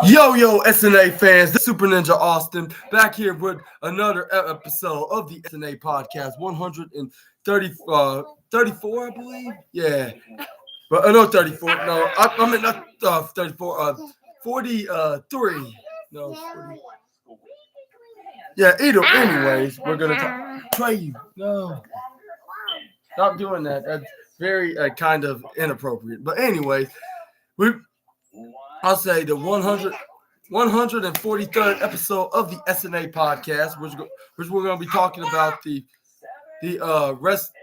Yo, SNA fans, this is Super Ninja Austin back here with another episode of the SNA podcast, 134, I believe. Yeah, but no, 34. No, I mean not 34. 43. No, 40. Yeah, either. Anyways, we're gonna try you. No, stop doing that. That's very kind of inappropriate. But anyways, we I'll say the 143rd episode of the SNA podcast, which we're going to be talking about the rest.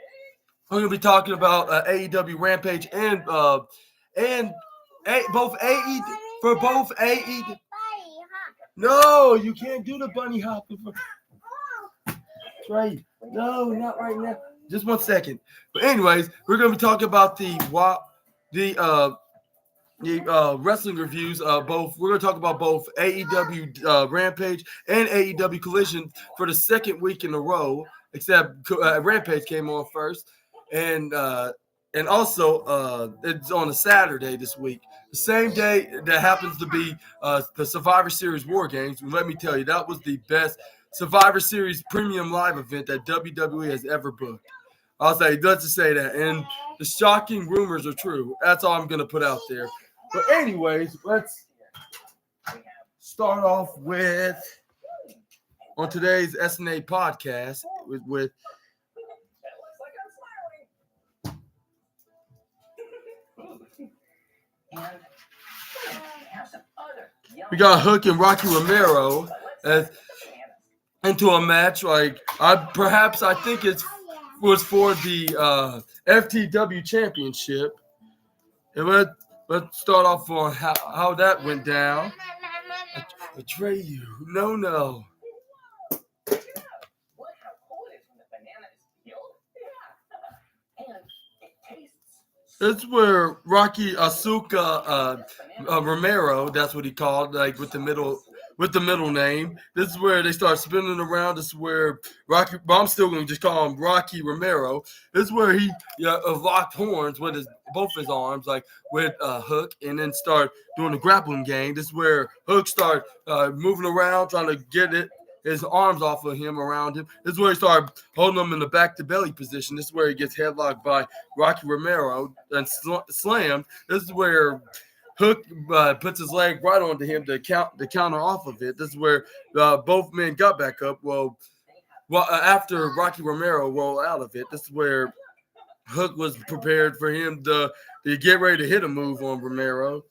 We're going to be talking about AEW Rampage and both AE for both AE. No, you can't do the bunny hopping. Trey, no, not right now. Just 1 second. But anyways, we're going to be talking about the wrestling reviews. Both we're going to talk about both AEW Rampage and AEW Collision for the second week in a row. Except Rampage came on first, and also it's on a Saturday this week, the same day that happens to be the Survivor Series War Games. Let me tell you, that was the best Survivor Series premium live event that WWE has ever booked. I'll say, let's just say that, and the shocking rumors are true. That's all I'm going to put out there. But anyways, let's start off with on today's SNA podcast with we got Hook and Rocky Romero into a match. Like I think it was for the FTW Championship. And let's start off on how that went down. I betray you. No. That's where Rocky Asuka Romero, that's what he called, like with the middle name. This is where they start spinning around. This is where Rocky, but I'm still going to just call him Rocky Romero. This is where he locked horns with both his arms, like with Hook, and then start doing the grappling game. This is where Hook start moving around, trying to get his arms off of him, around him. This is where he started holding him in the back-to-belly position. This is where he gets headlocked by Rocky Romero and slammed. This is where Hook puts his leg right onto him to counter off of it. This is where both men got back up. Well, after Rocky Romero rolled out of it, this is where Hook was prepared for him to get ready to hit a move on Romero.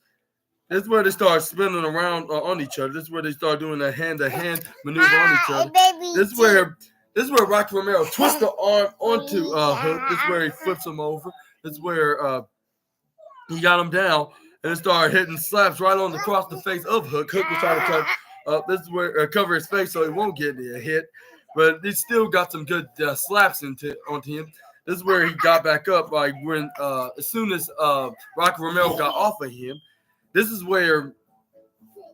This is where they start spinning around on each other. This is where they start doing a hand-to-hand maneuver on each other. This is where Rocky Romero twists the arm onto Hook. This is where he flips him over. This is where he got him down and started hitting slaps right on across the face of Hook. Hook was trying to this is where cover his face so he won't get a hit, but he still got some good slaps onto him. This is where he got back up, like when as soon as Rocky Romero got off of him. This is where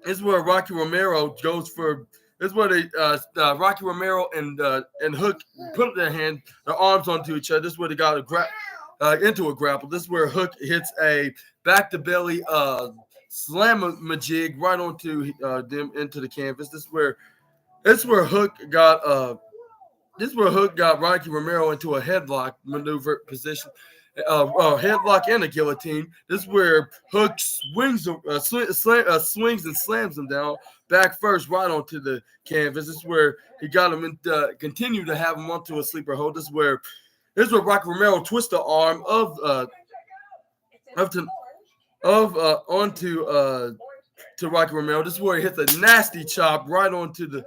Rocky Romero goes for. This is where they Rocky Romero and Hook put their arms onto each other. This is where they got into a grapple. This is where Hook hits a back to belly slam-a-jig right onto them into the canvas. This is where Hook got Rocky Romero into a headlock maneuver position. Headlock and a guillotine. This is where Hook swings and slams him down back first right onto the canvas. This is where he got him continue to have him onto a sleeper hold. This is where Rocky Romero twists the arm to Rocky Romero. This is where he hits a nasty chop right onto the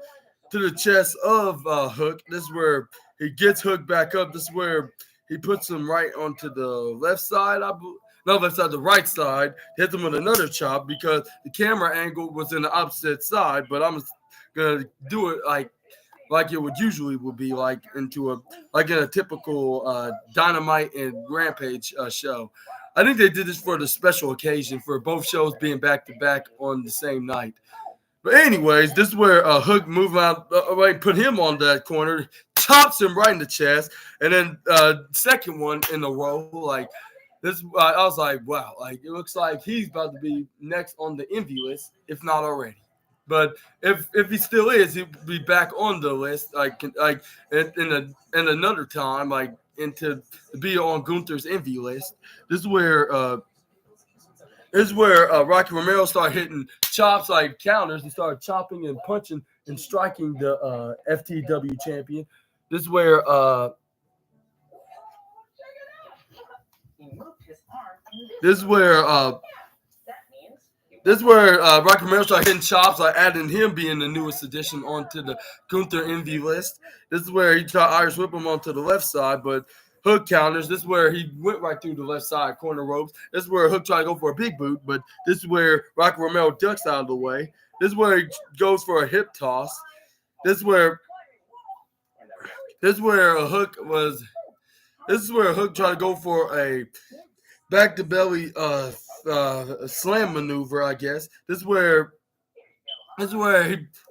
chest of Hook. This is where he gets Hook back up. This is where he puts him right onto the left side, the right side. Hits him with another chop because the camera angle was in the opposite side. But I'm gonna do it like it would be like in a typical Dynamite and Rampage show. I think they did this for the special occasion for both shows being back to back on the same night. But anyways, this is where Hook moved out, put him on that corner, chops him right in the chest, and then second one in a row. Like I was like, wow, like it looks like he's about to be next on the envy list, if not already. But if he still is, he'll be back on the list, like in another time, like into to be on Gunther's envy list. This is where Rocky Romero started hitting chops like counters. He started chopping and punching and striking the FTW champion. This is where this is where Rocky Romero started hitting chops, like adding him being the newest addition onto the Gunther envy list. This is where he tried Irish whip him onto the left side, but Hook counters. This is where he went right through the left side corner ropes. This is where Hook tried to go for a big boot, but this is where Rocky Romero ducks out of the way. This is where he goes for a hip toss. This is where Hook tried to go for a back to belly slam maneuver, I guess. This is where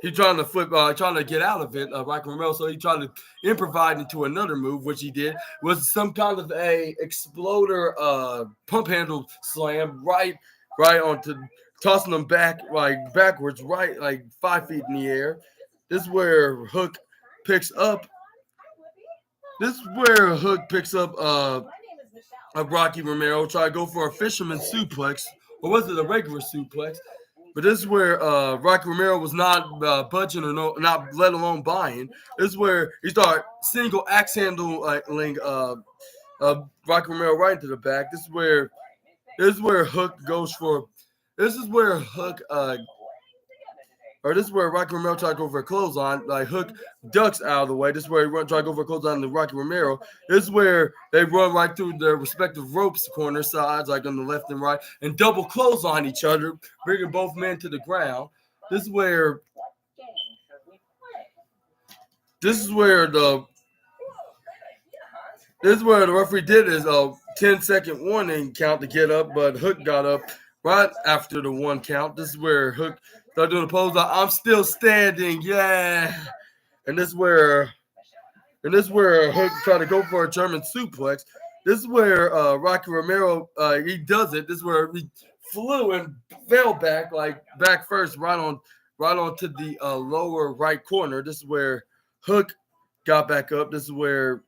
he trying to flip, trying to get out of it, Rocky Romero. So he tried to improvise into another move, which he did was some kind of a exploder pump handle slam right onto, tossing them back like backwards, right like 5 feet in the air. This is where Hook picks up. Rocky Romero, try to go for a fisherman suplex, or was it a regular suplex? But this is where Rocky Romero was not budging or not let alone buying. This is where he started single axe handling Rocky Romero right into the back. This is where Hook goes for. This is where Rocky Romero tried to go for a clothesline. Like Hook ducks out of the way. This is where he tried to go for a clothesline to Rocky Romero. This is where they run right through their respective ropes, corner sides, like on the left and right, and double clothesline each other, bringing both men to the ground. This is where the referee did his 10-second warning count to get up, but Hook got up right after the 1 count. This is where Hook started doing the pose like, I'm still standing, yeah. And this is where Hook tried to go for a German suplex. This is where Rocky Romero he does it. This is where he flew and fell back first, right onto the lower right corner. This is where Hook got back up. This is where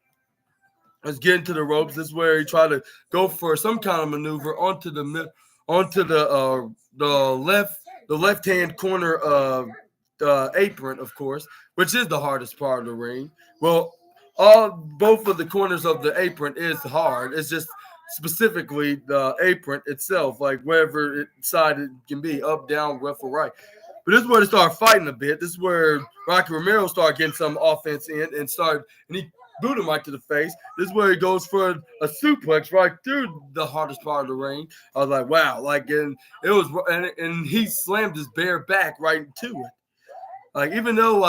was getting to the ropes. This is where he tried to go for some kind of maneuver onto the left-hand corner of the apron, of course, which is the hardest part of the ring. Well, both of the corners of the apron is hard. It's just specifically the apron itself, like wherever side it can be, up, down, left, or right. But this is where they start fighting a bit. This is where Rocky Romero started getting some offense in and he boot him right to the face. This is where he goes for a suplex right through the hardest part of the ring. I was like, wow, and he slammed his bare back right into it. Like even though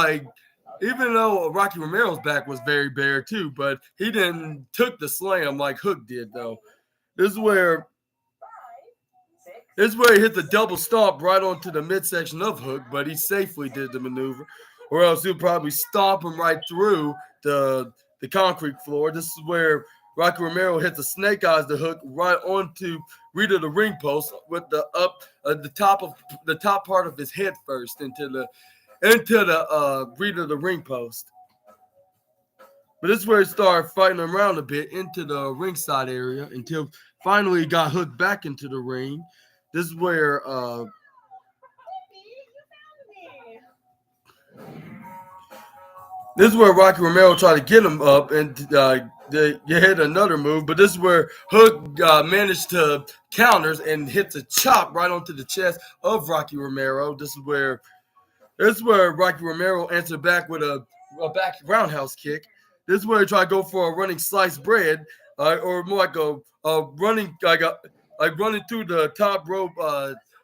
Rocky Romero's back was very bare too, but he didn't took the slam like Hook did though. This is where he hit the double stomp right onto the midsection of Hook, but he safely did the maneuver, or else he'll probably stomp him right through the concrete floor. This is where Rocky Romero hits the snake eyes to Hook right onto Rita the ring post with the top part of his head first into the Rita the ring post. But this is where he started fighting around a bit into the ringside area until finally he got Hook back into the ring. This is where Rocky Romero tried to get him up and they hit another move, but this is where Hook managed to counters and hits a chop right onto the chest of Rocky Romero. This is where Rocky Romero answered back with a back roundhouse kick. This is where he tried to go for a running sliced bread, or more like a running running through the top rope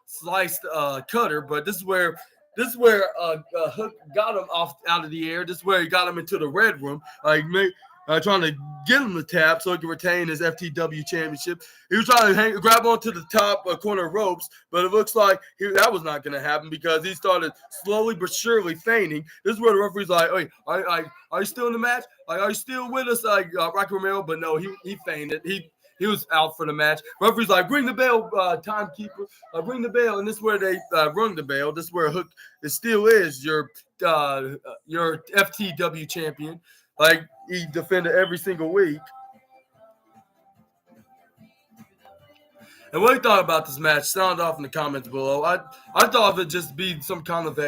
sliced cutter. But this is where Hook got him out of the air. This is where he got him into the red room, trying to get him to tap so he can retain his FTW championship. He was trying to grab onto the top corner ropes, but it looks like that was not going to happen because he started slowly but surely feigning. This is where the referee's like, "Hey, are you still in the match? Are you still with us, Rocky Romero?" But no, he feigned it. He He was out for the match. Referee's like, ring the bell, timekeeper. Ring the bell. And this is where they rung the bell. This is where Hook still is your FTW champion. Like, he defended every single week. And what you thought about this match, sound off in the comments below. I thought of it just be some kind of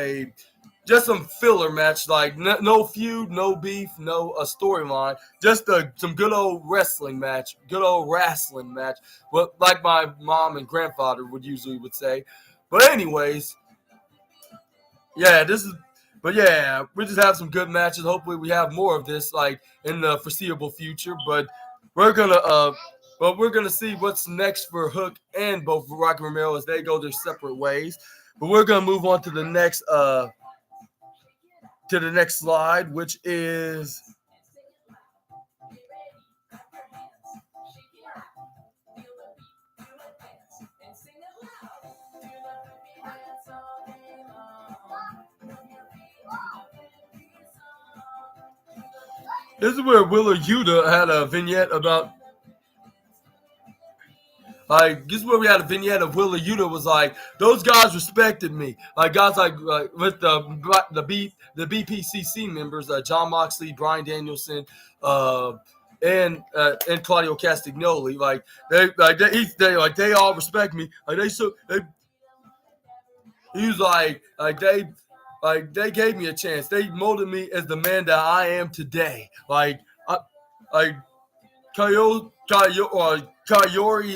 just some filler match, like no feud, no beef, no storyline, just some good old wrestling match, what like my mom and grandfather would say. But anyways, yeah, we just have some good matches. Hopefully we have more of this like in the foreseeable future, but we're gonna see what's next for Hook and both Rocky Romero as they go their separate ways. But we're gonna move on to the next slide, which is this is where Willa Yuta had a vignette about. Like, this is where we had a vignette of Willa Yuta was like, those guys respected me. Like, guys like with the BPCC members, John Moxley, Bryan Danielson, and Claudio Castagnoli. They all respect me. He was like they gave me a chance. They molded me as the man that I am today. Kayori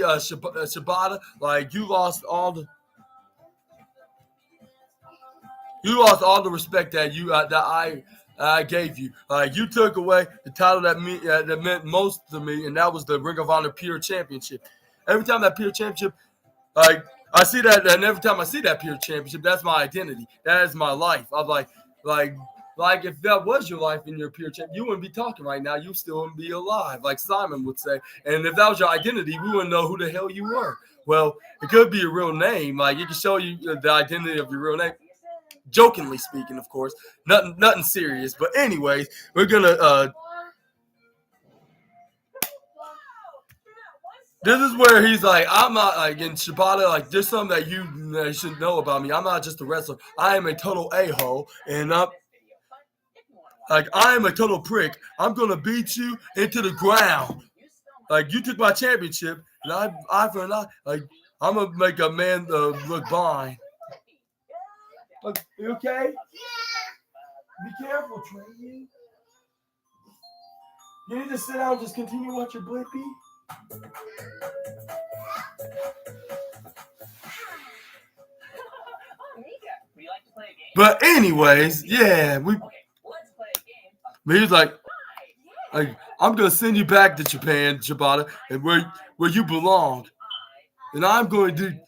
Shibata, like you lost all the respect that I gave you. You took away the title that meant most to me, and that was the Ring of Honor Pure Championship. Every time that Pure Championship, I see that, and every time I see that Pure Championship, that's my identity. That is my life. I'm like if that was your life in your Pure Champ, you wouldn't be talking right now. You still wouldn't be alive, like Simon would say. And if that was your identity, we wouldn't know who the hell you were. Well, it could be your real name. Like, it can show you the identity of your real name. Jokingly speaking, of course. Nothing serious. But anyways, we're going to this is where he's like, I'm not, like, in Shibata, like, there's something that you should know about me. I'm not just a wrestler. I am a total a-hole, and I am a total prick. I'm going to beat you into the ground. Like, you took my championship, and eye for an eye. Like, I'm going to make a man look blind. Look, you okay? Be careful, Trey. You need to sit down and just continue to watch your Blippi. But anyways, yeah, But he was like, I'm gonna send you back to Japan, Shibata, and where you belong. And I'm gonna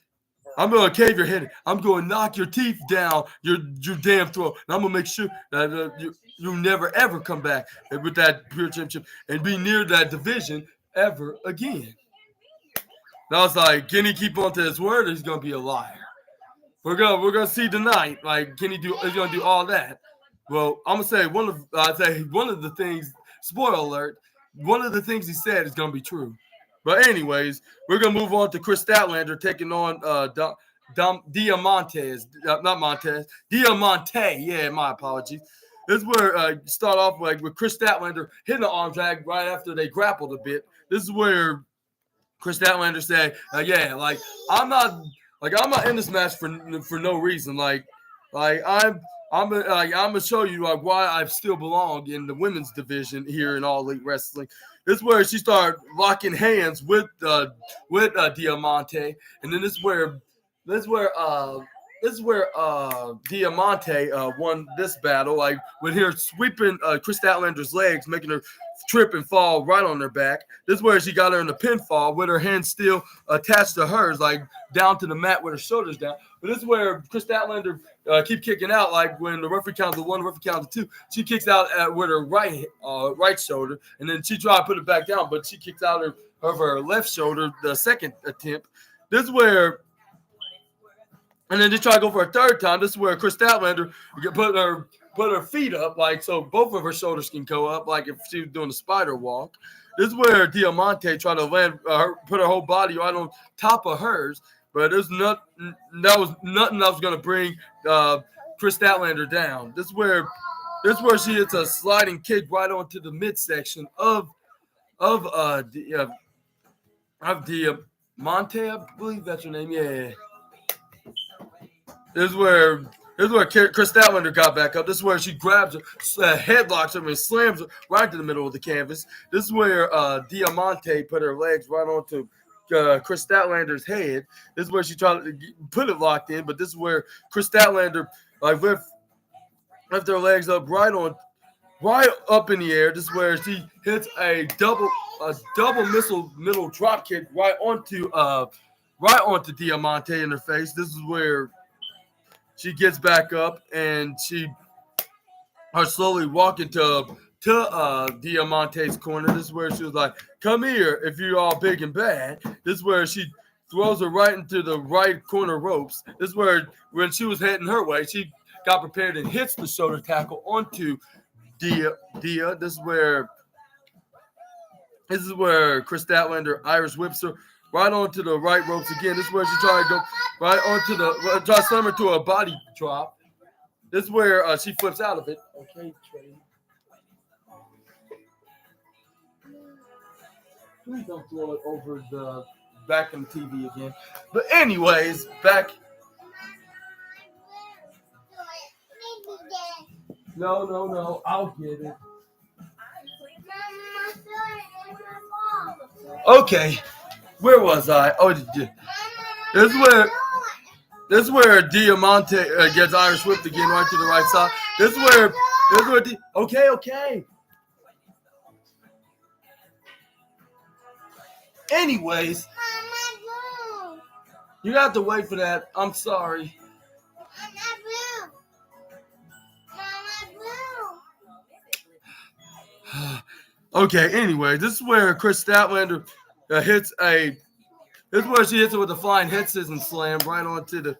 cave your head. I'm gonna knock your teeth down your damn throat. And I'm gonna make sure that you never ever come back with that Pure Championship and be near that division ever again. And I was like, can he keep on to his word, or he's gonna be a liar? We're gonna see tonight. Like, can he is gonna do all that? Well, I'm gonna say one of the things. Spoiler alert: one of the things he said is gonna be true. But anyways, we're gonna move on to Chris Statlander taking on Diamante. Yeah, my apologies. This is where start off with Chris Statlander hitting the arm drag right after they grappled a bit. This is where Chris Statlander said, I'm not in this match for no reason. I'm gonna show you why I still belong in the women's division here in All Elite Wrestling. This is where she started locking hands with Diamante, and then this is where Diamante won this battle, like with her sweeping Chris Statlander's legs, making her trip and fall right on her back. This is where she got her in the pinfall with her hands still attached to hers, like down to the mat with her shoulders down. But this is where Chris Statlander keep kicking out, like when the referee counts to one, the referee counts to two. She kicks out with her right shoulder, and then she tried to put it back down, but she kicks out of her left shoulder the second attempt. This is where, and then they try to go for a third time. This is where Chris Statlander put her feet up, like so both of her shoulders can go up, like if she was doing a spider walk. This is where Diamante tried to land, put her whole body right on top of hers, but there's not that was nothing that was gonna bring Chris Statlander down. This is where she hits a sliding kick right onto the midsection of Diamante, I believe that's her name. Yeah. This is where Chris Statlander got back up. This is where she grabs her, headlocks her, and slams her right into the middle of the canvas. This is where Diamante put her legs right onto Chris Statlander's head. This is where she tried to put it locked in, but this is where Chris Statlander lift her legs up right up in the air. This is where she hits a double middle drop kick right onto Diamante in her face. This is where she gets back up and she are slowly walking to Diamante's corner. This is where she was like, "Come here if you're all big and bad." This is where she throws her right into the right corner ropes. This is where when she was heading her way, she got prepared and hits the shoulder tackle onto Dia. This is where Chris Statlander Irish whips her right onto the right ropes again. This is where she tried to go right onto try to slam her to a body drop. This is where she flips out of it. Okay, Trey. Please don't throw it over the back in the TV again. But anyways, back. No. I'll get it. Okay. Where was I? Oh, this is where Diamante gets Irish whipped again right to the right side. This is where okay. Anyways, you have to wait for that. I'm sorry. Okay, anyway, this is where Chris Statlander hits a. This is where she hits it with a flying head scissors and slam right onto the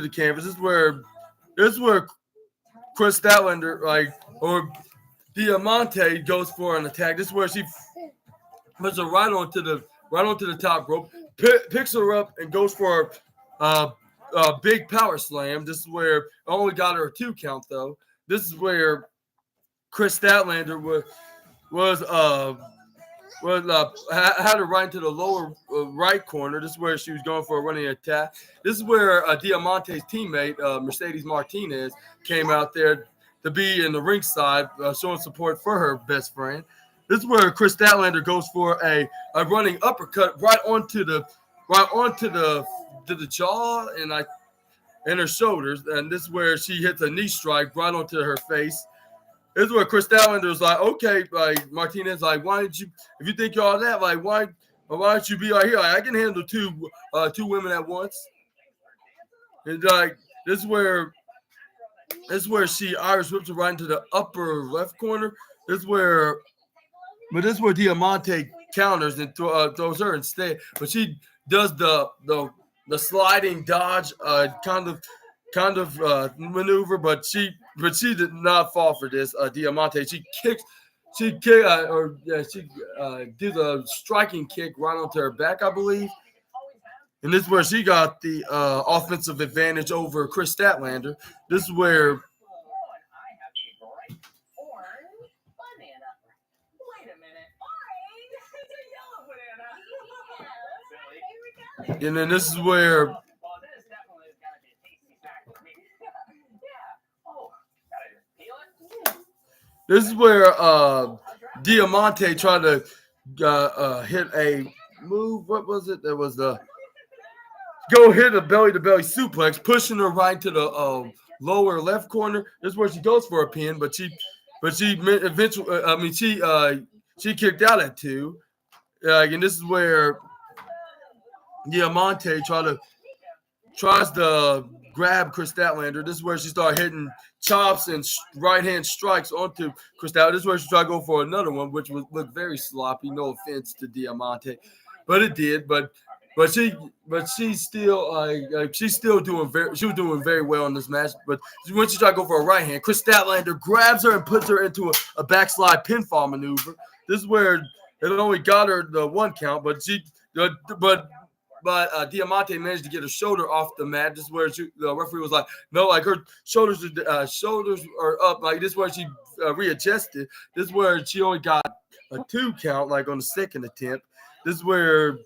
canvas. This is where Chris Statlander or Diamante goes for an attack. This is where she puts her right onto the top rope, picks her up and goes for a big power slam. This is where only got her a 2 count though. This is where Chris Statlander had her right into the lower right corner. This is where she was going for a running attack. This is where Diamante's teammate, Mercedes Martinez, came out there to be in the ringside, showing support for her best friend. This is where Chris Statlander goes for a running uppercut right onto the jaw and her shoulders. And this is where she hits a knee strike right onto her face. This is where Chris Statlander was like, okay, Martinez, why didn't you, if you think you're all that, why don't you be right here? I can handle two women at once. And this is where she Irish whips her right into the upper left corner. This is where Diamante counters and throws her instead. But she does the sliding dodge kind of maneuver, but she did not fall for this. Diamante, she did a striking kick right onto her back, I believe. And this is where she got the offensive advantage over Chris Statlander. This is where and then this is where Diamante tried to hit a move. What was it? There was the go hit a belly-to-belly suplex, pushing her right to the lower left corner. This is where she goes for a pin, but she eventually, she kicked out at 2. And this is where Diamante tries to grab Chris Statlander. This is where she started hitting chops and right-hand strikes onto Chris Statlander. This is where she tried to go for another one, which looked very sloppy. No offense to Diamante, but it did. But she's still doing very well in this match. But when she tried to go for a right hand, Chris Statlander grabs her and puts her into a backslide pinfall maneuver. This is where it only got her the 1 count, but Diamante managed to get her shoulder off the mat. This is where the referee was like, no, like her shoulders are up. Like this is where she readjusted. This is where she only got a 2 count, like on the second attempt. This is where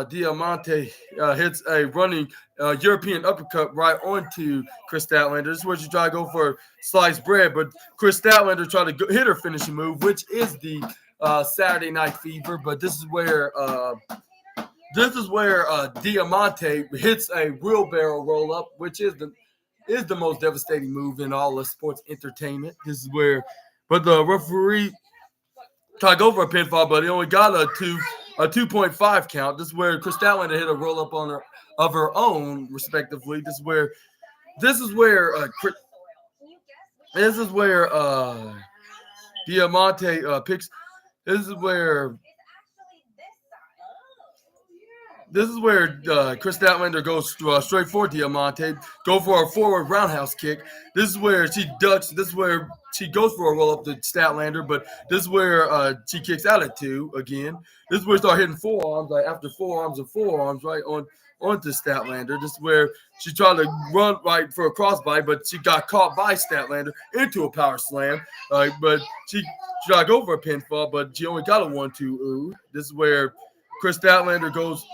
Diamante hits a running European uppercut right onto Chris Statlander. This is where she tried to go for sliced bread, but Chris Statlander tried to hit her finishing move, which is the Saturday Night Fever. But this is where Diamante hits a wheelbarrow roll up, which is the most devastating move in all of sports entertainment. This is where, but the referee tried to go for a pinfall, but he only got a 2.5 count. This is where Chris Statlander hit a roll up of her own, respectively. This is where Diamante picks. This is where Chris Statlander goes straight for Diamante, go for a forward roundhouse kick. This is where she ducks. This is where she goes for a roll up to Statlander, but this is where she kicks out at 2 again. This is where she starts hitting forearms, like after forearms, right onto Statlander. This is where she tried to run right for a crossbody, but she got caught by Statlander into a power slam. But she tried to go for a pinfall, but she only got a 1-2 ooh. This is where Chris Statlander goes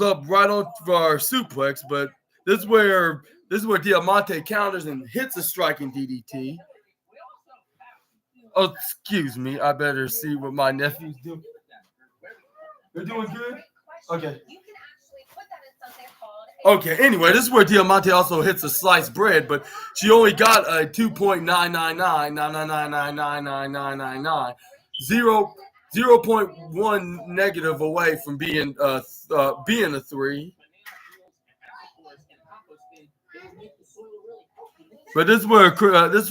up right on for a suplex, but this is where Diamante counters and hits a striking DDT. Oh, excuse me. I better see what my nephew's doing. They're doing good? Okay. Okay, anyway, this is where Diamante also hits a sliced bread, but she only got a 2.999. 0.1 negative away from being a 3. But this is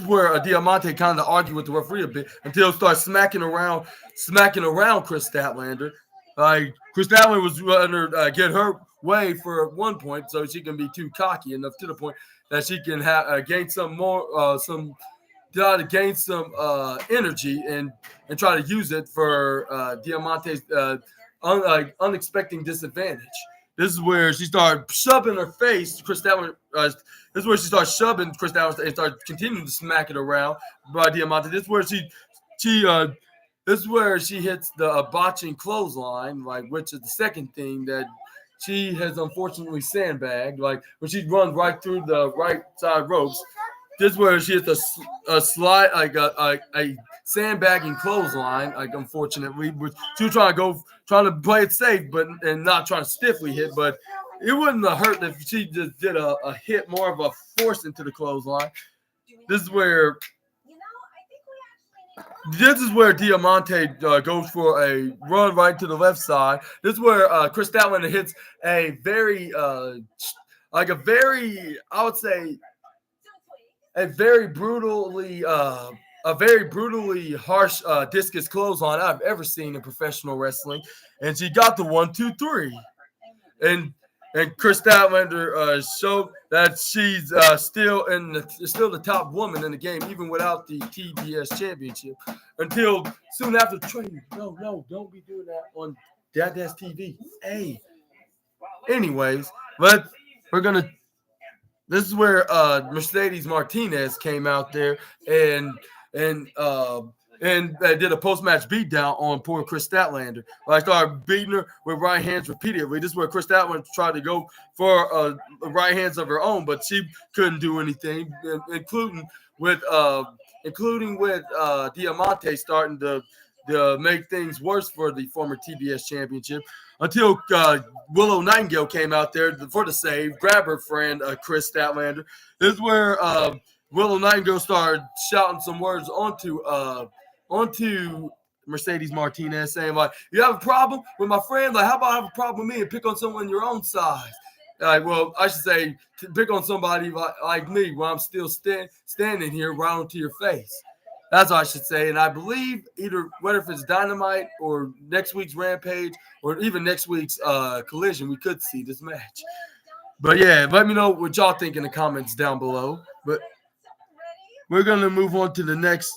where Diamante kind of argued with the referee a bit until it starts smacking around Chris Statlander. Chris Statlander was trying to get her way for 1 point, so she can be too cocky enough to the point that she can gain some energy and try to use it for Diamante's unexpected disadvantage. This is where she started shoving her face. Chris Statlander. This is where she starts shoving Chris Statlander and starts continuing to smack it around by Diamante. This is where she hits the botching clothesline, which is the second thing that she has unfortunately sandbagged. When she runs right through the right side ropes. This is where she hits a slide, a sandbagging clothesline. Unfortunately, she was trying to play it safe, and not trying to stiffly hit. But it wouldn't have hurt if she just did a hit, more of a force into the clothesline. This is where Diamante goes for a run right to the left side. This is where Chris Statlander hits a very brutally harsh discus clothesline I've ever seen in professional wrestling, and she got the 1-2-3, and Chris Statlander showed that she's still the top woman in the game, even without the TBS championship. Until soon after training, no, don't be doing that on Dad's TV. Hey, anyways, but we're gonna. This is where Mercedes Martinez came out there and did a post-match beatdown on poor Chris Statlander. Started beating her with right hands repeatedly. This is where Chris Statlander tried to go for right hands of her own, but she couldn't do anything, including with Diamante starting to make things worse for the former TBS championship. Until Willow Nightingale came out there for the save, grab her friend Chris Statlander. This is where Willow Nightingale started shouting some words onto Mercedes Martinez, saying "You have a problem with my friend? How about I have a problem with me and pick on someone your own size?" Well, I should say pick on somebody like me while I'm still standing here right onto your face. That's what I should say. And I believe whether if it's Dynamite or next week's Rampage or even next week's Collision, we could see this match. But yeah, let me know what y'all think in the comments down below. But we're going to move on to the next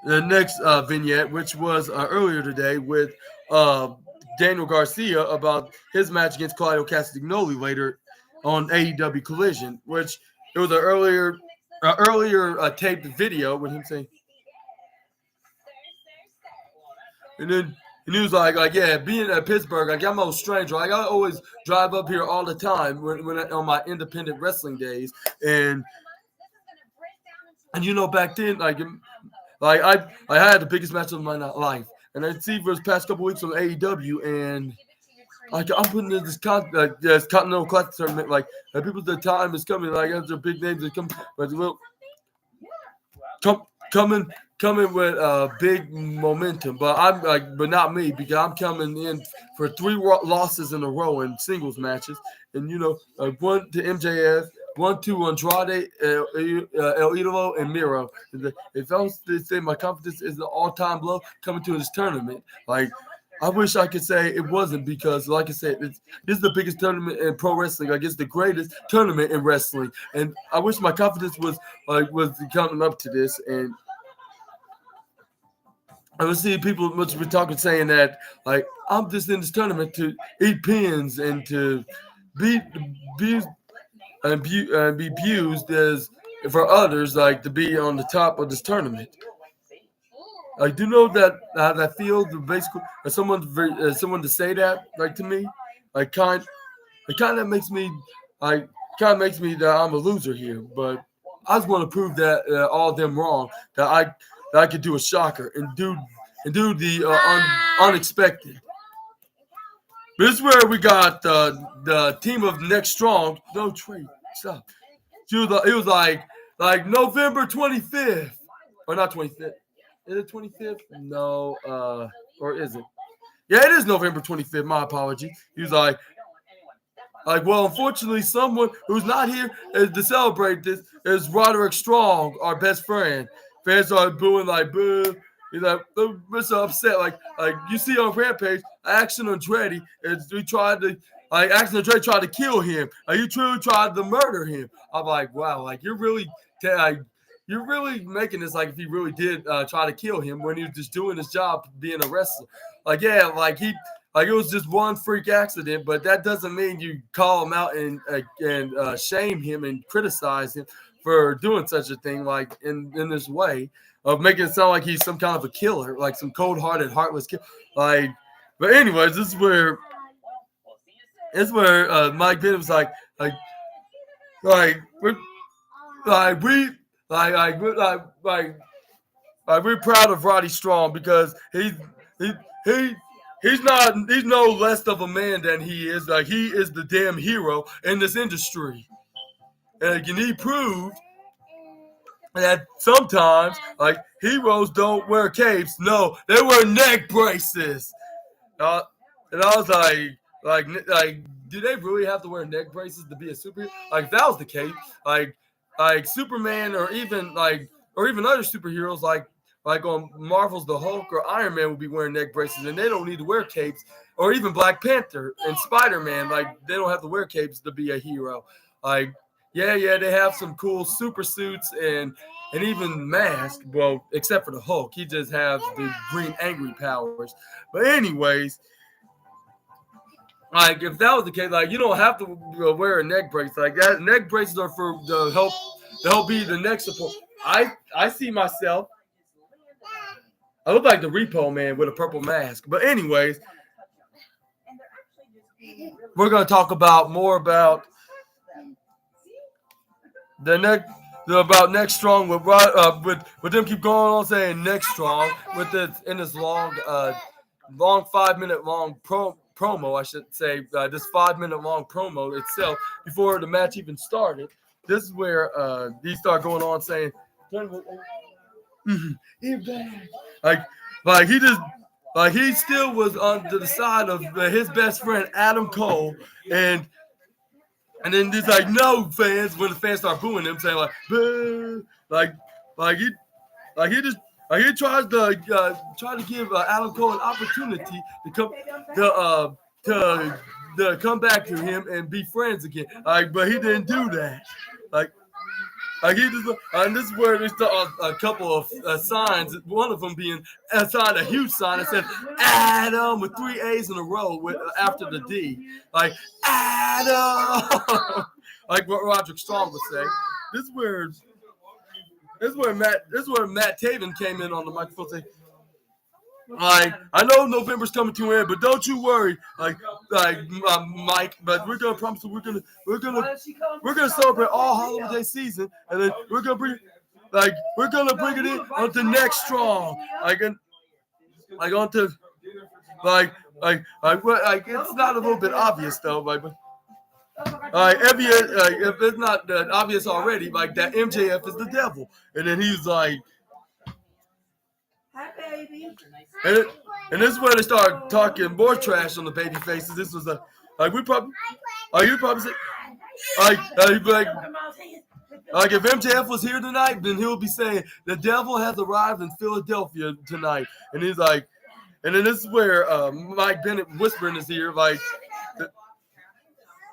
the next vignette, which was earlier today with Daniel Garcia about his match against Claudio Castagnoli later on AEW Collision, which it was an earlier taped video with him saying, and then he was like, yeah, being at Pittsburgh, like I'm no stranger. Like I always drive up here all the time when on my independent wrestling days, and back then, like I had the biggest match of my life, and I see for the past couple weeks on AEW, and like I'm putting in this Continental Classic tournament, like people at the time is coming, like their big names that come, but coming with big momentum, but I'm like, but not me because I'm coming in for 3 losses in a row in singles matches, and one to MJF, 1 to Andrade, El Idolo, and Miro. If I was to say my confidence is the all-time low coming to this tournament, like I wish I could say it wasn't because, like I said, this is the biggest tournament in pro wrestling. Like it's the greatest tournament in wrestling, and I wish my confidence was coming up to this. And I would see people much be talking saying that like I'm just in this tournament to eat pins and to be abused and be abused as for others, like to be on the top of this tournament. I do know that I feel basically as someone to say that like to me, like it kind of makes me that I'm a loser here. But I just want to prove that all of them wrong. That I could do a shocker and do the unexpected. This is where we got the team of Next Strong. No trade, stop. It was like November 25th or not 25th. Is it 25th? No, or is it? Yeah, it is November 25th. My apology. He was like, well, unfortunately, someone who's not here to celebrate this is Roderick Strong, our best friend. Fans are booing like, boo. He's like, we're so upset. Like you see on Rampage, Action Andretti, Action Andretti tried to kill him. You truly tried to murder him. I'm like, wow, like you're really making this like if he really did try to kill him when he was just doing his job being a wrestler. Like, yeah, like it was just one freak accident, but that doesn't mean you call him out and shame him and criticize him for doing such a thing, like in this way of making it sound like he's some kind of a killer, like some cold-hearted, heartless killer. Like, but anyways, this is where Mike Bennett was like we're proud of Roddy Strong because he's no less of a man than he is. Like he is the damn hero in this industry, and he proved that sometimes like heroes don't wear capes. No, they wear neck braces. And I was like, do they really have to wear neck braces to be a superhero? Like, if that was the case, like Superman or even other superheroes like on Marvel's The Hulk or Iron Man would be wearing neck braces, and they don't need to wear capes. Or even Black Panther and Spider-Man, like they don't have to wear capes to be a hero. Like, yeah, they have some cool super suits and even mask. Well, except for the Hulk, he just has the green angry powers. But anyways, like if that was the case, like you don't have to wear a neck brace. Like that, neck braces are for to help be the neck support. I see myself. I look like the Repo Man with a purple mask. But anyways, we're gonna talk more about about Next Strong with them keep going on saying Next Strong with this in this long 5-minute long promo, I should say, this 5-minute long promo itself before the match even started. This is where they start going on saying, like he still was on the side of his best friend Adam Cole, and then there's like no fans when the fans start booing him, saying like boo, he tries to give Adam Cole an opportunity to come back to him and be friends again. Like, but he didn't do that. Like, Like he just, and this is where there's a couple of signs. One of them being a sign, a huge sign that said Adam with 3 A's in a row with after the D. Like Adam, like what Roderick Strong would say. This is where Matt Taven came in on the microphone saying, like, I know November's coming to an end, but don't you worry, Mike. But we're gonna promise we're gonna celebrate all holiday season, and then we're gonna bring it in onto next strong, onto it's not a little bit obvious though, if it's not obvious already, like that MJF is the devil, and then he's like. Hi, baby. And this is where they start talking more trash on the baby faces. This was you probably say, if MJF was here tonight, then he'll be saying the devil has arrived in Philadelphia tonight, and he's like, and then this is where Mike Bennett whispering his ear like.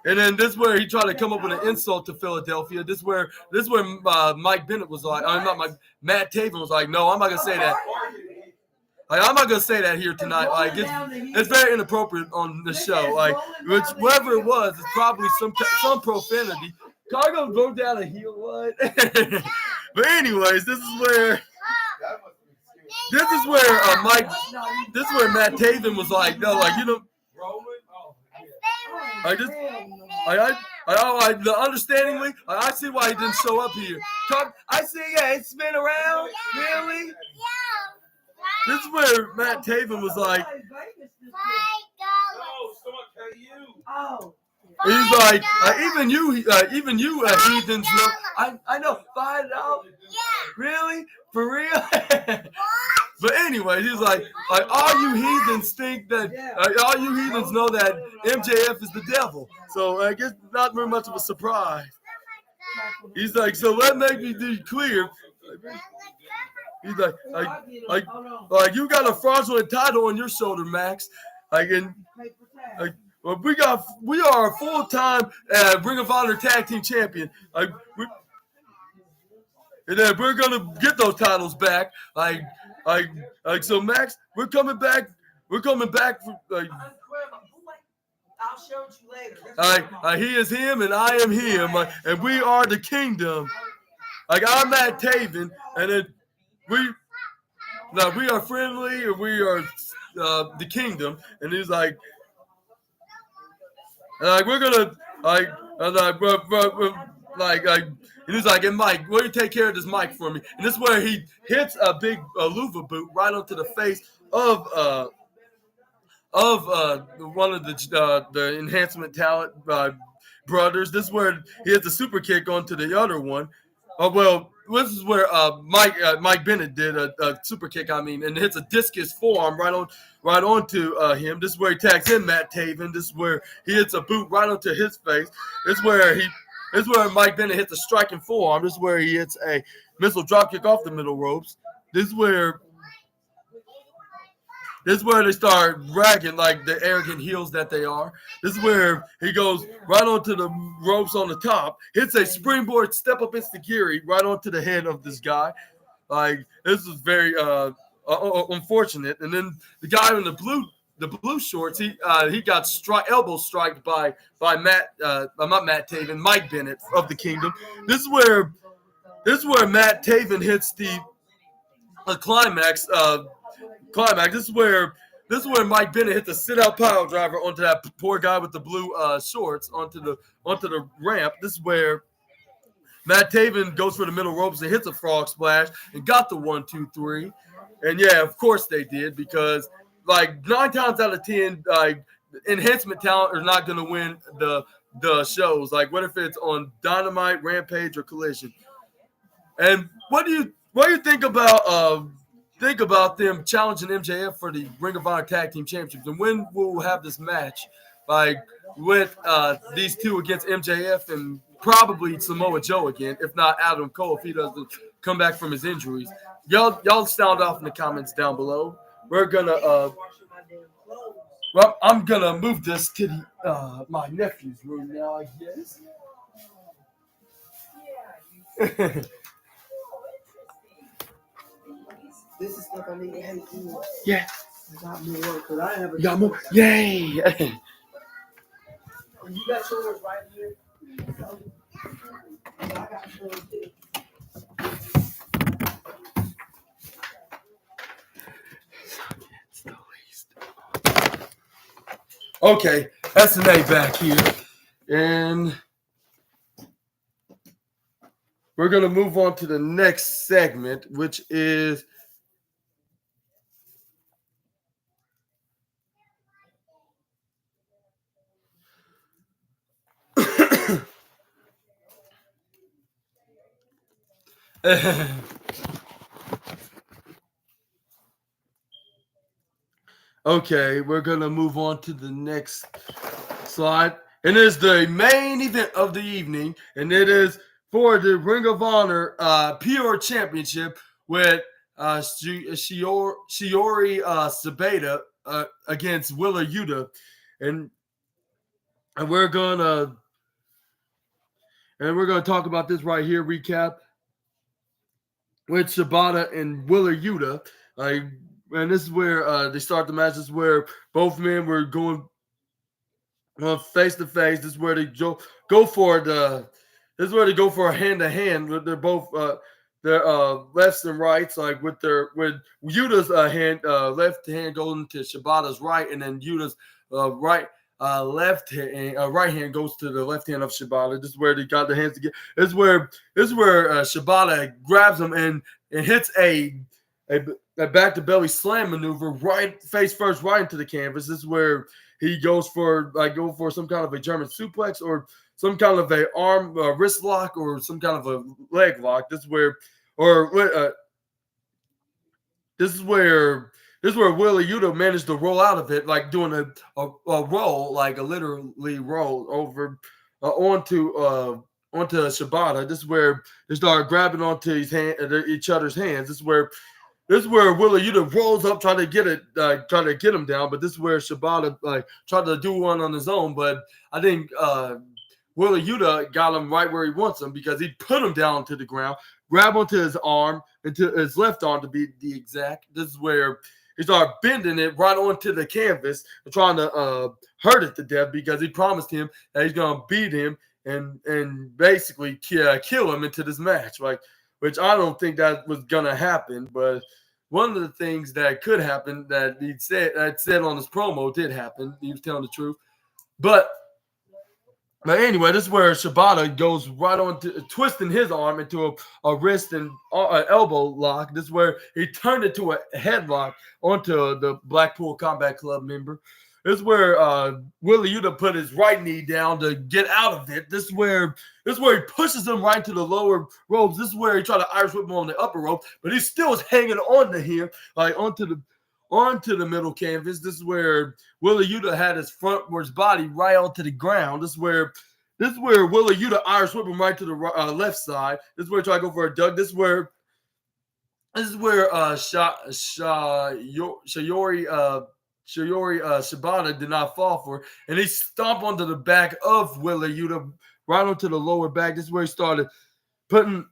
And then this is where he tried to come up with an insult to Philadelphia. This is where Mike Bennett was like, Matt Taven was like, no, I'm not gonna say that. I'm not gonna say that here tonight. It's very inappropriate on the show. Whatever it was, it's probably some profanity. Cargo go down a heel, what? But anyways, this is where Matt Taven was like, no, the understandingly, I see why he didn't show up here. I see, it's been around, really? This is where Matt Taven was like, he's like, even you heathens know. I know, $5. Really? For real? But anyway, he's like, all you heathens think that, all you heathens know that MJF is the devil. So I guess not very much of a surprise. He's like, so let me be clear. He's like, you got a fraudulent title on your shoulder, Max. We are a full-time Ring of Honor Tag Team Champion. And then we're gonna get those titles back. So Max, we're coming back. We're coming back. I'll show you later. He is him, and I am him, and we are the kingdom. I'm Matt Taven, and then we are friendly, and we are the kingdom. And he's like, we're gonna and he's like, and Mike, will you take care of this mic for me? And this is where he hits a big luva boot right onto the face of one of the enhancement talent brothers. This is where he hits a super kick onto the other one. This is where Mike Bennett did a super kick. And hits a discus forearm right onto him. This is where he tags in Matt Taven. This is where he hits a boot right onto his face. This is where Mike Bennett hits a striking forearm. This is where he hits a missile dropkick off the middle ropes. This is where they start bragging like the arrogant heels that they are. This is where he goes right onto the ropes on the top, hits a springboard step up enziguri right onto the head of this guy. This is very unfortunate. And then the guy in the blue shorts, he got elbow striked by not Matt Taven, Mike Bennett of the Kingdom. This is where Matt Taven hits the climax. This is where Mike Bennett hit the sit-out pile driver onto that poor guy with the blue shorts onto the ramp. This is where Matt Taven goes for the middle ropes and hits a frog splash and got the 1, 2, 3. And yeah, of course they did, because 9 times out of 10, enhancement talent are not going to win the shows. What if it's on Dynamite, Rampage, or Collision? And what do you think about them challenging MJF for the Ring of Honor Tag Team Championships? And when we'll have this match with these two against MJF and probably Samoa Joe again, if not Adam Cole, if he doesn't come back from his injuries. Y'all sound off in the comments down below. We're gonna I'm gonna move this to my nephew's room now, I guess. This is stuff I need to hate you. Yeah. I got more work, but I have a You got more? Yay! You got yours right here. I got yours too. Okay, SNA back here. And we're going to move on to the next segment, which is okay, we're going to move on to the next slide. And it is the main event of the evening, and it is for the Ring of Honor PR Championship with Shiori Sabata against Willa Yuta. And we're gonna talk about this right here. Recap with Shibata and Willa Yuta. And this is where they start the match. This is where both men were going face to face. This is where they go for the. This is where they go for a hand to hand. They're both their lefts and rights. Like with Yuta's hand left hand going to Shibata's right, and then Yuta's right right hand goes to the left hand of Shibata. This is where they got their hands together. This is where Shibata grabs him and hits a back to belly slam maneuver right face first right into the canvas. This is where he goes for some kind of a German suplex or some kind of a arm wrist lock or some kind of a leg lock. This is where Willa Yuta managed to roll out of it, like doing a roll, like a literally roll over onto Shibata. This is where they start grabbing onto each other's hands. This is where Willa Yuta rolls up, trying to get him down. But this is where Shibata tried to do one on his own. But I think Willa Yuta got him right where he wants him because he put him down to the ground, grab onto his arm, into his left arm to be the exact. This is where he started bending it right onto the canvas and trying to hurt it to death because he promised him that he's going to beat him and basically kill him into this match. Which I don't think that was going to happen. But one of the things that could happen that he said on his promo did happen. He was telling the truth. But anyway, this is where Shibata goes right on to twisting his arm into a wrist and elbow lock. This is where he turned it to a headlock onto the Blackpool Combat Club member. This is where Willa Yuta put his right knee down to get out of it. This is where he pushes him right to the lower ropes. This is where he tried to Irish whip him on the upper rope, but he still is hanging on to him, like onto the middle canvas. This is where Willa Yuta had his frontwards body right onto the ground. This is where Willa Yuta Irish whip him right to the left side. This is where he tried to go for a duck. This is where Shibata did not fall for it, and he stomped onto the back of Willa Yuta, right onto the lower back. This is where he started putting.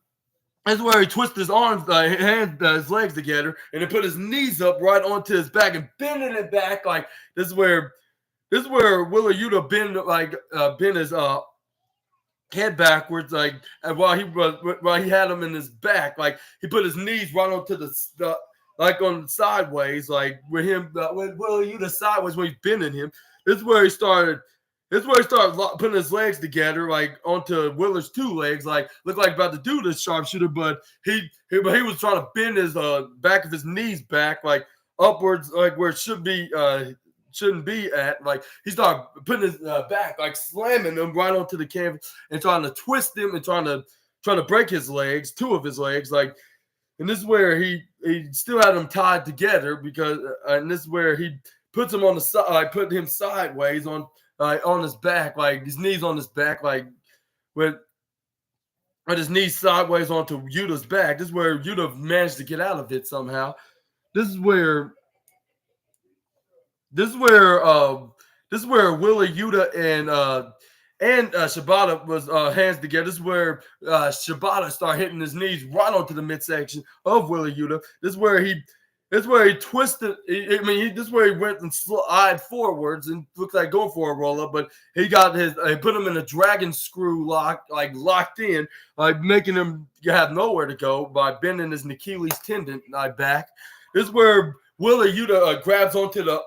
This is where he twisted his arms, his legs together, and then put his knees up right onto his back and bending it back. Like this is where Willa Yuta bend his head backwards, like while he had him in his back, like he put his knees right onto the like on sideways, like with Willa Yuta sideways when he's bending him. This is where he started putting his legs together, like onto Willa's two legs, like looked like about to do the sharpshooter, but he was trying to bend his back of his knees back, like upwards, like where it shouldn't be at. Like he started putting his back, like slamming him right onto the canvas and trying to twist him and trying to break his legs, two of his legs, like. And this is where he still had them tied together because, and this is where he puts him on the side, put him sideways on his back, like his knees on his back, like with his knees sideways onto Yuta's back. This is where Yuta managed to get out of it somehow. This is where Willa Yuta Shibata was hands together. This is where Shibata started hitting his knees right onto the midsection of Wheeler Yuta. This is where he twisted. This is where he went and slid forwards and looked like going for a roll up, but he got he put him in a dragon screw lock, like locked in, like making him have nowhere to go by bending his Achilles tendon back. This is where Wheeler Yuta grabs onto the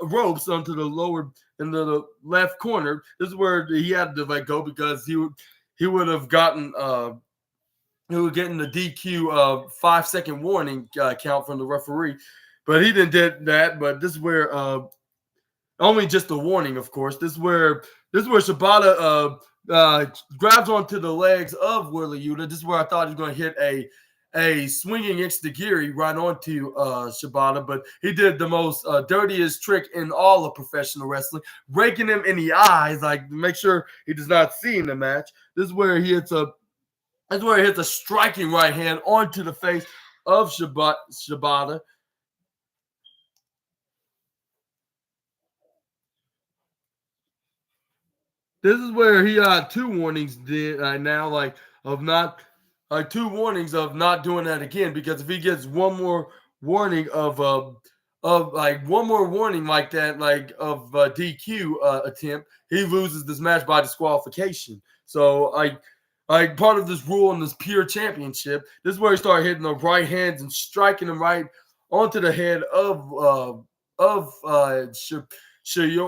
ropes onto the lower in the left corner. This is where he had to let go because he would have gotten he was getting the DQ 5-second warning count from the referee, but he didn't did that. But this is where only just a warning, of course. This is where Shibata grabs onto the legs of Wheeler Yuta. This is where I thought he was going to hit a swinging Ikstagiri right onto Shibata, but he did the most dirtiest trick in all of professional wrestling, raking him in the eyes, like to make sure he does not see in the match. This is where he hits a striking right hand onto the face of Shibata. This is where he got two warnings now, like of not. Like 2 warnings of not doing that again, because if he gets one more warning of one more warning like that, like of DQ attempt, he loses this match by disqualification. So like part of this rule in this pure championship, this is where he started hitting the right hands and striking them right onto the head of Yori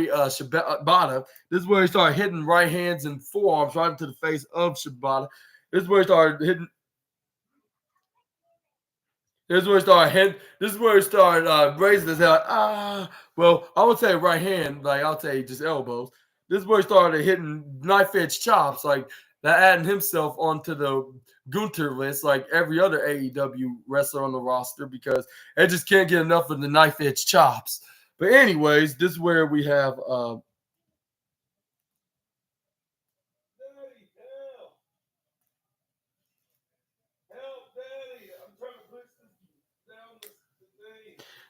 Shibata. This is where he started hitting right hands and forearms right into the face of Shibata. This is where he started hitting. This is where he started raising his head. Well, I would say right hand, like I would say just elbows. This is where he started hitting knife edge chops, like that, adding himself onto the Gunter list, like every other AEW wrestler on the roster, because they just can't get enough of the knife edge chops. But anyways, this is where we have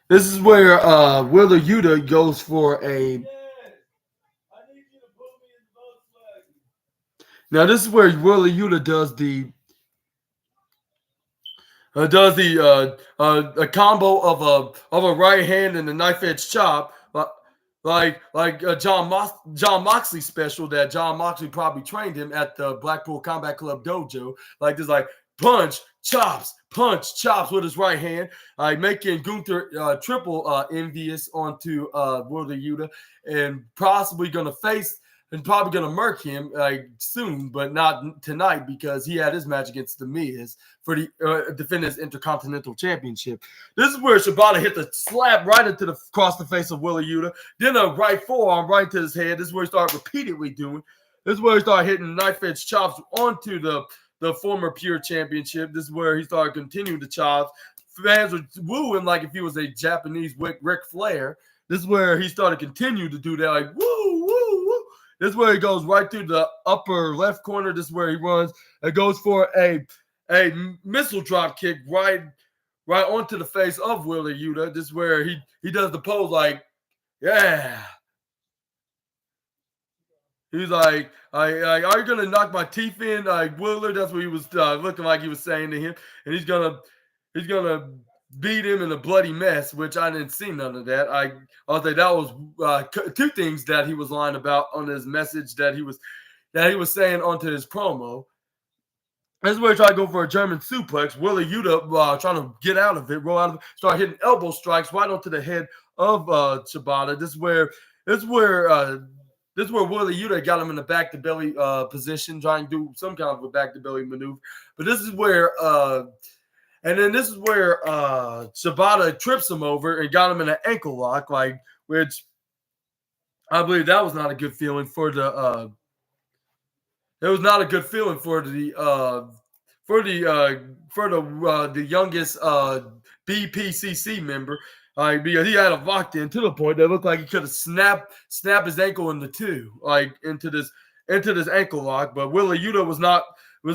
this is where Wheeler Yuta goes for a. Now this is where Wheeler Yuta does a combo of a right hand and a knife edge chop, like John Moxley special that John Moxley probably trained him at the Blackpool Combat Club dojo. Like this, like punch chops with his right hand, making Gunther triple envious onto Wheeler Yuta, and possibly gonna face. And probably going to murk him soon, but not tonight because he had his match against The Miz for the defend his Intercontinental Championship. This is where Shibata hit the slap right across the face of Wheeler Yuta, then a right forearm right to his head. This is where he started repeatedly doing. This is where he started hitting knife edge chops onto the former Pure Championship. This is where he started continuing to chops. Fans were wooing like if he was a Japanese Ric Flair. This is where he started continuing to do that, like woo, woo, woo. This is where he goes right through the upper left corner. This is where he runs and goes for a missile drop kick right onto the face of Wheeler Yuta. This is where he does the pose like, yeah. He's like, are you gonna knock my teeth in, like Wheeler? That's what he was looking like he was saying to him, and he's gonna beat him in a bloody mess, which I didn't see none of that. I'll say that was 2 things that he was lying about on his message that he was saying onto his promo. This is where he tried to go for a German suplex. Wheeler Yuta trying to get out of it, roll out of it, start hitting elbow strikes right onto the head of Shibata. This is where Wheeler Yuta got him in the back to belly position, trying to do some kind of a back to belly maneuver. But this is where Shibata trips him over and got him in an ankle lock, which I believe that was not a good feeling for the. It was not a good feeling for the youngest BPCC member, because he had a locked in to the point that looked like he could have snapped his ankle into 2, into this ankle lock. But Wheeler Yuta was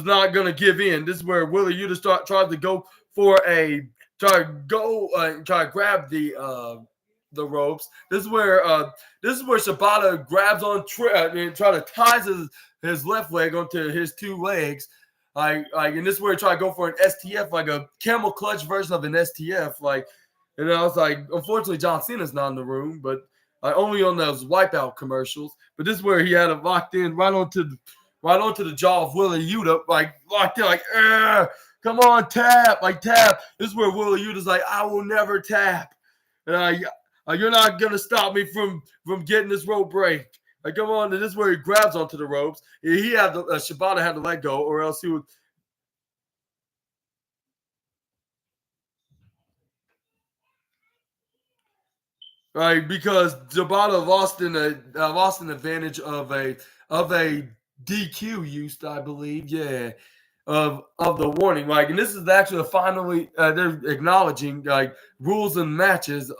not going to give in. This is where Wheeler Yuta tried to go for try to grab the the ropes. This is where Shibata grabs on and try to ties his left leg onto his two legs. And this is where he tried to go for an STF, like a camel clutch version of an STF. And I was like, unfortunately, John Cena's not in the room, but only on those Wipeout commercials. But this is where he had it locked in right onto the jaw of Wheeler Yuta, locked in, come on, tap, tap. This is where Wheeler Yuta's like, I will never tap. And you're not gonna stop me from getting this rope break. Come on, and this is where he grabs onto the ropes. Shibata had to let go, or else he would. Because Shibata lost an advantage of a DQ use, I believe. Yeah. Of the warning, and this is actually finally they're acknowledging rules and matches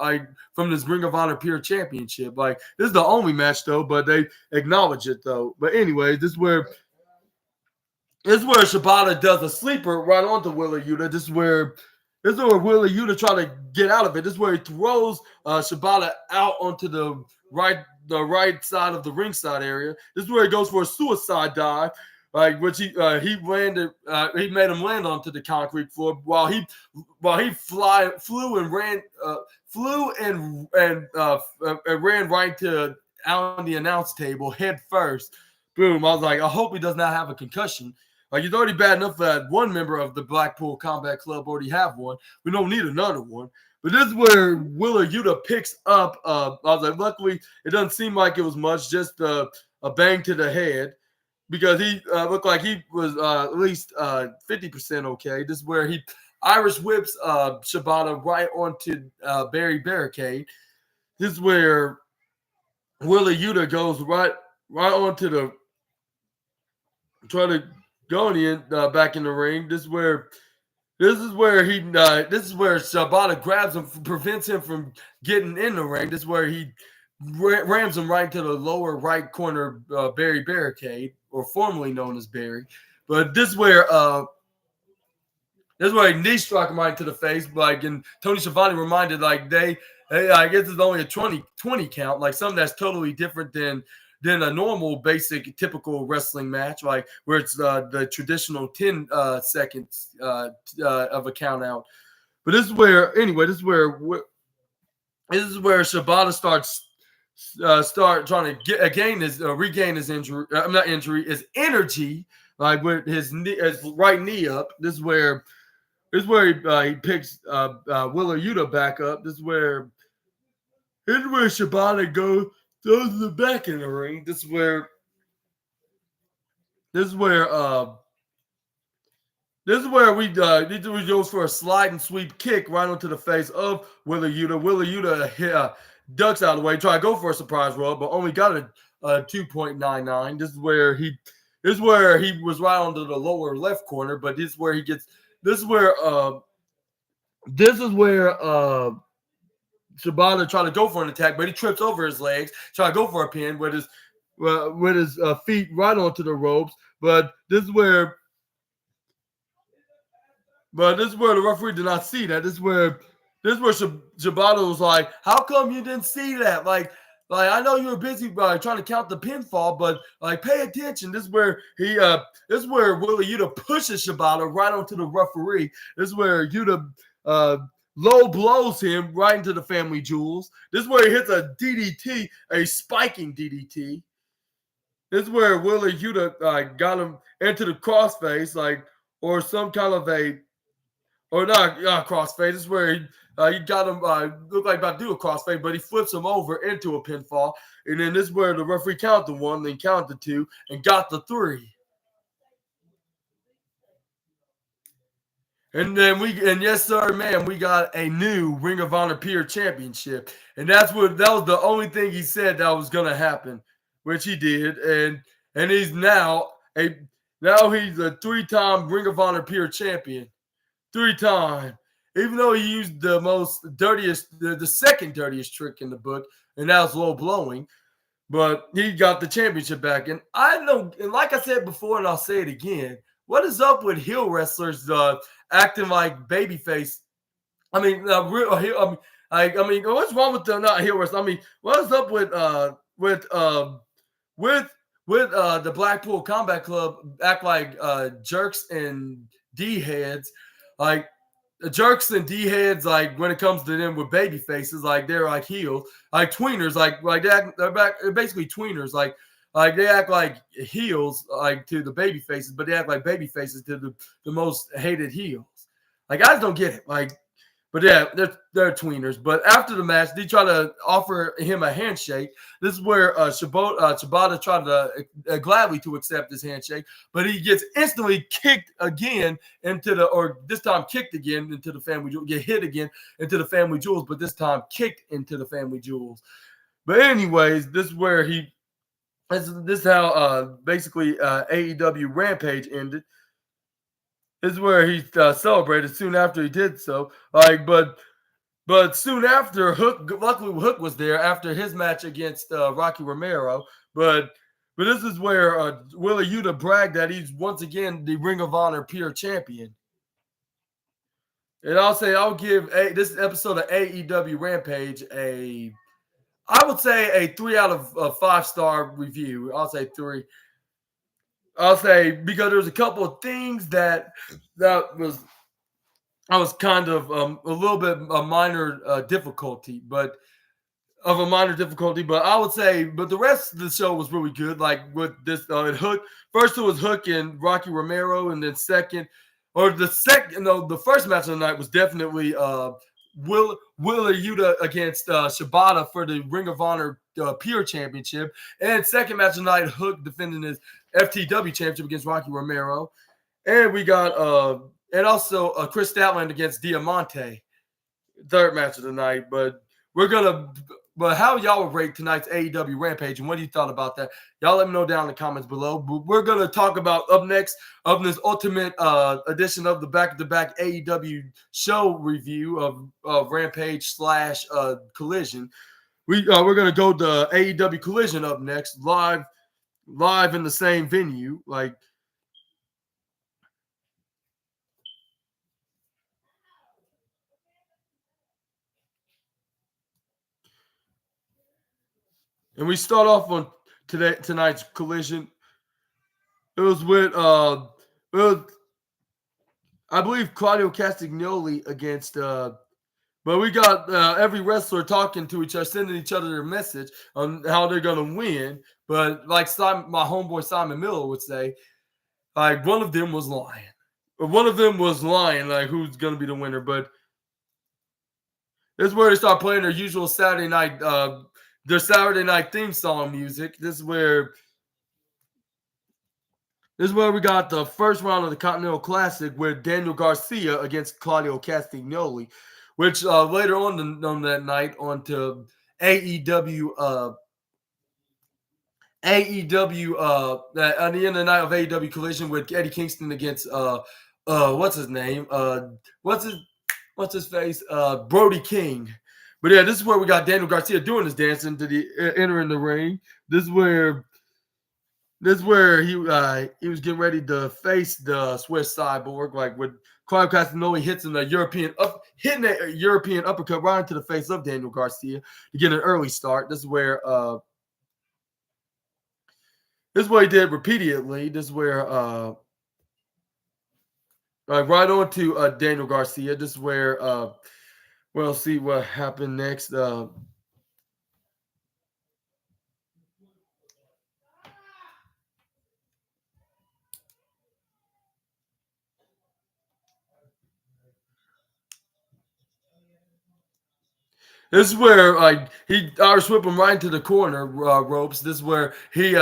from this Ring of Honor Pure Championship. This is the only match though, but they acknowledge it though. But anyway, this is where Shibata does a sleeper right onto Wheeler Yuta. This is where Wheeler Yuta try to get out of it. This is where he throws Shibata out onto the right side of the ringside area. This is where he goes for a suicide dive. Which he landed, he made him land onto the concrete floor while he flew and ran right to out on the announce table head first. Boom! I was like, I hope he does not have a concussion. He's already bad enough that one member of the Blackpool Combat Club already have one. We don't need another one. But this is where Wheeler Yuta picks up. I was like, luckily it doesn't seem like it was much, just a bang to the head. Because he looked like he was at least 50% okay. This is where he Irish whips Shibata right onto Barry Barricade. This is where Wheeler Yuta goes right onto the trying to go back in the ring. This is where Shibata grabs him, prevents him from getting in the ring. This is where he rams him right to the lower right corner Barry Barricade, or formerly known as Barry. But this is where he knee struck him right to the face. And Tony Schiavone reminded, I guess it's only a 20 count, something that's totally different than a normal, basic, typical wrestling match, where it's the traditional 10 seconds of a count out. But this is where Shibata starts trying to regain his injury. Not injury, his energy, with his right knee up. This is where he picks Wheeler Yuta back up. This is where Shibata goes the back in the ring. This is where we goes for a slide and sweep kick right onto the face of Wheeler Yuta. Wheeler Yuta ducks out of the way, try to go for a surprise roll, but only got a 2.99. This is where he was right onto the lower left corner, but this is where Shibata tried to go for an attack, but he trips over his legs, try to go for a pin with his feet right onto the ropes. But this is where the referee did not see that. This is where Shibata was like, "How come you didn't see that? I know you were busy trying to count the pinfall, but pay attention." This is where Wheeler Yuta pushes Shibata right onto the referee. This is where Yuta low blows him right into the family jewels. This is where he hits a DDT, a spiking DDT. This is where Wheeler Yuta got him into the crossface, or some kind of a. Or not crossface. This is where he got him, looked like about to do a crossface, but he flips him over into a pinfall. And then this is where the referee counted the 1, then counted the 2, and got the 3. And then yes, sir, man, we got a new Ring of Honor Pure Championship. And that was the only thing he said that was going to happen, which he did. And he's now he's a 3-time Ring of Honor Pure Champion. 3-time, even though he used the second dirtiest trick in the book, and that was low blowing, but he got the championship back. And I know, and like I said before, and I'll say it again, what is up with heel wrestlers acting like babyface? I Like, I mean, what's wrong with the not heel wrestlers? I mean, what's up with with the Blackpool Combat Club act like jerks and D heads, like the jerks and D heads, like when it comes to them with baby faces, like they're like heels, like tweeners, like they're basically tweeners, like they act like heels, like to the baby faces, but they act like baby faces to the most hated heels. Like I just don't get it. Like, but yeah, they're tweeners. But after the match, they try to offer him a handshake. This is where Shibata tried to gladly to accept this handshake, but he gets instantly kicked again into or this time kicked again into the family jewels, get hit again into the family jewels, but this time kicked into the family jewels. But anyways, this is where this is how basically AEW Rampage ended. This is where he celebrated soon after he did so. Like, but soon after, luckily Hook was there after his match against Rocky Romero. But this is where Wheeler Yuta bragged that he's once again the Ring of Honor pure champion. And I'll give this episode of AEW Rampage I would say a 3 out of 5-star review. I'll say 3. I'll say because there's a couple of things that I was kind of a little bit a minor difficulty, but I would say, but the rest of the show was really good. Like with this Hook, first it was Hook and Rocky Romero, and then the first match of the night was definitely Wheeler Yuta against Shibata for the Ring of Honor Pure Championship, and second match of the night, Hook defending his FTW Championship against Rocky Romero, and we got and also Chris Statland against Diamante, third match of the night. But how y'all would rate tonight's AEW Rampage, and what you thought about that? Y'all let me know down in the comments below. But we're gonna talk about up next of this ultimate edition of the back-to-back AEW show review of Rampage / Collision. We're gonna go to AEW Collision up next, live in the same venue, like. And we start off on tonight's Collision. It was with I believe Claudio Castagnoli against but we got every wrestler talking to each other, sending each other a message on how they're gonna win. But like my homeboy Simon Miller would say, like one of them was lying. One of them was lying, like who's gonna be the winner. But this is where they start playing their usual Saturday night theme song music. This is where we got the first round of the Continental Classic with Daniel Garcia against Claudio Castagnoli, which later on that night onto AEW at the end of the night of AEW Collision with Eddie Kingston against what's his name? What's his face? Brody King. But yeah, this is where we got Daniel Garcia doing his dance entering the ring. This is where he was getting ready to face the Swiss Cyborg, like with Claudio Castagnoli hitting a European uppercut right into the face of Daniel Garcia to get an early start. This is where he did repeatedly. This is where right on to Daniel Garcia. This is where we'll see what happened next. This is where he Irish whip him right into the corner ropes. This is where he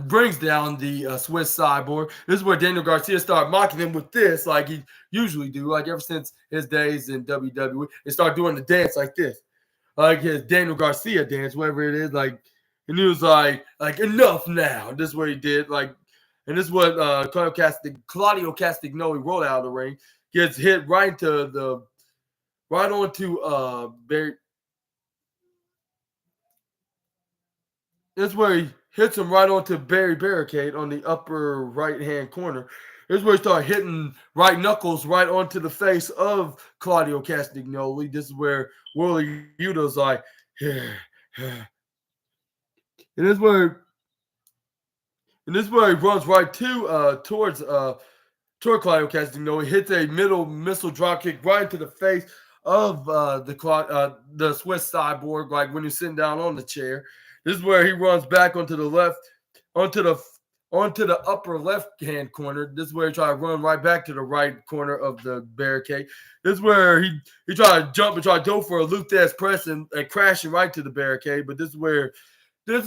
brings down the Swiss Cyborg. This is where Daniel Garcia started mocking him with this, like he usually do, like ever since his days in WWE. He started doing the dance like this, like his Daniel Garcia dance, whatever it is. Like, and he was like enough now. This is what he did, like, and this is what Claudio Castagnoli rolled out of the ring, gets hit right onto Barry. That's where he hits him right onto Barry Barricade on the upper right-hand corner. This is where he started hitting right knuckles right onto the face of Claudio Castagnoli. This is where Willie Udo's like, and this is where he runs right towards Claudio Castagnoli. Hits a middle missile drop kick right into the face of the Swiss Cyborg, like when he's sitting down on the chair. This is where he runs back onto the upper left-hand corner. This is where he tried to run right back to the right corner of the barricade. This is where he tried to jump and try to go for a Luthez press and crashing right to the barricade. But this is where he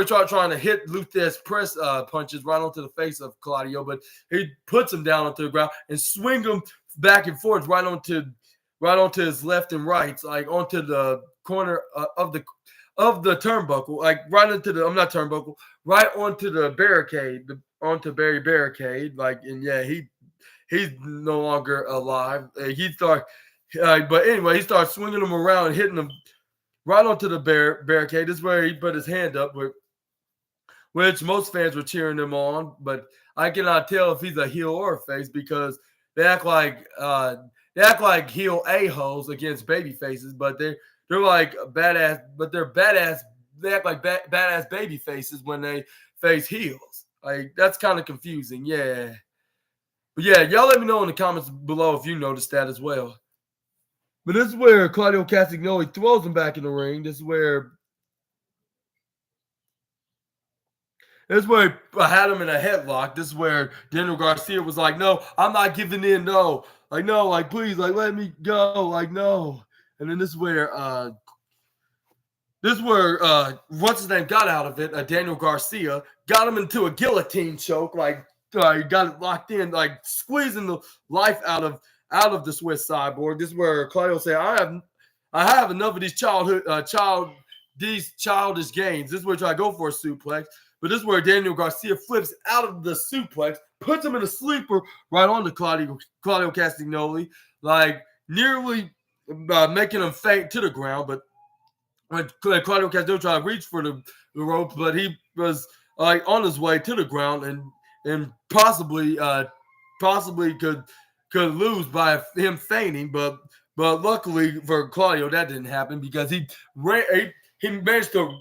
tried trying to hit Luthez press punches right onto the face of Claudio, but he puts him down onto the ground and swing him back and forth right onto his left and right, like onto the corner of the turnbuckle, like right onto the barricade, onto Barry Barricade, like, and yeah, he's no longer alive. But anyway, he starts swinging him around and hitting him right onto the barricade. This is where he put his hand up, which most fans were cheering him on, but I cannot tell if he's a heel or a face because they act like heel a-holes against baby faces, but they're like badass, but they're badass. They act like badass baby faces when they face heels. Like, that's kind of confusing. Yeah. But yeah, y'all let me know in the comments below if you noticed that as well. But this is where Claudio Castagnoli throws him back in the ring. This is where he had him in a headlock. This is where Daniel Garcia was like, no, I'm not giving in. No. Like, no, like, please, like, let me go. Like, no. And then this is where what's his name got out of it. Daniel Garcia got him into a guillotine choke. Like, he got it locked in, like squeezing the life out of the Swiss Cyborg. This is where Claudio said, I have enough of these childish games. This is where he tried to go for a suplex. But this is where Daniel Garcia flips out of the suplex, puts him in a sleeper right on to Claudio Castagnoli, like nearly making him faint to the ground. But when Claudio Castagnoli tried to reach for the rope, but he was like on his way to the ground and possibly could lose by him fainting. But luckily for Claudio, that didn't happen because he managed to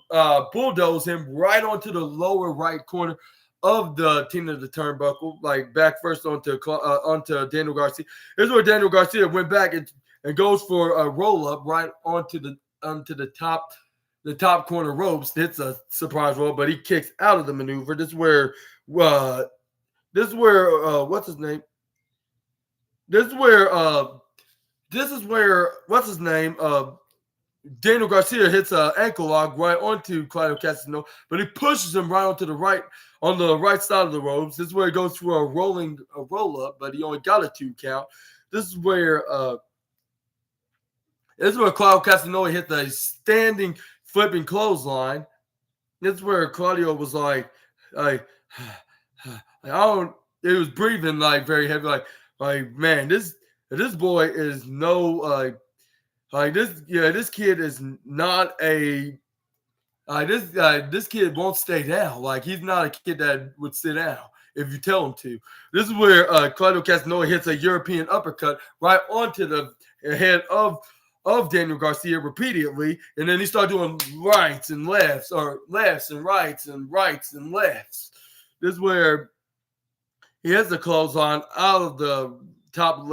bulldoze him right onto the lower right corner of the team of the turnbuckle, like back first onto Daniel Garcia. This is where Daniel Garcia went back and goes for a roll up right onto the top corner ropes. Hits a surprise roll, but he kicks out of the maneuver. This is where what's his name? This is where what's his name? Daniel Garcia hits an ankle lock right onto Claudio Castagnoli, but he pushes him right onto the right side of the ropes. This is where he goes for a roll up, but he only got a 2 count. This is where Claudio Castagnoli hit the standing flipping clothesline. This is where Claudio was like I don't. He was breathing like very heavy, like man, this boy is no this kid is not a this kid won't stay down. Like, he's not a kid that would sit down if you tell him to. This is where Claudio Castagnoli hits a European uppercut right onto the head of Daniel Garcia repeatedly, and then he started doing rights and lefts, or lefts and rights and rights and lefts. This is where he has the clothesline out of the top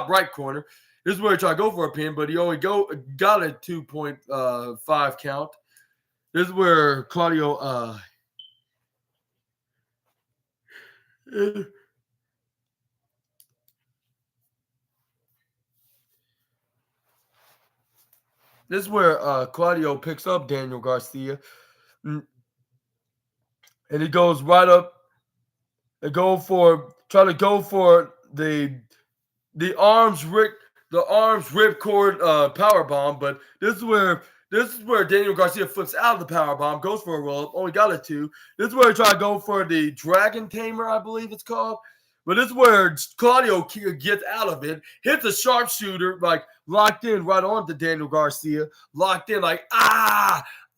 right corner. This is where he tried to go for a pin, but he only got a 2.5 count. This is where Claudio Claudio picks up Daniel Garcia, and he goes right up and try to go for the arms ripcord power bomb, but this is where Daniel Garcia flips out of the power bomb, goes for a roll up, only got a 2. This is where he tried to go for the Dragon Tamer, I believe it's called. But this is where Claudio gets out of it, hits a sharpshooter, like locked in right onto Daniel Garcia, locked in like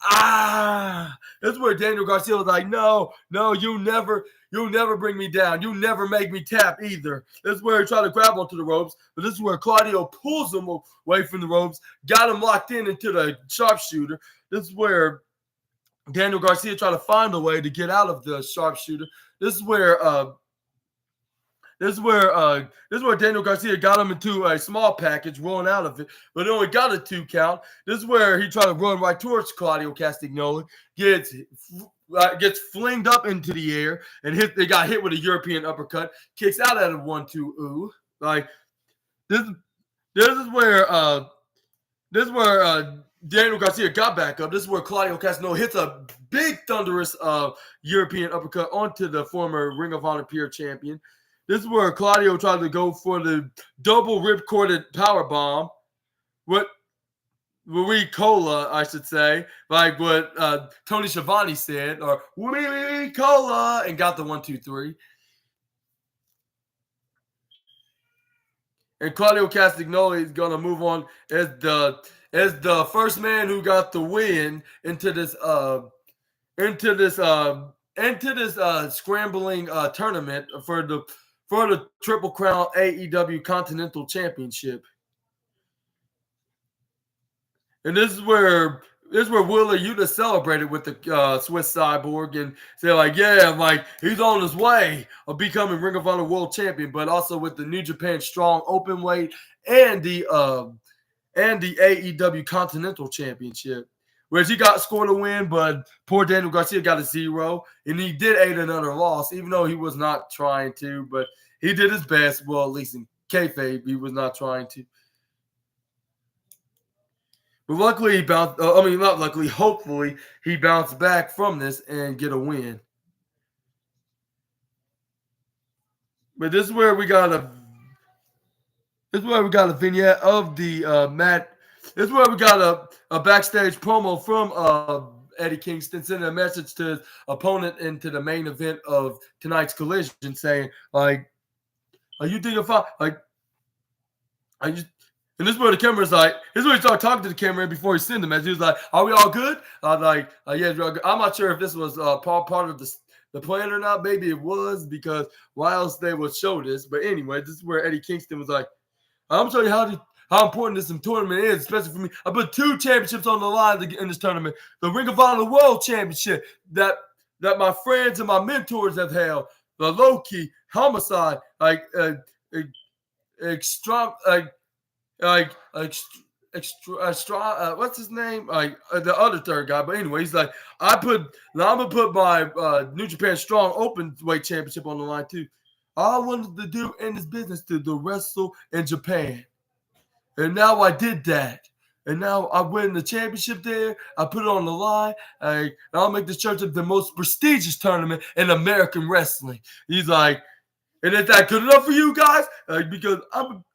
That's where Daniel Garcia was like, no, you'll never bring me down. You never make me tap either. This is where he tried to grab onto the ropes, but this is where Claudio pulls him away from the ropes, got him locked into the sharpshooter. This is where Daniel Garcia tried to find a way to get out of the sharpshooter. This is where Daniel Garcia got him into a small package, rolling out of it, but it only got a 2 count. This is where he tried to run right towards Claudio Castagnoli, gets flinged up into the air, and they got hit with a European uppercut, kicks out at a 1-2 ooh. Like this is where Daniel Garcia got back up. This is where Claudio Castagnoli hits a big thunderous European uppercut onto the former Ring of Honor Pure champion. This is where Claudio tried to go for the double rip-corded power bomb. What Marie Cola, I should say, like what Tony Schiavone said, or Marie Cola, and got the 1-2-3. And Claudio Castagnoli is gonna move on as the first man who got the win into this scrambling tournament for the Triple Crown AEW Continental Championship. And this is where Wheeler Yuta celebrated with the Swiss Cyborg and said, like, yeah, like he's on his way of becoming Ring of Honor World Champion, but also with the New Japan Strong Openweight and the AEW Continental Championship, whereas he got scored a win, but poor Daniel Garcia got a 0, and he did aid another loss, even though he was not trying to, but he did his best. Well, at least in kayfabe, he was not trying to. But luckily, he bounced. Not luckily. Hopefully, he bounced back from this and get a win. But this is where we got a vignette of the Matt. This is where we got a backstage promo from Eddie Kingston sending a message to his opponent into the main event of tonight's collision, saying, like, "Are you thinking fine? Like, are you?" And this is where the camera's like, this is where he started talking to the camera before he sent the message. He was like, "Are we all good?" I was like, "Yeah, I'm not sure if this was part of the plan or not. Maybe it was, because why else they would show this?" But anyway, this is where Eddie Kingston was like, "I'm telling you how important this tournament is, especially for me. I put 2 championships on the line in this tournament. The Ring of Honor World Championship that my friends and my mentors have held. The Low-Key, Homicide, what's his name? The other third guy. But anyway, he's like, I'm gonna put my New Japan Strong Openweight Championship on the line too. All I wanted to do in this business to wrestle in Japan, and now I did that. And now I win the championship there. I put it on the line. I'll make this championship the most prestigious tournament in American wrestling." He's like, "And is that good enough for you guys?" Because I'm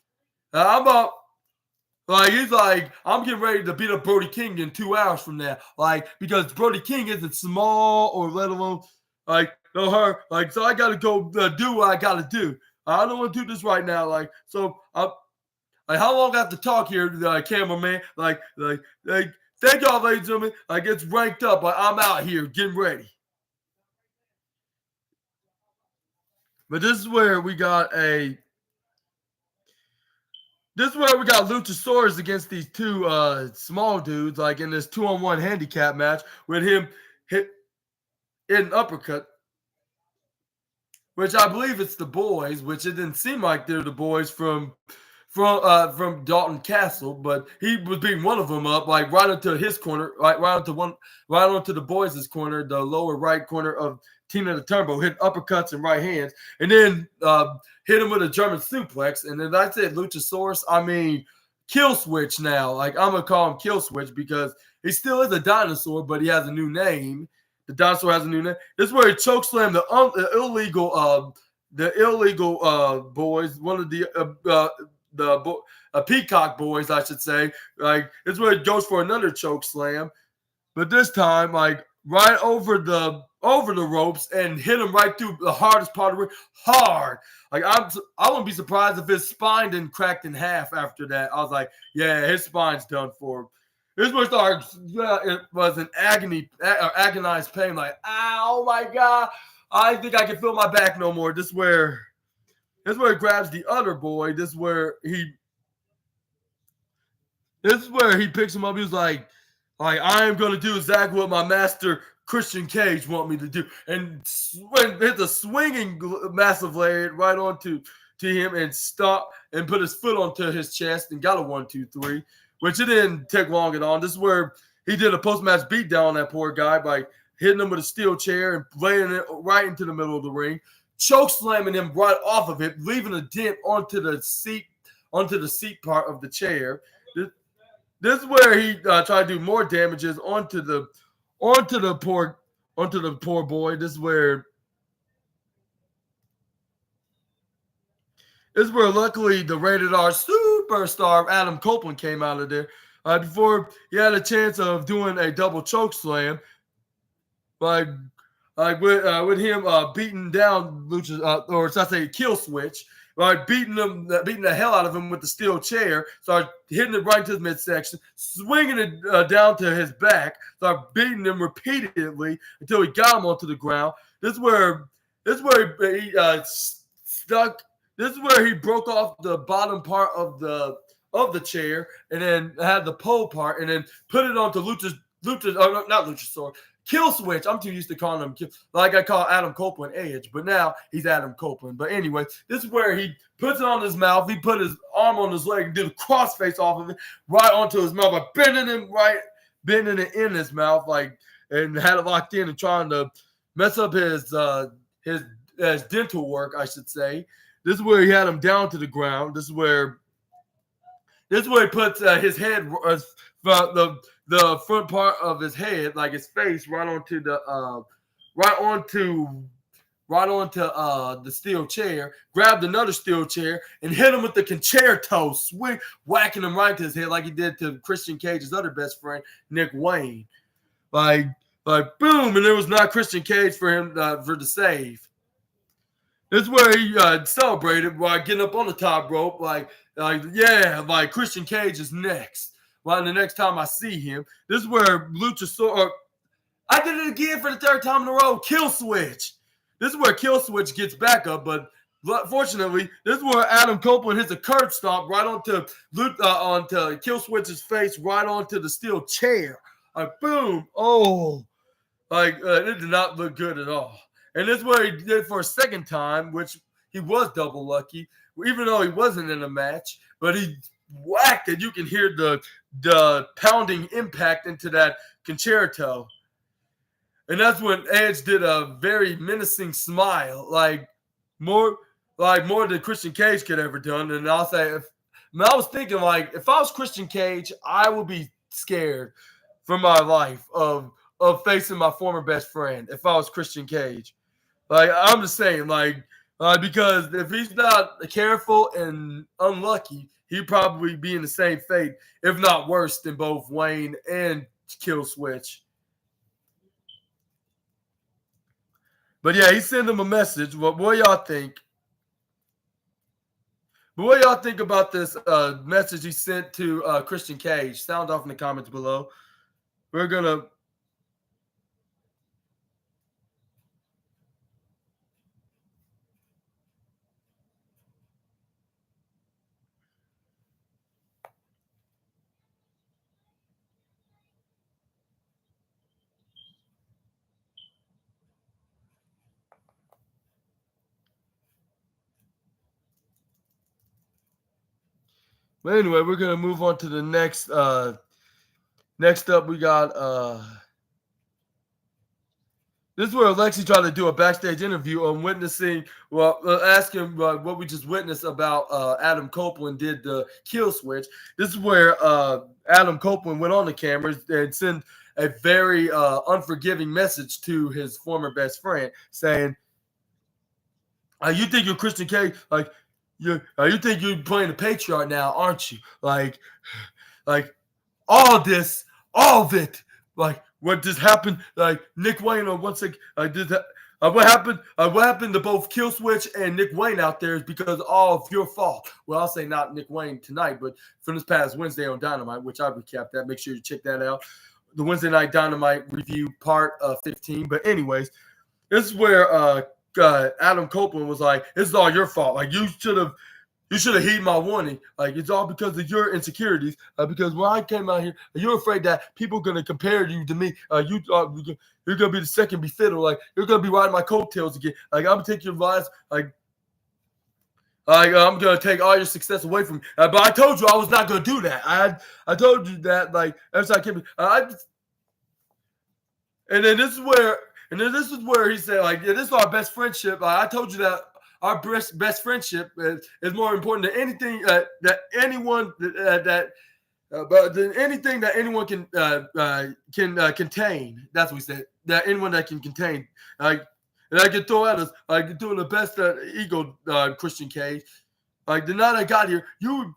he's like, "I'm getting ready to beat up Brody King in 2 hours from now." Like, because Brody King isn't small or let alone so I gotta go do what I gotta do. I don't want to do this right now. So how long I have to talk here, cameraman? Thank y'all, ladies and gentlemen. It's ranked up. I'm out here getting ready. But this is where we got Luchasaurus against these 2 small dudes, in this 2-on-1 handicap match with him hit an uppercut, which I believe it's the boys, which it didn't seem like they're the boys from Dalton Castle, but he was beating one of them up, right onto his corner, right onto the boys' corner, the lower right corner of Tina the Turbo, hit uppercuts and right hands, and then hit him with a German suplex. And then I said Luchasaurus, Kill Switch now. I'm going to call him Kill Switch because he still is a dinosaur, but he has a new name. The dinosaur has a new name. This is where he chokeslammed the illegal boys, one of the Peacock boys, I should say. This is where it goes for another choke slam, but this time, right over the ropes and hit him right through the hardest part of it, hard. I wouldn't be surprised if his spine didn't crack in half after that. I was like, yeah, his spine's done for. This was it was an agonized pain. Like, oh my god, I think I can feel my back no more. This is where he grabs the other boy. This is where he picks him up. He was like I am gonna do exactly what my master Christian Cage want me to do, and hit a swinging massive lariat right onto him and stop and put his foot onto his chest and got a 1-2-3, which it didn't take long at all. This is where he did a post-match beatdown on that poor guy by hitting him with a steel chair and laying it right into the middle of the ring, choke slamming him right off of it, leaving a dent onto the seat part of the chair. This is where he tried to do more damages onto the poor boy. This is where luckily the rated R superstar Adam Copeland came out of there before he had a chance of doing a double choke slam, with him beating down Lucha, or should I say kill switch. Beating the hell out of him with the steel chair, started hitting it right to his midsection, swinging it down to his back, started beating him repeatedly until he got him onto the ground. This is where he stuck. This is where he broke off the bottom part of the chair and then had the pole part and then put it onto not Luchasaurus. Kill switch. I'm too used to calling him like I call Adam Copeland Edge, but now he's Adam Copeland. But anyway, this is where he puts it on his mouth. He put his arm on his leg and did a crossface off of it right onto his mouth, by bending it in his mouth, and had it locked in and trying to mess up his dental work, I should say. This is where he had him down to the ground. This is where he puts his head, the front part of his head, like his face, right onto the steel chair. Grabbed another steel chair and hit him with the concerto, whacking him right to his head like he did to Christian Cage's other best friend, Nick Wayne. Like boom, and there was not Christian Cage for him for the save. This is where he celebrated by getting up on the top rope, Christian Cage is next. Well, the next time I see him, this is where Luchasaurus. I did it again for the third time in a row. Kill switch. This is where Kill switch gets back up, but fortunately, this is where Adam Copeland hits a curb stomp right onto Kill switch's face, right onto the steel chair. Boom! Oh, it did not look good at all. And this is where he did for a second time, which he was double lucky, even though he wasn't in a match. But he whacked it. You can hear the pounding impact into that concerto. And that's when Edge did a very menacing smile, more than Christian Cage could ever done. And I'll say, I was thinking, if I was Christian Cage, I would be scared for my life of facing my former best friend if I was Christian Cage. I'm just saying, because if he's not careful and unlucky, he'd probably be in the same fate, if not worse, than both Wayne and Kill Switch. But yeah, he sent him a message. What do y'all think? But what do y'all think about this message he sent to Christian Cage? Sound off in the comments below. We're going to... But anyway, we're going to move on to the next. Next up, we got. This is where Alexi tried to do a backstage interview on witnessing, asking what we just witnessed about Adam Copeland did the kill switch. This is where Adam Copeland went on the cameras and sent a very unforgiving message to his former best friend, saying, "You think you're Christian Cage? You think you're playing the patriarch now, aren't you? All of it, what just happened? Nick Wayne, or once again, did that. What happened? What happened to both Killswitch and Nick Wayne out there is because all of your fault. Well, I'll say not Nick Wayne tonight, but from this past Wednesday on Dynamite, which I recapped that. Make sure you check that out. The Wednesday Night Dynamite review part 15. But anyways, this is where Adam Copeland was like, "This is all your fault. Like you should have heeded my warning. Like it's all because of your insecurities. Because when I came out here, you're afraid that people are gonna compare you to me. You're gonna be the second be fiddle. Like you're gonna be riding my coattails again. Like I'm gonna take your advice. Like I'm gonna take all your success away from you. But I told you I was not gonna do that. I told you that. Like every time I came, and then this is where he said like, yeah, this is our best friendship. I told you that our best friendship is more important than anything that anyone but than anything that anyone can contain. That's what he said. That anyone that can contain. And I can throw at us. I can do the best ego, Christian Cage. Like the night I got here, you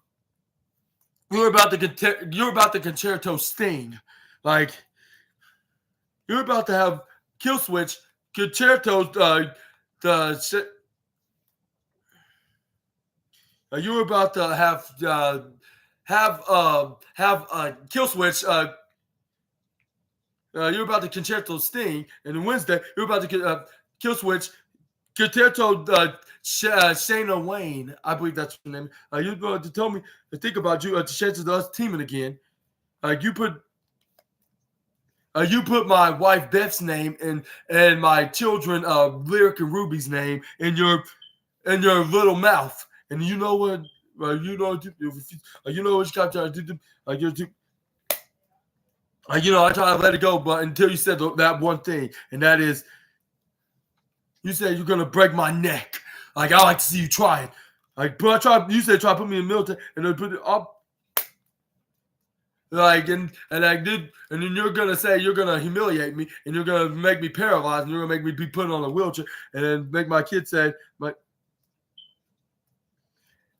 were about the concerto sting. Like you're about to have Killswitch concertos. You were about to have Killswitch. You're about to concerto sting, and then Wednesday you're about to Killswitch concerto Shayna Wayne. I believe that's her name. You're going to tell me to think about you. The chances of us teaming again. You put my wife Beth's name and my children Lyric and Ruby's name in your little mouth. And you know what? You know what you got to do. I try to let it go, but until you said that one thing, and that is, you said you're gonna break my neck. Like I like to see you trying. Like, but you said try to put me in the military, and then put it up. Like and I did, and then you're gonna say you're gonna humiliate me, and you're gonna make me paralyzed, and you're gonna make me be put on a wheelchair, and then make my kids say,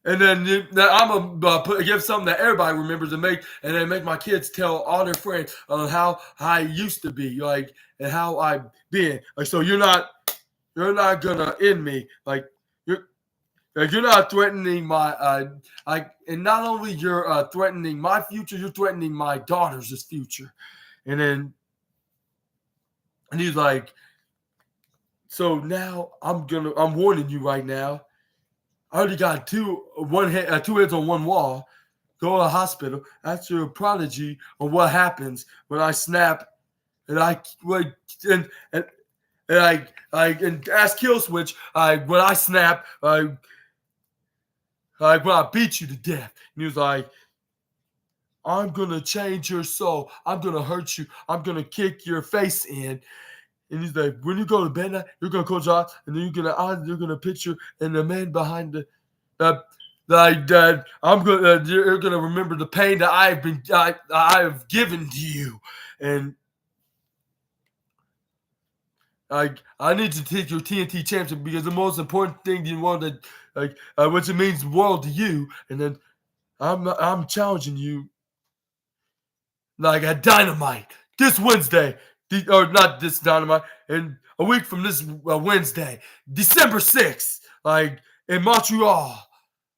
and then I'm gonna give something that everybody remembers and then make my kids tell all their friends on how I used to be, like, and how I've been. Like, so you're not gonna end me. Like you're not threatening my and not only you're threatening my future, you're threatening my daughter's future. And he's like, so now I'm warning you right now. I already got two heads on one wall. Go to the hospital. That's your prodigy on what happens when I snap and I and ask Killswitch. When I snap, when I beat you to death. And he was like, I'm gonna change your soul. I'm gonna hurt you. I'm gonna kick your face in. And he's like, when you go to bed, you're gonna close your eyes, and then you're gonna picture and the man behind you're gonna remember the pain that I have given to you, and I need to take your TNT championship because the most important thing you want which it means the world to you, and then I'm challenging you like a Dynamite this Wednesday. Or not this Dynamite, and a week from this Wednesday, December 6th, like in Montreal,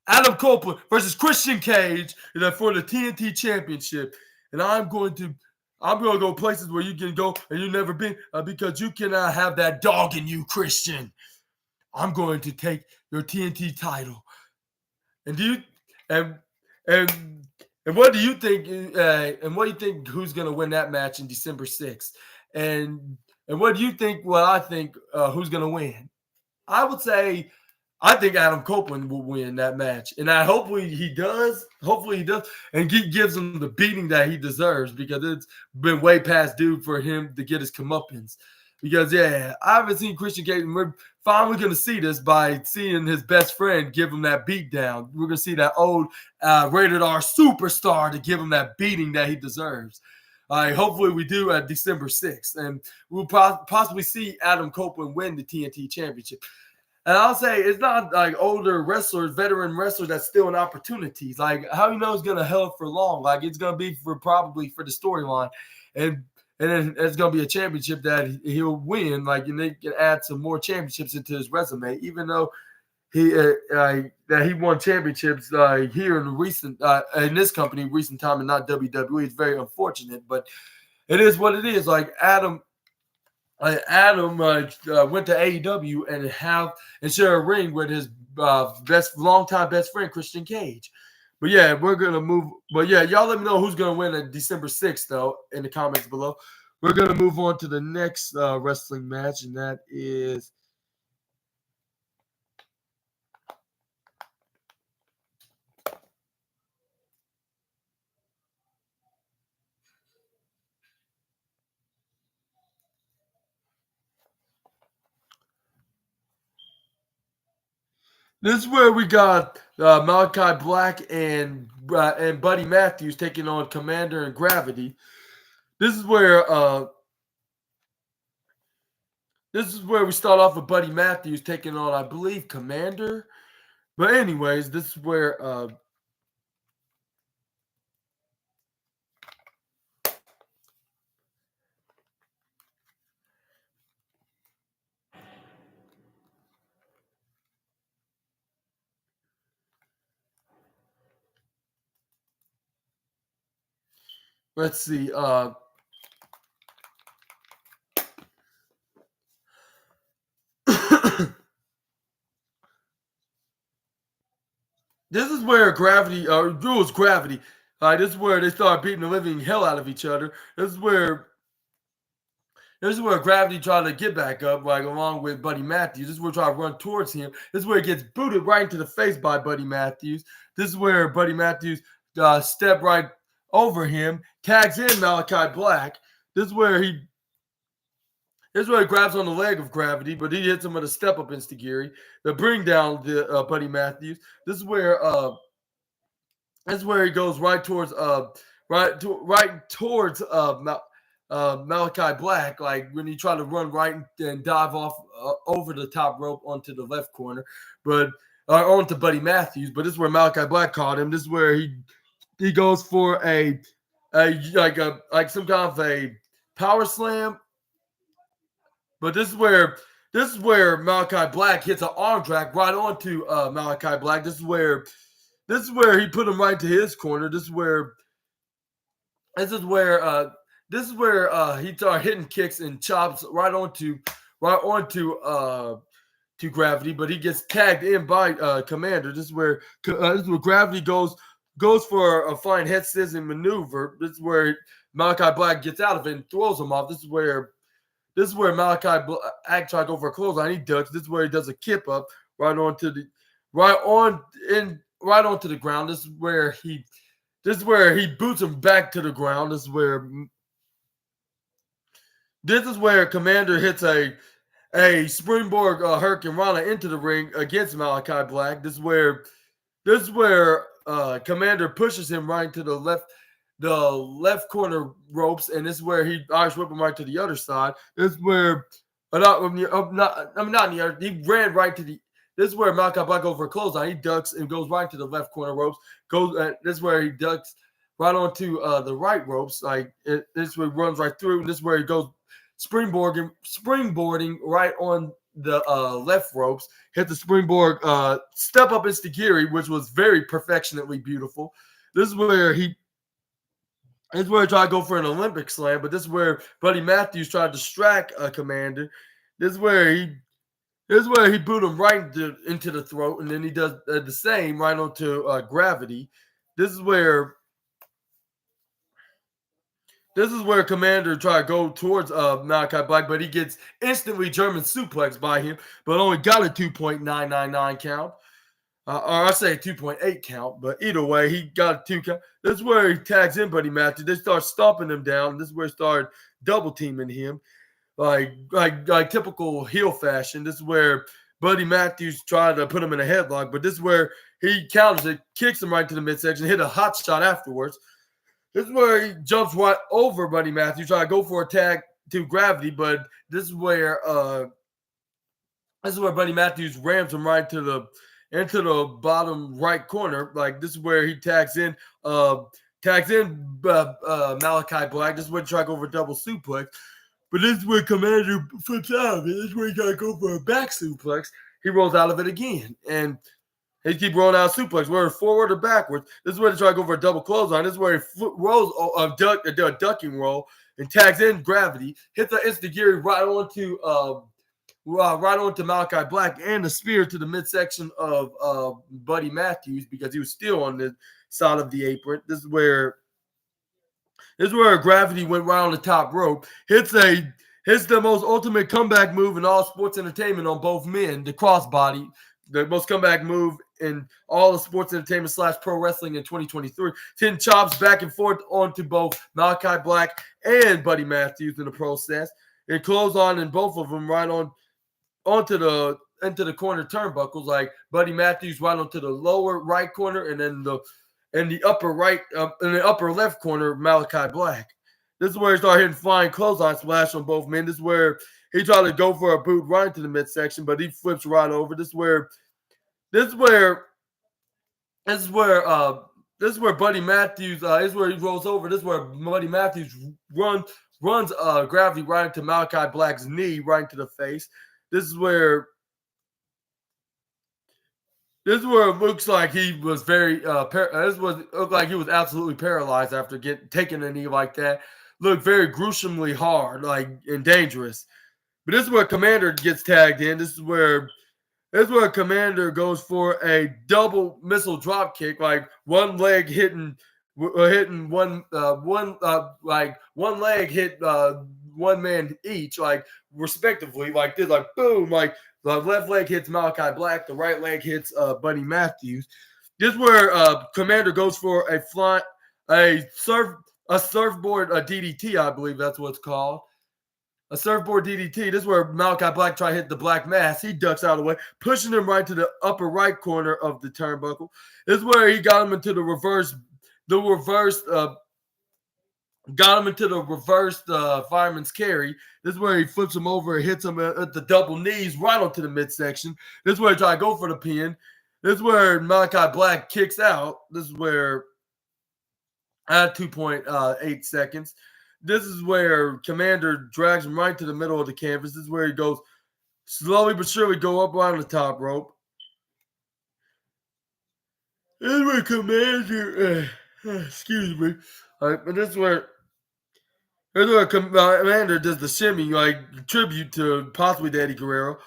Adam Copeland versus Christian Cage for the TNT Championship. And I'm going to go places where you can go and you've never been because you cannot have that dog in you, Christian. I'm going to take your TNT title. And what do you think? And what do you think? Who's going to win that match in December 6th? And what do you think? What I think? Who's going to win? I would say I think Adam Copeland will win that match, and hopefully he does. Hopefully he does, and he gives him the beating that he deserves because it's been way past due for him to get his comeuppance. Because I haven't seen Christian Cage. We're finally going to see this by seeing his best friend give him that beat down. We're going to see that old rated R superstar to give him that beating that he deserves. Hopefully we do at December 6th, and we'll possibly see Adam Copeland win the TNT Championship. And I'll say it's not like older wrestlers, veteran wrestlers that's stealing opportunities. Like how it's going to held for long. Like it's going to be probably for the storyline. And and then it's gonna be a championship that he'll win. Like, and they can add some more championships into his resume, even though that he won championships here in the recent in this company recent time and not WWE. It's very unfortunate, but it is what it is. Like Adam went to AEW and share a ring with his longtime best friend Christian Cage. But yeah, we're gonna move. But yeah, y'all let me know who's gonna win on December 6th though in the comments below. We're gonna move on to the next wrestling match, and that is. This is where we got Malachi Black and Buddy Matthews taking on Commander and Gravity. This is where we start off with Buddy Matthews taking on, I believe, Commander. But anyways, this is where let's see. This is where Gravity, Rules Gravity. This is where they start beating the living hell out of each other. This is where Gravity tried to get back up, like along with Buddy Matthews. This is where trying to run towards him. This is where he gets booted right into the face by Buddy Matthews. This is where Buddy Matthews stepped right over him, tags in Malachi Black. This is where he grabs on the leg of Gravity, but he hits him with a step-up Instagiri to bring down the Buddy Matthews. This is where he goes right towards Malachi Black, like when he tried to run right and dive off over the top rope onto the left corner, but onto Buddy Matthews. But this is where Malachi Black caught him. This is where he goes for some kind of a power slam. But this is where Malachi Black hits an arm drag right onto Malachi Black. This is where he put him right to his corner. This is where he started hitting kicks and chops right onto to Gravity, but he gets tagged in by Commander. This is where Gravity goes for a fine head scissors maneuver. This is where Malachi Black gets out of it and throws him off. This is where Malachi Black tried to go for a clothesline. He ducks. This is where he does a kip up right onto the ground. This is where he boots him back to the ground. This is where Commander hits a springboard Hurricane Rana into the ring against Malachi Black. This is where Commander pushes him right to the left corner ropes, and this is where he Irish whip him right to the other side. This is where he ran right to the. This is where Malachi Black goes for a clothesline. He ducks and goes right to the left corner ropes. This is where he ducks right onto the right ropes. This is where he runs right through. And this is where he goes springboarding right on the left ropes. Hit the springboard step up Instagiri, which was very perfectionately beautiful. This is where he tried to go for an Olympic slam, but this is where Buddy Matthews tried to distract Commander. This is where he boot him right into the throat, and then he does the same right onto Gravity. This is where Commander tried to go towards Malachi Black, but he gets instantly German suplexed by him, but only got a 2.999 count. Or I say 2.8 count, but either way, he got a 2 count. This is where he tags in Buddy Matthews. They start stomping him down. This is where he started double teaming him. Like typical heel fashion. This is where Buddy Matthews tried to put him in a headlock, but this is where he counters it, kicks him right to the midsection, hit a hot shot afterwards. This is where he jumps right over Buddy Matthews, trying to go for a tag to Gravity, but this is where Buddy Matthews rams him right into the bottom right corner. Like this is where he tags in tags in Malachi Black. This is where he tried to go for a double suplex. But this is where Commander flips out of it. This is where he got to go for a back suplex. He rolls out of it again. And he keep rolling out suplex, whether forward or backwards. This is where they try to go for a double clothesline. This is where he rolls a ducking roll and tags in Gravity. Hits the Instagiri right onto Malachi Black and the spear to the midsection of Buddy Matthews because he was still on the side of the apron. This is where Gravity went right on the top rope. Hits the most ultimate comeback move in all sports entertainment on both men, the crossbody. The most comeback move in all of sports entertainment / pro wrestling in 2023. 10 chops back and forth onto both Malachi Black and Buddy Matthews in the process. It closed on and both of them right into the corner turnbuckles, like Buddy Matthews right onto the lower right corner, and then in the upper right, in the upper left corner, Malachi Black. This is where he started hitting flying clothesline splash on both men. This is where he tried to go for a boot right into the midsection, but he flips right over. This is where Buddy Matthews is where he rolls over. This is where Buddy Matthews runs Gravity right into Malachi Black's knee, right into the face. This is where it looks like he was very looked like he was absolutely paralyzed after taking a knee like that. Looked very gruesomely hard, and dangerous. But this is where Commander gets tagged in. This is where Commander goes for a double missile drop kick, like one leg hitting one leg hit one man each, like respectively, like this, like boom, like the left leg hits Malachi Black, the right leg hits Buddy Matthews. This is where Commander goes for a surfboard DDT, I believe that's what it's called. A surfboard DDT. This is where Malachi Black tried to hit the Black Mass. He ducks out of the way, pushing him right to the upper right corner of the turnbuckle. This is where he got him into the reverse fireman's carry. This is where he flips him over and hits him at the double knees right onto the midsection. This is where he tried to go for the pin. This is where Malachi Black kicks out. This is where at 2.8 seconds. This is where Commander drags him right to the middle of the canvas. This is where he goes slowly but surely go up right on the top rope. This is where Commander, excuse me. But this is where Commander does the shimmy, like tribute to possibly Eddie Guerrero.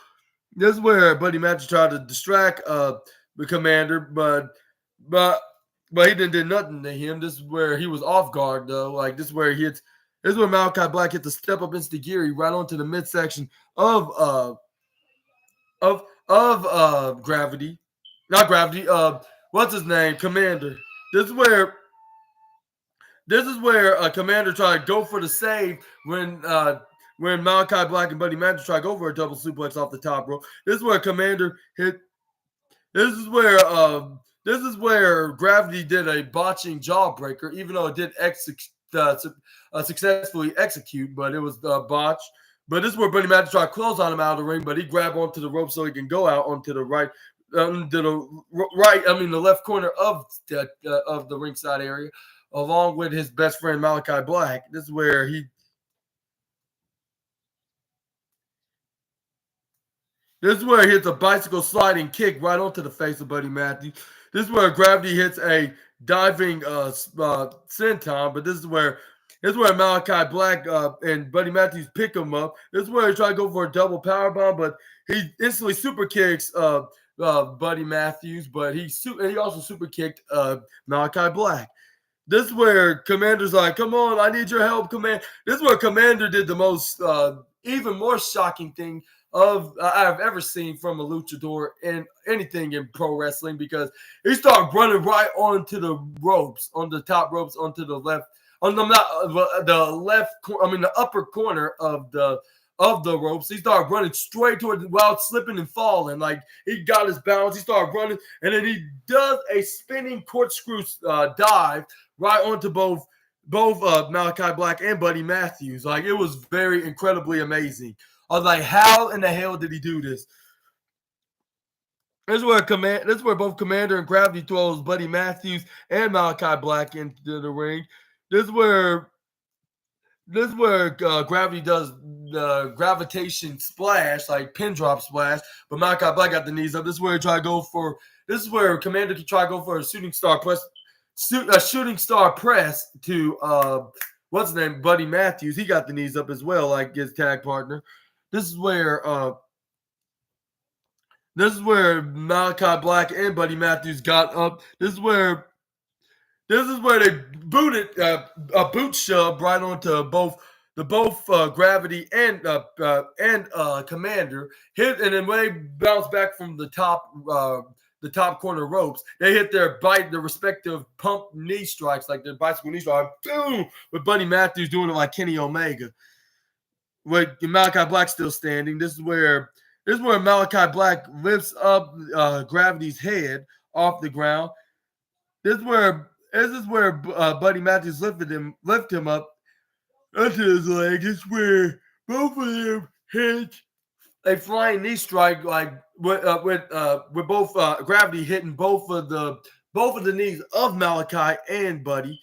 This is where Buddy Matthews tried to distract the Commander, but he didn't do nothing to him. This is where he was off guard though. Like this is where he hits. This is where Malachi Black hit the step up Instagiri right onto the midsection of Gravity. Not Gravity. What's his name? Commander. This is where Commander tried to go for the save when Malachi Black and Buddy Matthews tried to go for a double suplex off the top rope. This is where Commander hit. This is where Gravity did a botching jawbreaker, even though it did successfully execute, but it was botched. But this is where Buddy Matthews tried to close on him out of the ring, but he grabbed onto the rope so he can go out onto the right, the left corner of the ringside area, along with his best friend Malachi Black. This is where he hits a bicycle sliding kick right onto the face of Buddy Matthews. This is where Gravity hits a diving senton, but this is where Malachi Black and Buddy Matthews pick him up. This is where he tried to go for a double powerbomb, but he instantly super kicks Buddy Matthews, but he also super kicked Malachi Black. This is where Commander's like, come on, I need your help, Commander. This is where Commander did the most, even more shocking thing I've ever seen from a luchador in anything in pro wrestling, because he started running right onto the ropes, on the top ropes, onto the left, the upper corner of the ropes. He started running straight toward while slipping and falling. Like he got his balance, he started running, and then he does a spinning corkscrew dive right onto both Malachi Black and Buddy Matthews. Like it was very incredibly amazing. I was like, how in the hell did he do this? This is where both Commander and Gravity throws Buddy Matthews and Malachi Black into the ring. This is where Gravity does the gravitation splash, like pin drop splash, but Malachi Black got the knees up. This is where he try to go for. This is where Commander can try to go for a shooting star press to what's his name, Buddy Matthews. He got the knees up as well, like his tag partner. This is where Malachi Black and Buddy Matthews got up. This is where they booted a boot shove right onto both Gravity and Commander. Hit, and then when they bounce back from the top corner ropes, they hit their respective pump knee strikes, like their bicycle knee strike, boom, with Buddy Matthews doing it like Kenny Omega. With Malachi Black still standing. This is where Malachi Black lifts up Gravity's head off the ground. This is where Buddy Matthews lift him up onto his leg. This is where both of them hit a flying knee strike, like with both Gravity hitting both of the knees of Malachi and Buddy.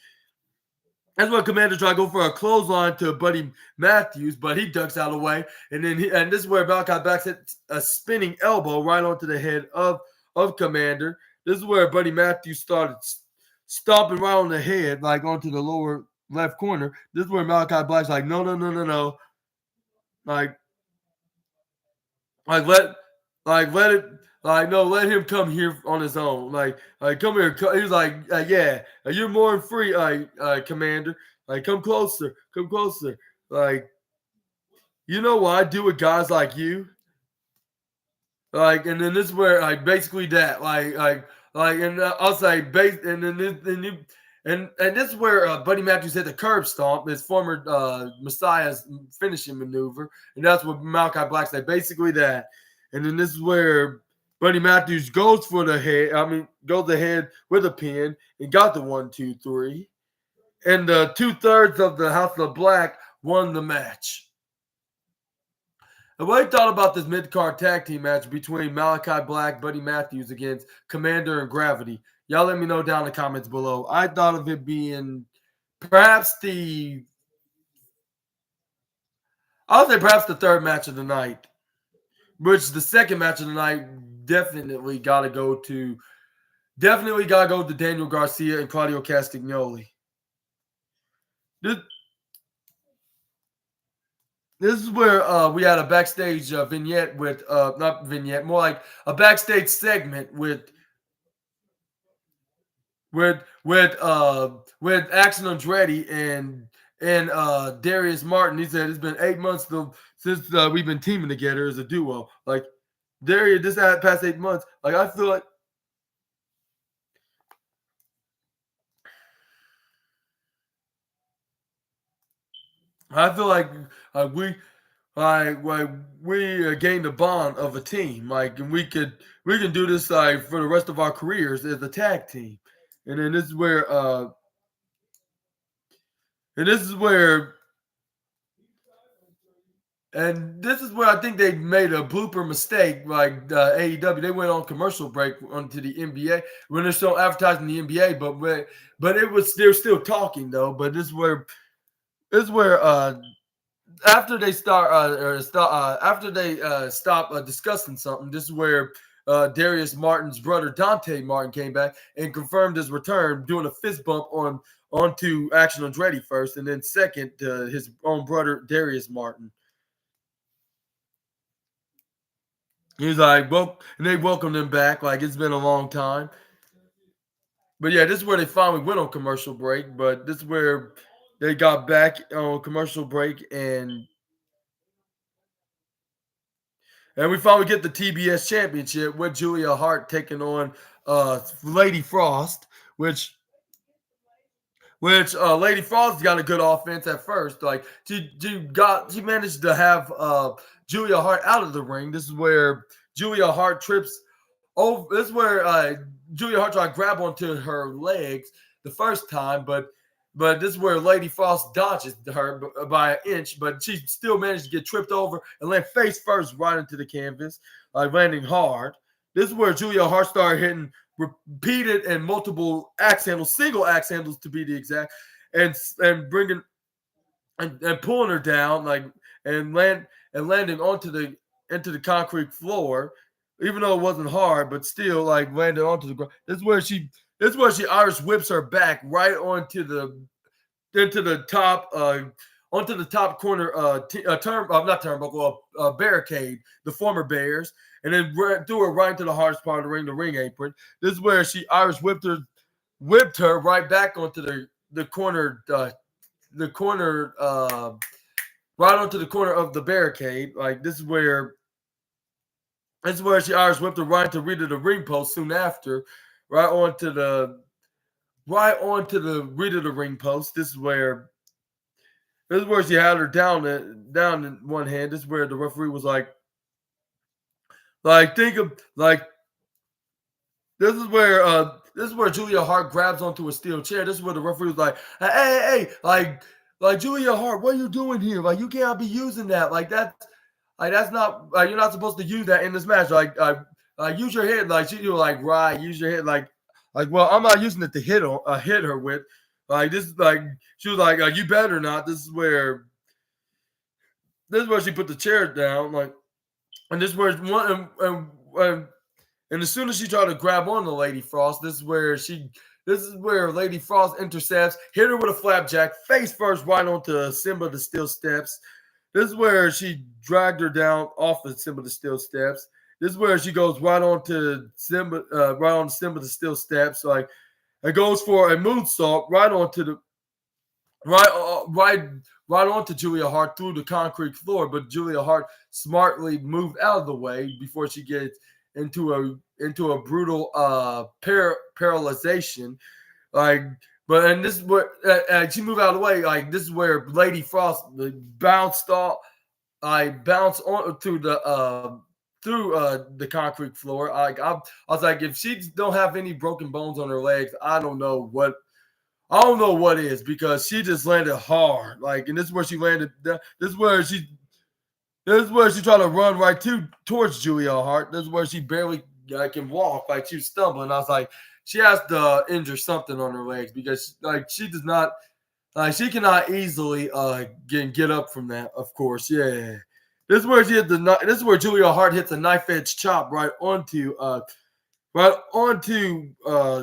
That's when Commander tried to go for a clothesline to Buddy Matthews, but he ducks out of the way. And this is where Malachi Black hits a spinning elbow right onto the head of Commander. This is where Buddy Matthews started stomping right on the head, like onto the lower left corner. This is where Malachi Black's like, no. Let him come here on his own. Like come here. He was like, yeah, you're more than free, Commander. Like, come closer. Like, you know what I do with guys like you? Like, and then this is where, like, basically that, and I'll say, and this is where Buddy Matthews hit the curb stomp, his former Messiah's finishing maneuver, and that's what Malachi Black said, basically that. And then this is where Buddy Matthews goes ahead with a pin and got the 1, 2, 3. And 2/3 of the House of Black won the match. And what I thought about this mid-card tag team match between Malachi Black, Buddy Matthews against Commander and Gravity, y'all let me know down in the comments below. I thought of it being perhaps the third match of the night, which the second match of the night definitely got to go to Daniel Garcia and Claudio Castagnoli. This is where we had a backstage vignette with not vignette, more like a backstage segment with Action Andretti and Darius Martin. He said it's been 8 months since we've been teaming together as a duo. Like, Darius, this past 8 months, like, I feel like we gained a bond of a team, like, and we can do this like for the rest of our careers as a tag team. And then this is where I think they made a blooper mistake. Like AEW, they went on commercial break onto the NBA when they're still advertising the NBA, but they're still talking though. But this is where after they stop discussing something, this is where Darius Martin's brother Dante Martin came back and confirmed his return, doing a fist bump onto Action Andretti first, and then second to his own brother Darius Martin. He's like, well, and they welcomed him back like it's been a long time. But yeah, this is where they finally went on commercial break. But this is where they got back on commercial break, and we finally get the TBS Championship with Julia Hart taking on Lady Frost, which Lady Frost got a good offense at first. Like, she managed to have Julia Hart out of the ring. This is where Julia Hart trips over. This is where Julia Hart tried to grab onto her legs the first time, but this is where Lady Frost dodges her by an inch, but she still managed to get tripped over and land face first right into the canvas, landing hard. This is where Julia Hart started hitting repeated and multiple axe handles, single axe handles to be the exact, and bringing and pulling her down like and landing onto the into the concrete floor, even though it wasn't hard, but still like landed onto the ground. This is where she Irish whips her back right onto the into the top onto the top corner not turnbuckle barricade, the former Bears, and then threw her right into the hardest part of the ring apron. This is where she Irish whipped her right back onto the corner right onto the corner of the barricade. Like this is where she Irish whipped her right to Rita the ring post soon after, right onto the Rita the ring post. This is where she had her down in one hand. This is where the referee was think of like this is where Julia Hart grabs onto a steel chair. This is where the referee was like, hey, like Julia Hart, what are you doing here? Like you can't be using that. Like that's not you're not supposed to use that in this match. Use your head. Like you were like, right, use your head. Like well, I'm not using it to hit her with. Like this, like she was like, you better not. This is where she put the chair down. Like, and this is where one and as soon as she tried to grab on to Lady Frost, this is where Lady Frost intercepts, hit her with a flapjack, face first right onto Simba the Steel Steps. This is where she dragged her down off of Simba the Steel Steps. This is where she goes right onto Simba the Steel Steps. Like it goes for a moonsault right onto the right onto Julia Hart through the concrete floor, but Julia Hart smartly moved out of the way before she gets into a brutal paralyzation. And this is where she moved out of the way. Like this is where Lady Frost bounced on through the concrete floor. I was like, if she don't have any broken bones on her legs, I don't know what is, because she just landed hard. Like, and this is where she landed. This is where she tried to run right towards Julia Hart. This is where she barely can walk. Like she was stumbling. I was like, she has to injure something on her legs, because she does not. She cannot easily get up from that. Of course, yeah. This is where Julia Hart hits a knife edge chop right onto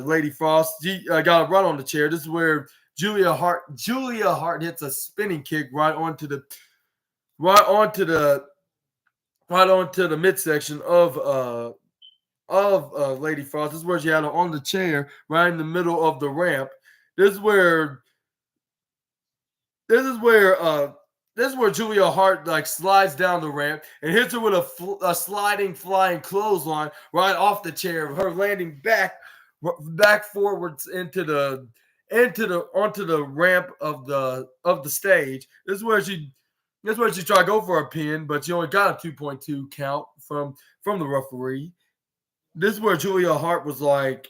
Lady Frost. She got right on the chair. This is where Julia Hart hits a spinning kick right onto the midsection of Lady Frost. This is where she had her on the chair right in the middle of the ramp. This is where Julia Hart slides down the ramp and hits her with a sliding flying clothesline right off the chair, her landing back forwards onto the ramp of the stage. This is where she tried to go for a pin, but she only got a 2.2 count from the referee. This is where Julia Hart was like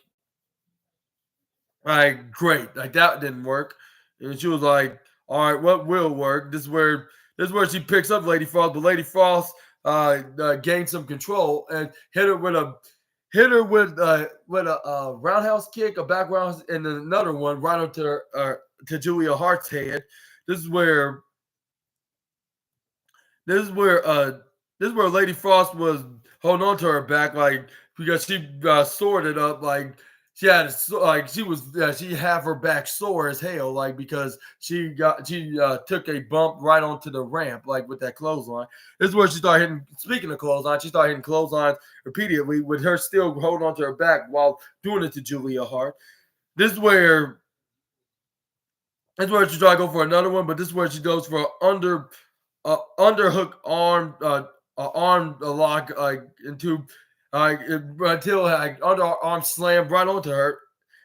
great, like that didn't work, and she was like, all right, what will work? This is where she picks up Lady Frost, but Lady Frost gained some control and hit her with a roundhouse kick, a back round, and then another one right onto to Julia Hart's head. This is where Lady Frost was holding on to her back, because she sorted up, she had she have her back sore as hell, because she took a bump right onto the ramp, with that clothesline. This is where she started hitting. Speaking of clothesline, she started hitting clotheslines repeatedly with her still holding onto her back while doing it to Julia Hart. This is where she tried to go for another one, but this is where she goes for an underhook arm lock into. Until underarm slam right onto her,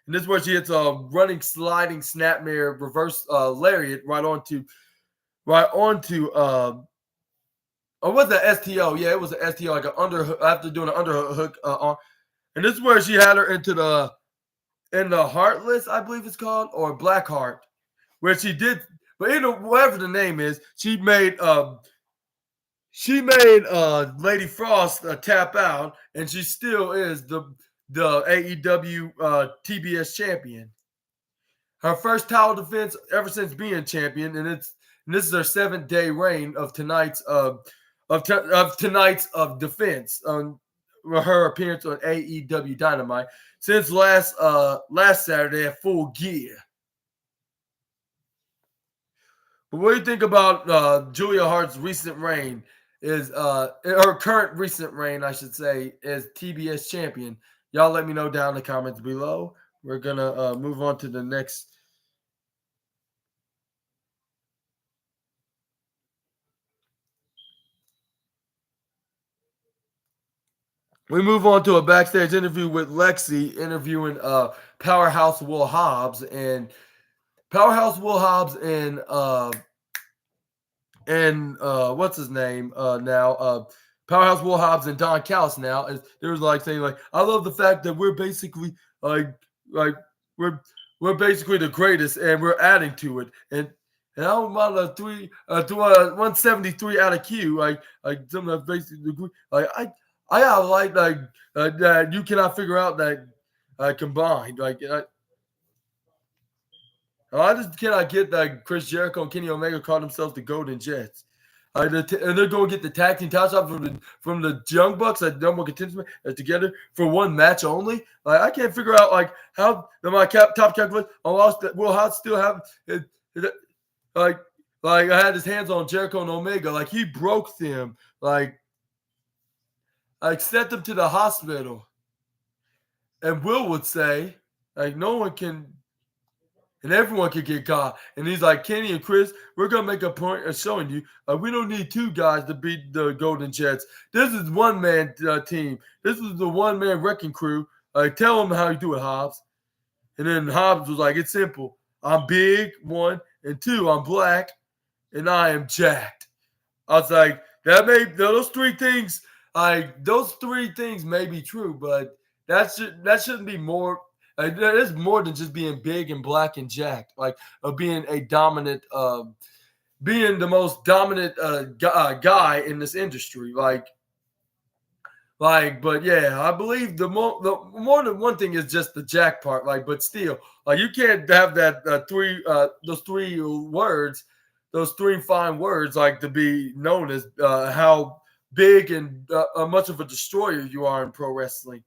and this is where she hits a running sliding snapmare reverse lariat right onto or was that STO? Yeah, it was an STO, like an underhook after doing an underhook arm. And this is where she had her in the Heartless, I believe it's called, or Black Heart, where she did, but whatever the name is, she made she made Lady Frost tap out, and she still is the AEW TBS champion. Her first title defense ever since being champion, and this is her 7th-day reign of tonight's defense on her appearance on AEW Dynamite since last Saturday at Full Gear. But what do you think about Julia Hart's recent reign? Is her current recent reign, I should say, as TBS champion? Y'all let me know down in the comments below. We're gonna move on to the next. We move on to a backstage interview with Lexi interviewing Powerhouse Will Hobbs and what's his name now? Powerhouse Will Hobbs and Don Callis now. And they was like saying like, I love the fact that we're basically like we're basically the greatest and we're adding to it. And I don't mind a 173 out of Q. Like some of the basically like I like that you cannot figure out that combined. I just cannot get that Chris Jericho and Kenny Omega called themselves the Golden Jets. And they're going to get the tag team title shot from the Young Bucks that number one contenders together for one match only. Like I can't figure out like how my top calculation lost that Will Hobbs still have like I had his hands on Jericho and Omega. Like he broke them. Like I sent them to the hospital. And Will would say, like, no one can, and everyone can get caught. And he's like, Kenny and Chris, we're going to make a point of showing you we don't need two guys to beat the Golden Jets. This is one-man team. This is the one-man wrecking crew. Tell them how you do it, Hobbs. And then Hobbs was like, it's simple. I'm big, one, and two, I'm black, and I am jacked. I was like, those three things may be true, but that shouldn't be more. There is more than just being big and black and jacked, like being a dominant, being the most dominant guy in this industry. But yeah, I believe the more than one thing is just the jack part. But still, you can't have that those three fine words, to be known as how big and much of a destroyer you are in pro wrestling.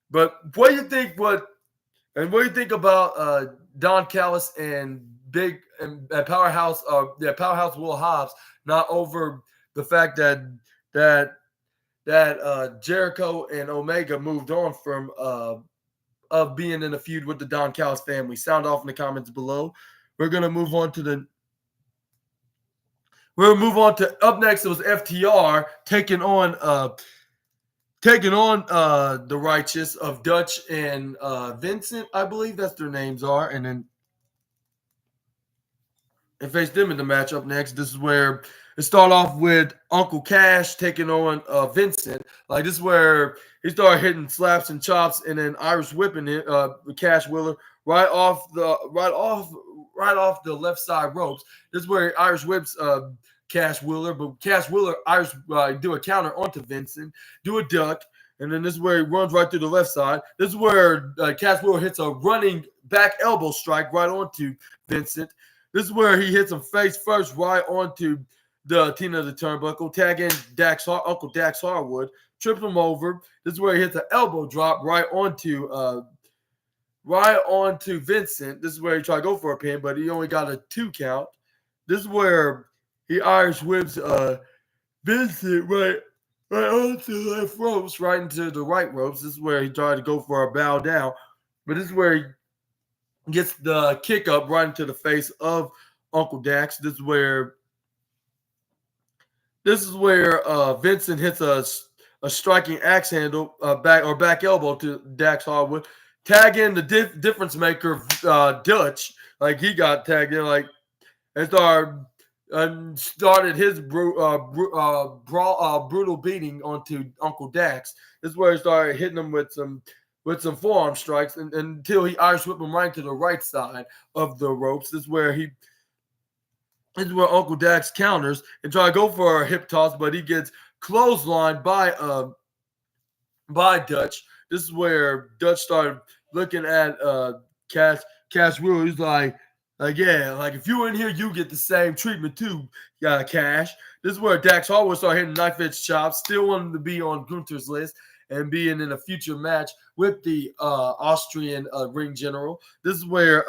But what do you think? What do you think about Don Callis and Powerhouse Will Hobbs not over the fact that Jericho and Omega moved on from of being in a feud with the Don Callis family? Sound off in the comments below. We're gonna move on to up next. It was FTR taking on the Righteous of Dutch and Vincent, I believe that's their names are, and then they faced them in the match up next. This is where it started off with Uncle Cash taking on Vincent. This is where he started hitting slaps and chops, and then Irish whipping it, Cash Wheeler right off the left side ropes. This is where Irish whips Cash Wheeler, but Cash Wheeler Irish do a counter onto Vincent, do a duck, and then this is where he runs right through the left side. This is where Cash Wheeler hits a running back elbow strike right onto Vincent. This is where he hits him face first right onto the Tina the Turnbuckle, tagging Uncle Dax Harwood, trips him over. This is where he hits an elbow drop right onto Vincent. This is where he tried to go for a pin, but he only got a 2 count. This is where he Irish whips Vincent right onto the left ropes, right into the right ropes. This is where he tried to go for a bow down, but this is where he gets the kick up right into the face of Uncle Dax. This is where Vincent hits a striking axe handle back elbow to Dax Harwood, tag in the difference maker Dutch. He got tagged in and started his brutal beating onto Uncle Dax. This is where he started hitting him with some forearm strikes until he Irish whipped him right to the right side of the ropes. This is where he This is where Uncle Dax counters and try to go for a hip toss, but he gets clotheslined by Dutch. This is where Dutch started looking at Cash Wheeler. He's like yeah, like if you were in here, you get the same treatment too, Cash. This is where Dax Harwood started hitting knife edge chops, still wanted to be on Gunther's list and being in a future match with the Austrian ring general. This is where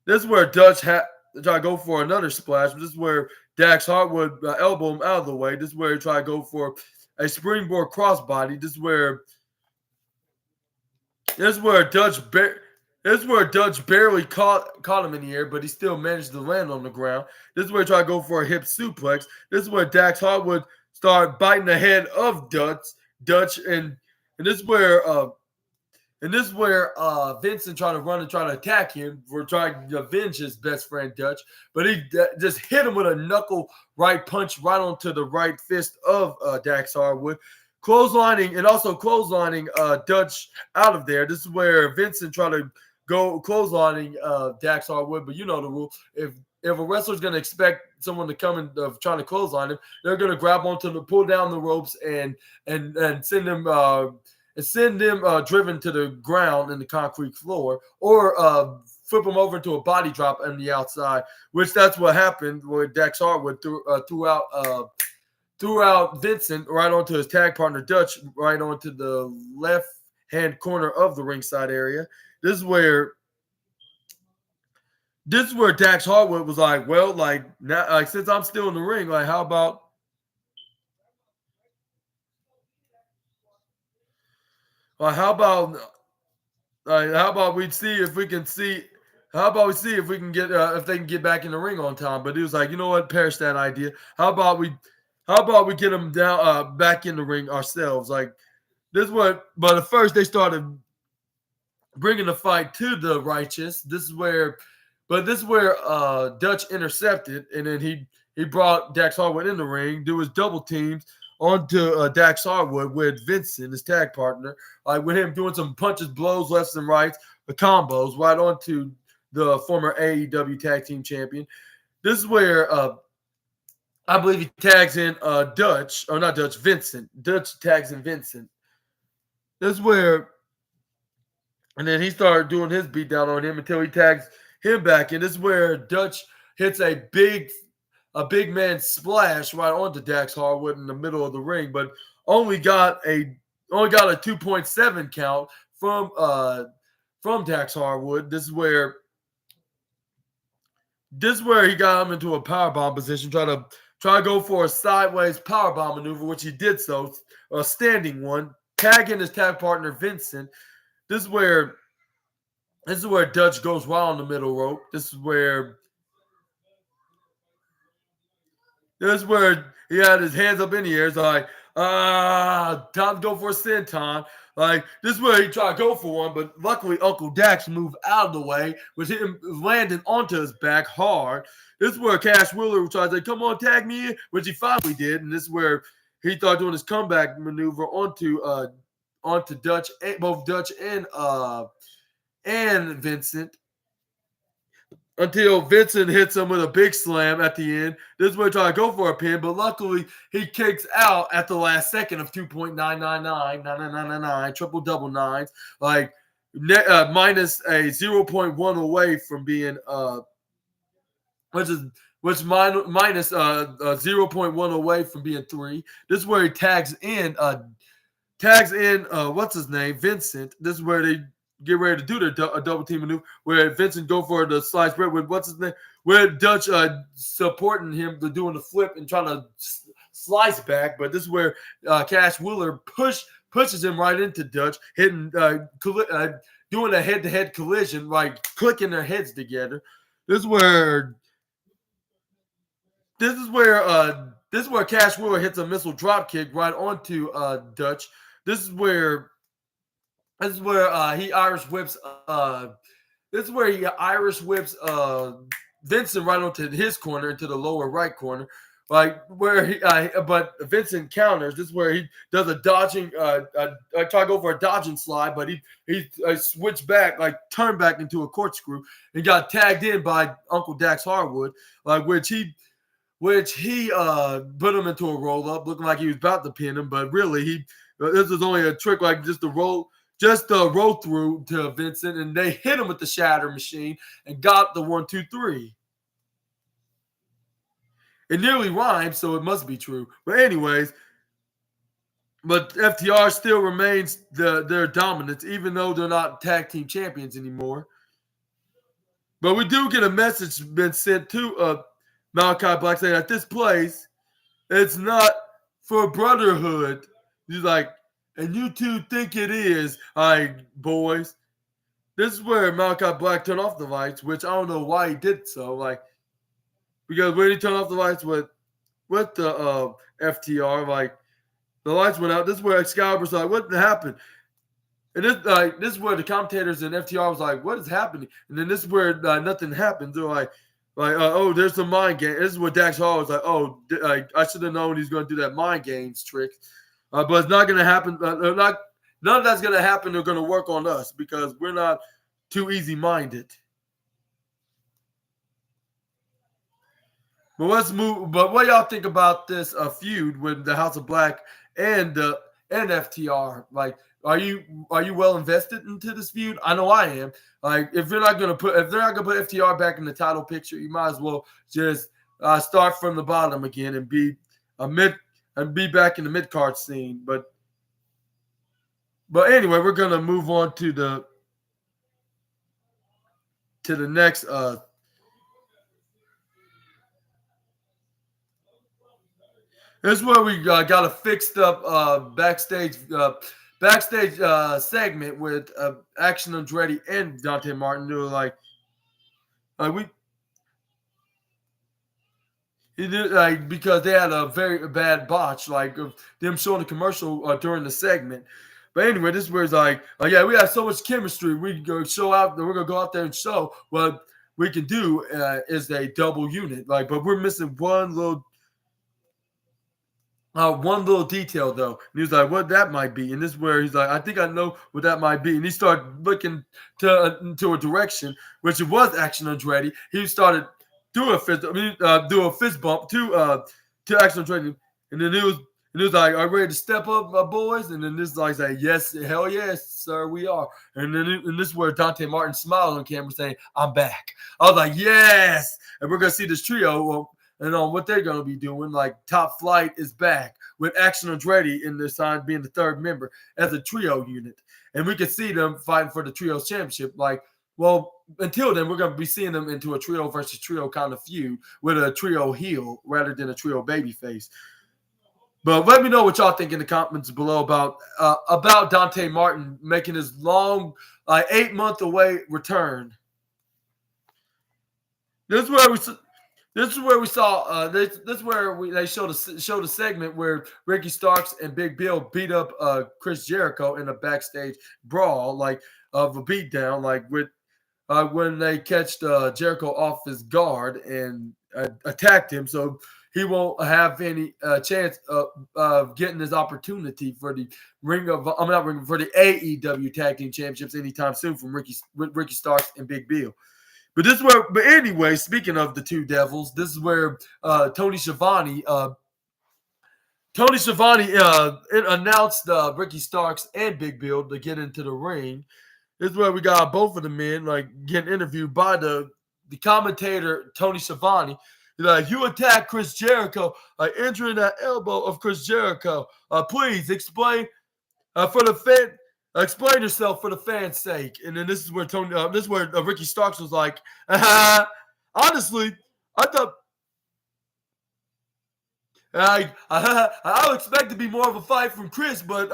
Dutch had try to go for another splash. This is where Dax Harwood elbow him out of the way. This is where he tried to go for a springboard crossbody. This is where Dutch barely caught him in the air, but he still managed to land on the ground. This is where he tried to go for a hip suplex. This is where Dax Harwood started biting the head of Dutch, and this is where Vincent tried to run and try to attack him for trying to avenge his best friend Dutch, but he just hit him with a knuckle right punch right onto the right fist of Dax Harwood, clotheslining Dutch out of there. This is where Vincent tried to go clotheslining Dax Harwood, but you know the rule. If a wrestler's going to expect someone to come and trying to clothesline him, they're going to grab onto the pull down the ropes and send him driven to the ground in the concrete floor, or flip them over into a body drop on the outside, which that's what happened where Dax Harwood threw out Vincent right onto his tag partner Dutch, right onto the left hand corner of the ringside area. This is where Dax Harwood was like, well, like now, like since I'm still in the ring, like how about we see if we can see how about we see if we can get if they can get back in the ring on time. But he was like, you know what, perish that idea. How about we get them down back in the ring ourselves? Like this what but at first they started bringing the fight to the Righteous. This is where Dutch intercepted, and then he brought Dax Harwood in the ring, do his double teams onto Dax Harwood with Vincent, his tag partner, like with him doing some punches, blows, lefts and rights, the combos right onto the former AEW Tag Team Champion. This is where I believe he tags in Vincent. Dutch tags in Vincent. This is where, and then he started doing his beatdown on him until he tags him back. And this is where Dutch hits a big man splash right onto Dax Harwood in the middle of the ring, but only got a 2.7 count from Dax Harwood. This is where he got him into a powerbomb position, try to go for a sideways powerbomb maneuver, which he did so, a standing one, tagging his tag partner Vincent. This is where Dutch goes wild on the middle rope. This is where he had his hands up in the air. It's like, time to go for a senton. Like, this is where he tried to go for one, but luckily Uncle Dax moved out of the way, which him landing onto his back hard. This is where Cash Wheeler tried to say, come on, tag me in, which he finally did. And this is where he started doing his comeback maneuver onto Dutch, both Dutch and Vincent, until Vincent hits him with a big slam at the end. This is where he tried to go for a pin, but luckily he kicks out at the last second of 2.999, triple double nines, like minus a 0.1 away from being minus 0.1 away from being 3. This is where he tags in what's his name, Vincent. This is where they get ready to do a double team maneuver where Vincent go for the slice bread with what's his name, where Dutch supporting him to doing the flip and trying to slice back. But this is where Cash Wheeler pushes him right into Dutch, hitting doing a head-to-head collision, like clicking their heads together. This is where Cash Wheeler hits a missile drop kick right onto Dutch. This is where he Irish whips. Vincent right onto his corner, into the lower right corner, like where but Vincent counters. This is where he does a dodging, try to go for a dodging slide, but he switched back, like turned back into a corkscrew, and got tagged in by Uncle Dax Harwood, like which he put him into a roll up, looking like he was about to pin him, but really this was only a trick, like just a roll through to Vincent, and they hit him with the shatter machine and got the 1-2-3. It nearly rhymes, so it must be true. But anyways, but FTR still remains their dominance, even though they're not tag team champions anymore. But we do get a message been sent to Malachi Black saying that this place, it's not for brotherhood. He's like, and you two think it is, all right, boys. This is where Malachi Black turned off the lights, which I don't know why he did so. Like, because when he turned off the lights with the FTR, like the lights went out. This is where Excalibur's like, "What happened?" And this is where the commentators and FTR was like, "What is happening?" And then this is where nothing happens. They're like, "Oh, there's some mind game." This is where Dax Hall was like, "Oh, I should have known he's going to do that mind games trick," but it's not going to happen. None of that's going to happen. They're going to work on us because we're not too easy minded. But let's move. But what y'all think about this feud with the House of Black and FTR? Like, are you well invested into this feud? I know I am. Like, if they're not gonna put FTR back in the title picture, you might as well just start from the bottom again and be back in the mid card scene. But anyway, we're gonna move on to the next. This is where we got a fixed up backstage segment with Action Andretti and Dante Martin. They were like because they had a very bad botch, like of them showing the commercial during the segment. But anyway, this is where it's like, yeah, we have so much chemistry. We go show out. We're gonna go out there and show what we can do is a double unit. Like, but we're missing one little detail though. And he was like, what that might be. And this is where he's like, I think I know what that might be. And he started looking into a direction, which it was Action Andretti. He started do a fist bump to Action Andretti. And then he was like, are you ready to step up, boys? And then this guy said, yes, hell yes, sir, we are. And then and this is where Dante Martin smiled on camera saying, I'm back. I was like, yes. And we're going to see this trio and on what they're going to be doing. Like, Top Flight is back with Action Andretti in their side being the third member as a trio unit. And we can see them fighting for the trios championship. Like, well, until then, we're going to be seeing them into a trio versus trio kind of feud with a trio heel rather than a trio babyface. But let me know what y'all think in the comments below about Dante Martin making his long 8-month away return. This is where we saw. This is where they showed a segment where Ricky Starks and Big Bill beat up Chris Jericho in a backstage brawl, like of a beatdown, like with when they catched Jericho off his guard and attacked him, so he won't have any chance of getting his opportunity for the for the AEW Tag Team Championships anytime soon from Ricky Starks and Big Bill. But anyway, speaking of the two devils, this is where Tony Schiavone announced Ricky Starks and Big Bill to get into the ring. This is where we got both of the men getting interviewed by the commentator Tony Schiavone. He's like, you attacked Chris Jericho, injuring that elbow of Chris Jericho. Please explain for the fan. Explain yourself for the fans' sake. And then this is where Ricky Starks was like, honestly, I thought I would expect to be more of a fight from Chris, but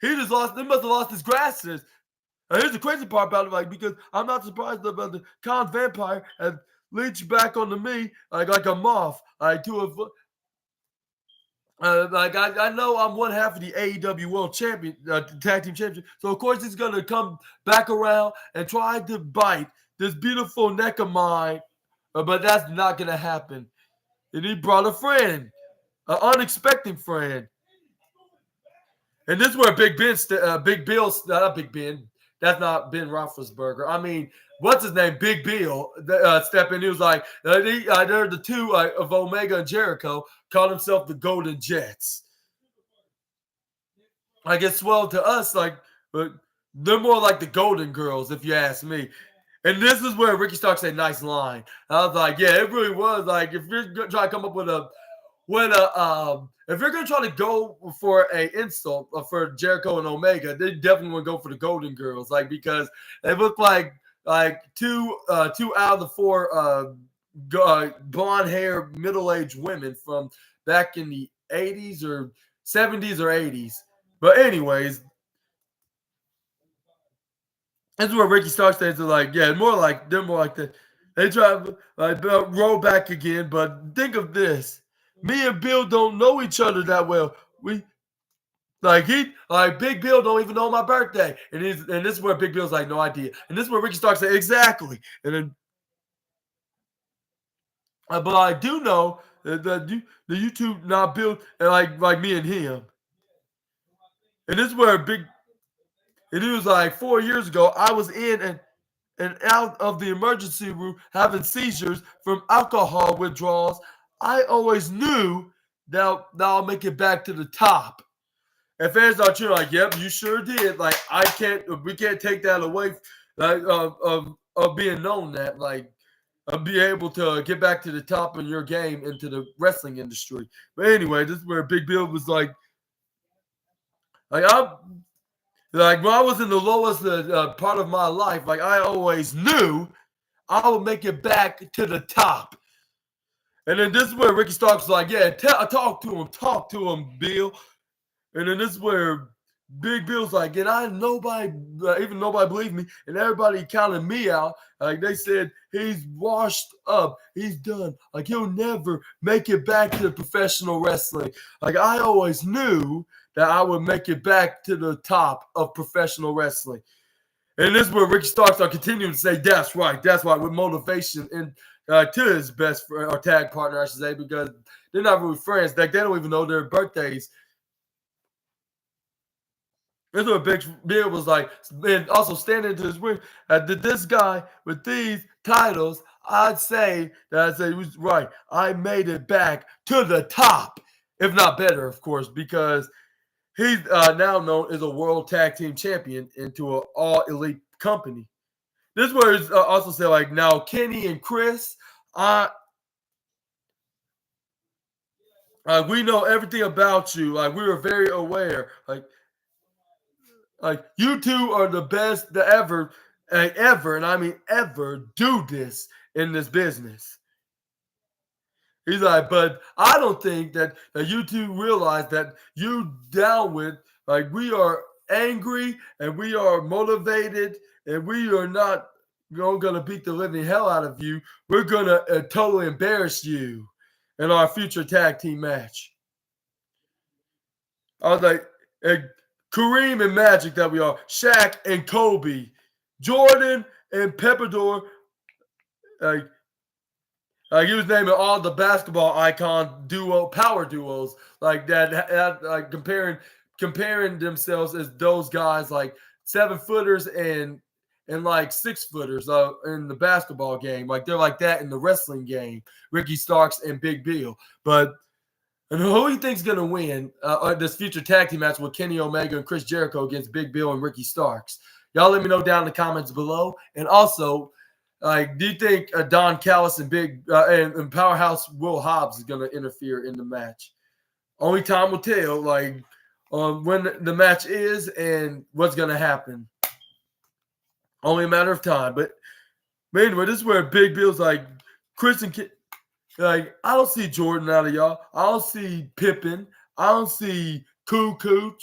he just lost. They must have lost his grasses. Here's the crazy part about it, because I'm not surprised about the Khan Vampire and leech back onto me like a moth. I know I'm one half of the AEW World Champion, Tag Team Champion, so of course he's gonna come back around and try to bite this beautiful neck of mine, but that's not gonna happen. and he brought a friend, an unexpected friend. And this is where Big Bill, not Big Ben. That's not Ben Roethlisberger. I mean, what's his name? Big Bill stepped in. He was like, they're the two of Omega and Jericho called himself the Golden Jets. I guess, well, to us, like, but they're more like the Golden Girls, if you ask me. And this is where Ricky Starks said, "Nice line." I was like, "Yeah, it really was." Like, if you're trying to come up with if you're gonna try to go for a insult for Jericho and Omega, they definitely would go for the Golden Girls, like because they look like two out of the four blonde hair middle aged women from back in the 80s or 70s or 80s. But anyways, that's where Ricky Starks says are like, yeah, they're more like that. They try to roll back again, but think of this. Me and Bill don't know each other that well. Big Bill don't even know my birthday. And this is where Big Bill's like, no idea. And this is where Ricky Starks said, exactly. And then but I do know that the YouTube not built like me and him. And this is where and it was like 4 years ago, I was in and out of the emergency room having seizures from alcohol withdrawals. I always knew that I'll make it back to the top. And fans are cheering like, "Yep, you sure did." Like we can't take that away, of being known that be able to get back to the top of your game into the wrestling industry. But anyway, this is where Big Bill was like I'm. Like when I was in the lowest part of my life, like I always knew I would make it back to the top. And then this is where Ricky Starks was like, yeah, talk to him, Bill. And then this is where Big Bill's like, and nobody believed me, and everybody counted me out. Like they said, he's washed up, he's done. Like he'll never make it back to professional wrestling. Like I always knew that I would make it back to the top of professional wrestling. And this is where Ricky Starks are continuing to say, that's right, with motivation and to his best friend, or tag partner, I should say, because they're not really friends. Like they don't even know their birthdays. This is what Big Bill was like, and also standing to his ring. This guy with these titles, I'd say he was right. I made it back to the top, if not better, of course, because he's now known as a world tag team champion into an all elite company. This is where he's also said, like, now Kenny and Chris, we know everything about you. Like, we were very aware. Like you two are the best to ever, and I mean ever, do this in this business. He's like, but I don't think that you two realize that you down with, like, we are angry and we are motivated and we are not going to beat the living hell out of you. We're going to totally embarrass you in our future tag team match. I was like, Kareem and Magic that we are, Shaq and Kobe, Jordan and Peppador, like he was naming all the basketball icon power duos like that, like comparing themselves as those guys like 7-footers and like 6-footers in the basketball game. Like they're like that in the wrestling game, Ricky Starks and Big Bill. But and who do you think's gonna win this future tag team match with Kenny Omega and Chris Jericho against Big Bill and Ricky Starks? Y'all let me know down in the comments below. And also, do you think Don Callis and and Powerhouse Will Hobbs is going to interfere in the match? Only time will tell, when the match is and what's going to happen. Only a matter of time. But anyway, this is where Big Bill's like, Chris and I don't see Jordan out of y'all. I don't see Pippen. I don't see Kukoc.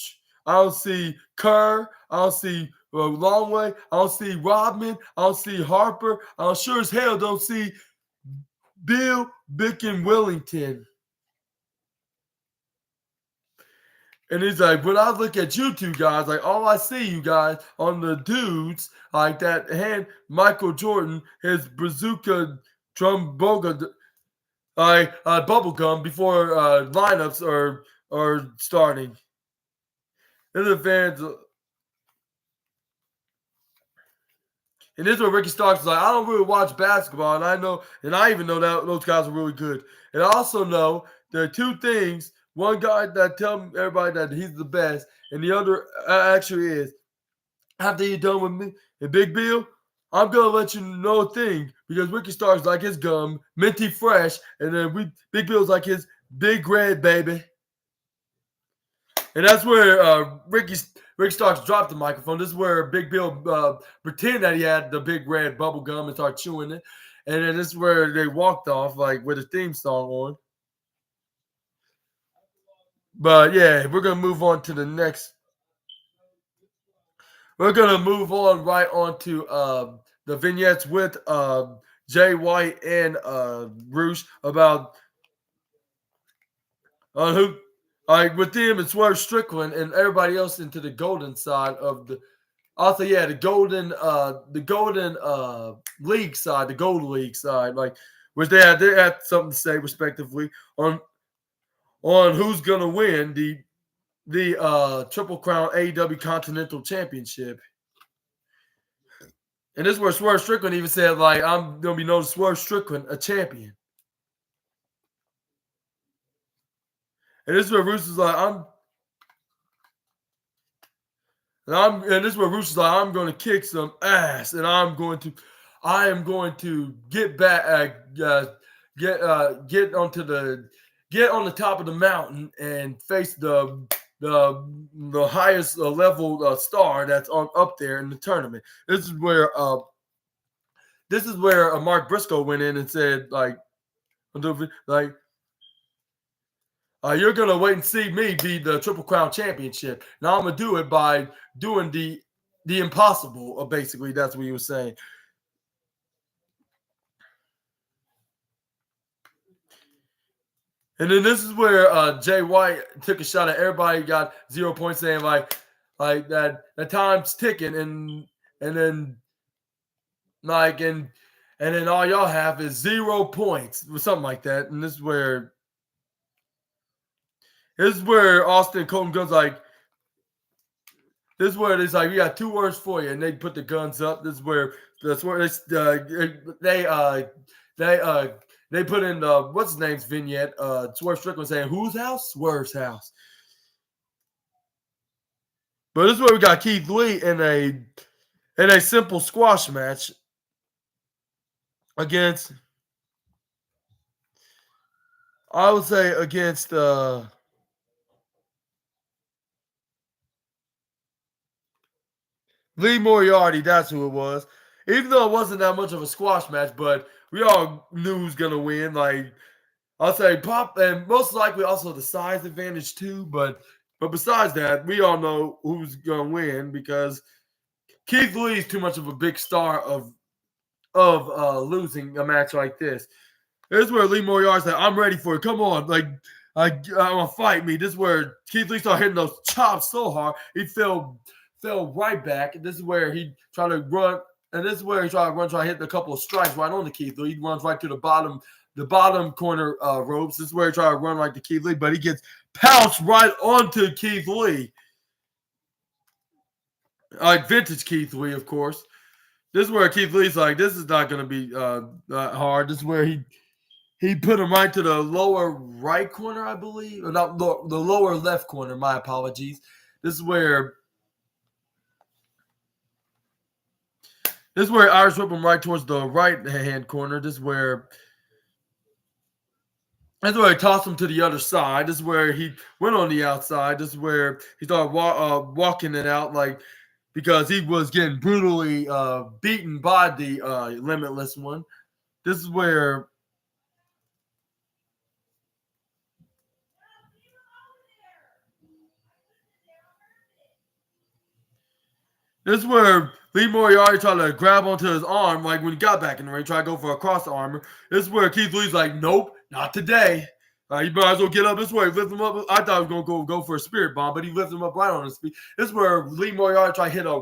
I don't see Kerr. I don't see Longway. I don't see Rodman. I don't see Harper. I sure as hell don't see Bill, Bick, and Wellington. And he's like, when I look at you two guys, like all I see you guys on the dudes, like that hand, Michael Jordan, his bazooka Trumboga, bubble gum before lineups are starting. And the fans. And this is where Ricky Starks is like, I don't really watch basketball, and I even know that those guys are really good. And I also know there are two things. One guy that tell everybody that he's the best, and the other actually is. After you're done with me and Big Bill, I'm gonna let you know a thing because Ricky Starks like his gum minty fresh, and then Big Bill's like his big red baby. And that's where Rick Starks dropped the microphone. This is where Big Bill pretended that he had the big red bubble gum and started chewing it. And then this is where they walked off, like with a theme song on. But yeah, we're gonna move on to the next. We're gonna move on right on to the vignettes with Jay White and Roosh about who. Like with them and Swerve Strickland and everybody else into the golden side of the also the golden league side, the gold league side, like which they had something to say respectively on who's gonna win the Triple Crown AEW Continental Championship. And this is where Swerve Strickland even said, like, I'm gonna be known as Swerve Strickland, a champion. And this is where Roos is like, and this is where Roosh is like, I'm going to kick some ass, and I am going to get back, get on the top of the mountain and face the highest level star that's up there in the tournament. This is where Mark Briscoe went in and said you're gonna wait and see me be the Triple Crown Championship. Now I'm gonna do it by doing the impossible. Basically, that's what he was saying. And then this is where Jay White took a shot at everybody. Got 0 points, saying like that the time's ticking, and then all y'all have is 0 points or something like that. And this is where. This is where Austin Colton goes like, this is where it's like, we got 2 words for you, and they put the guns up. This is where they put in what's his name's vignette. Swerve Strickland saying, "Whose house? Swerve's house." But this is where we got Keith Lee in a simple squash match against, I would say against Lee Moriarty, that's who it was. Even though it wasn't that much of a squash match, but we all knew who's going to win. Like, I'll say Pop, and most likely also the size advantage too. But besides that, we all know who's going to win because Keith Lee is too much of a big star of losing a match like this. This is where Lee Moriarty said, "I'm ready for it. Come on, I'm gonna fight me." This is where Keith Lee started hitting those chops so hard he fell right back. This is where he tried to run, and this is where he tried to hit a couple of strikes right on the Keith Lee. He runs right to the bottom corner ropes. This is where he tried to run like the Keith Lee, but he gets pounced right onto Keith Lee. Like vintage Keith Lee, of course. This is where Keith Lee's like, this is not going to be hard. This is where he put him right to the lower right corner, I believe. Or not the lower left corner, my apologies. This is where Irish whipped him right towards the right-hand corner. This is where he tossed him to the other side. This is where he went on the outside. This is where he started walking it out because he was getting brutally beaten by the Limitless one. This is where Lee Moriarty tried to grab onto his arm, like when he got back in the ring, tried to go for a cross armor. This is where Keith Lee's like, nope, not today. You might as well get up this way. Lift him up. I thought he was going to go for a spirit bomb, but he lifted him up right on his feet. This is where Lee Moriarty tried to hit a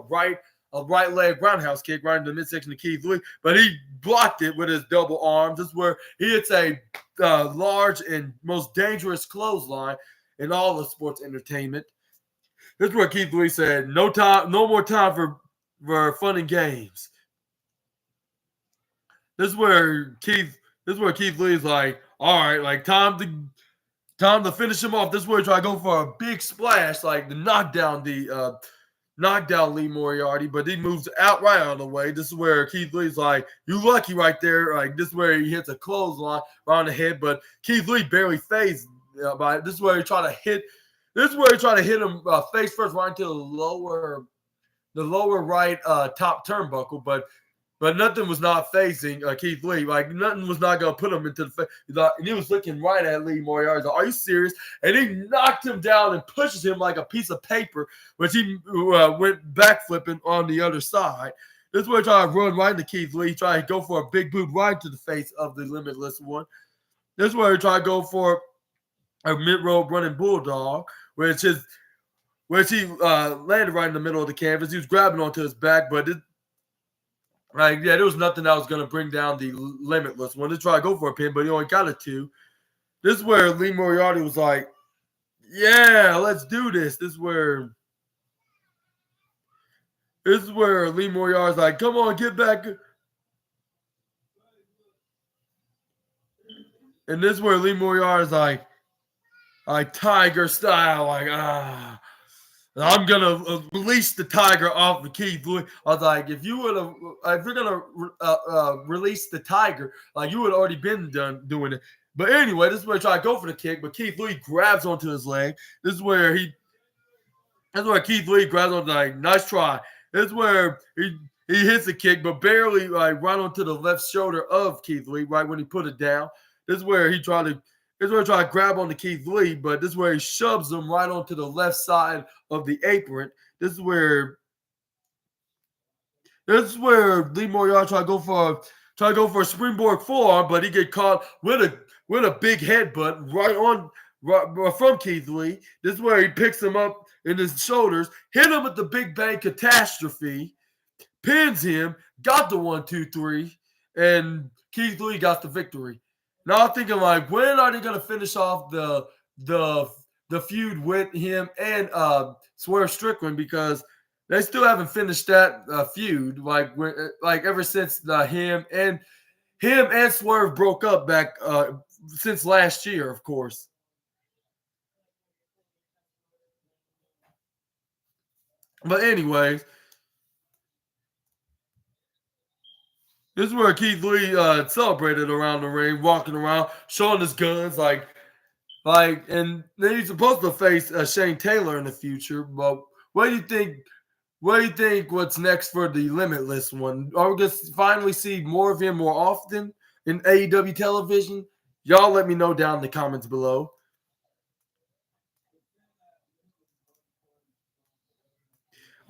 right leg roundhouse kick right in the midsection of Keith Lee, but he blocked it with his double arms. This is where he hits a large and most dangerous clothesline in all of sports entertainment. This is where Keith Lee said, "No time, no more time for fun and games." This is where Keith Lee's like, "All right, like time to finish him off." This is where he try to go for a big splash, like to knock down Lee Moriarty, but he moves outright out of the way. This is where Keith Lee's like, "You lucky right there." Like this is where he hits a clothesline around the head, but Keith Lee barely phased by it. This is where he tried to hit. This is where he tried to hit him face first right into the lower right top turnbuckle, but nothing was not phasing Keith Lee. Like nothing was not gonna put him into the face. And he was looking right at Lee Moriarty. He's like, "Are you serious?" And he knocked him down and pushes him like a piece of paper, which he went backflipping on the other side. This is where he tried to run right into Keith Lee. He tried to go for a big boot right to the face of the Limitless One. This is where he tried to go for a mid-road running bulldog, which he landed right in the middle of the canvas. He was grabbing onto his back, but there was nothing that was going to bring down the Limitless One. He tried to go for a pin, but he only got a 2. This is where Lee Moriarty was like, "Yeah, let's do this." This is where Lee Moriarty's like, "Come on, get back." And this is where Lee Moriarty's like Tiger style, I'm gonna release the Tiger off of Keith Lee. I was like, if you're gonna release the Tiger, like you would have already been done doing it. But anyway, this is where he tried to go for the kick, but Keith Lee grabs onto his leg. This is where Keith Lee grabs onto, like, nice try. This is where he hits the kick, but barely like right onto the left shoulder of Keith Lee, right when he put it down. This is where he tried to grab onto Keith Lee, but this is where he shoves him right onto the left side of the apron. This is where Lee Moriarty tried to go for a springboard forearm, but he get caught with a big headbutt right from Keith Lee. This is where he picks him up in his shoulders, hit him with the Big Bang Catastrophe, pins him, got the 1, 2, 3, and Keith Lee got the victory. Now I'm thinking, like, when are they gonna finish off the feud with him and Swerve Strickland, because they still haven't finished that feud. Like ever since him and Swerve broke up back since last year, of course. But anyways, this is where Keith Lee celebrated around the ring, walking around, showing his guns, and then he's supposed to face Shane Taylor in the future. But what do you think? What do you think? What's next for the Limitless One? Are we going to finally see more of him more often in AEW television? Y'all let me know down in the comments below.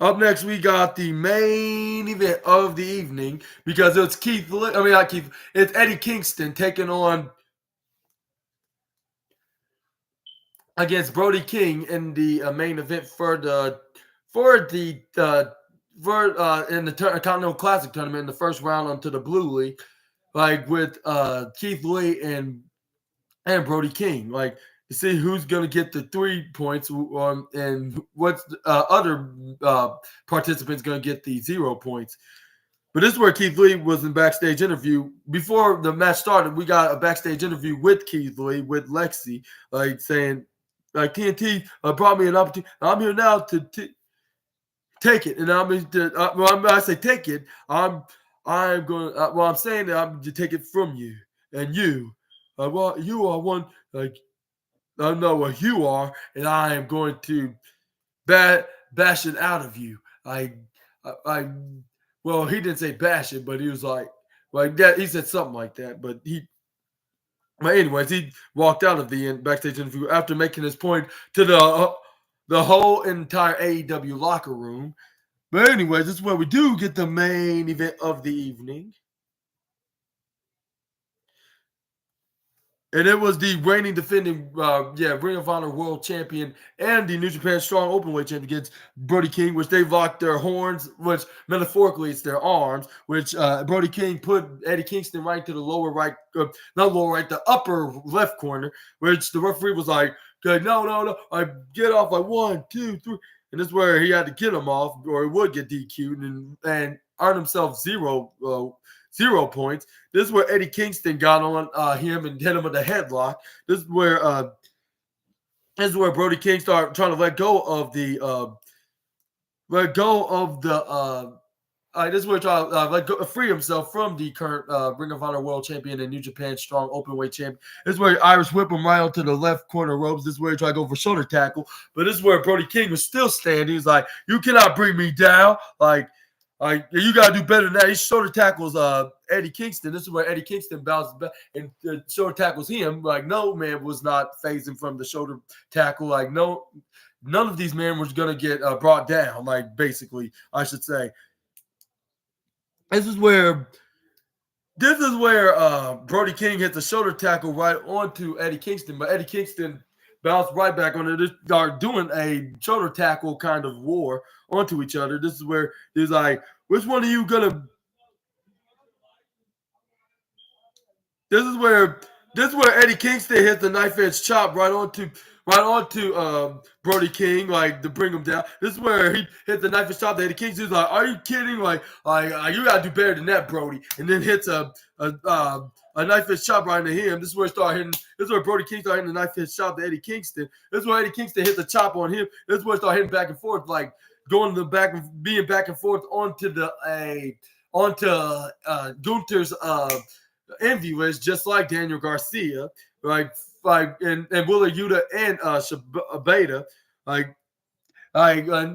Up next, we got the main event of the evening, because it's it's Eddie Kingston taking on against Brody King in the main event in the Continental Classic tournament in the first round onto the Blue League, like with Keith Lee and Brody King, like to see who's going to get the 3 points and what's other participants going to get the 0 points. But this is where Keith Lee was in backstage interview. Before the match started, we got a backstage interview with Keith Lee, with Lexi, like saying, like, TNT brought me an opportunity. I'm here now to take it. And I say take it, I'm going. I'm saying that I'm to take it from you, and you. You are one. Like, I know what you are, and I am going to bash it out of you. Well, he didn't say bash it, but he was like that. He said something like that. But anyways, he walked out of the backstage interview after making his point to the whole entire AEW locker room. But anyways, this is where we do get the main event of the evening. And it was the reigning defending, Ring of Honor World Champion and the New Japan Strong Openweight Champion against Brody King, which they locked their horns, which metaphorically it's their arms, which Brody King put Eddie Kingston right to the lower right, not lower right, the upper left corner, which the referee was like, okay, no, I get off like 1, 2, 3. And this is where he had to get him off, or he would get DQ'd and earn himself zero points. This is where Eddie Kingston got on him and hit him with a headlock. This is where Brody King started trying to let go of the this is where he tried to free himself from the current Ring of Honor World Champion and New Japan Strong Openweight Champion. This is where he Irish whip him right onto the left corner ropes. This is where he tried to go for shoulder tackle. But this is where Brody King was still standing. He's like, you cannot bring me down. Like, you got to do better than that. He shoulder tackles Eddie Kingston. This is where Eddie Kingston bounces back and shoulder tackles him. Like, no man was not phasing from the shoulder tackle. Like, no, none of these men was going to get brought down, like, basically, I should say. This is where Brody King hits a shoulder tackle right onto Eddie Kingston, but Eddie Kingston bounced right back on it. They are doing a shoulder tackle kind of war onto each other. This is where he's like, which one are you gonna? This is where Eddie Kingston hit the knife edge chop right onto Brody King, like, to bring him down. This is where he hit the knife edge chop to Eddie Kingston. He's like, are you kidding? Like you gotta do better than that, Brody. And then hits a knife edge chop right into him. This is where he started hitting. This is where Brody King started hitting the knife edge chop to Eddie Kingston. This is where Eddie Kingston hit the chop on him. This is where he started hitting back and forth, like going to the back and being back and forth onto Gunther's envy list, just like Daniel Garcia, and Willer Yuta and Shibata.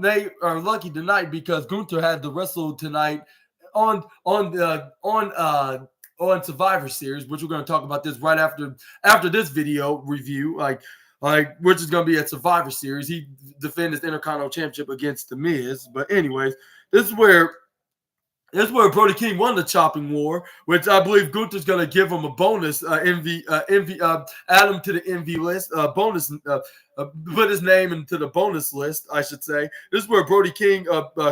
They are lucky tonight because Gunther had to wrestle tonight on Survivor Series, which we're going to talk about this right after this video review, which is going to be at Survivor Series. He defended his Intercontinental Championship against The Miz. But anyways, this is where Brody King won the chopping war, which I believe Gunther's going to give him a bonus add him to the MV list, put his name into the bonus list, I should say. This is where Brody King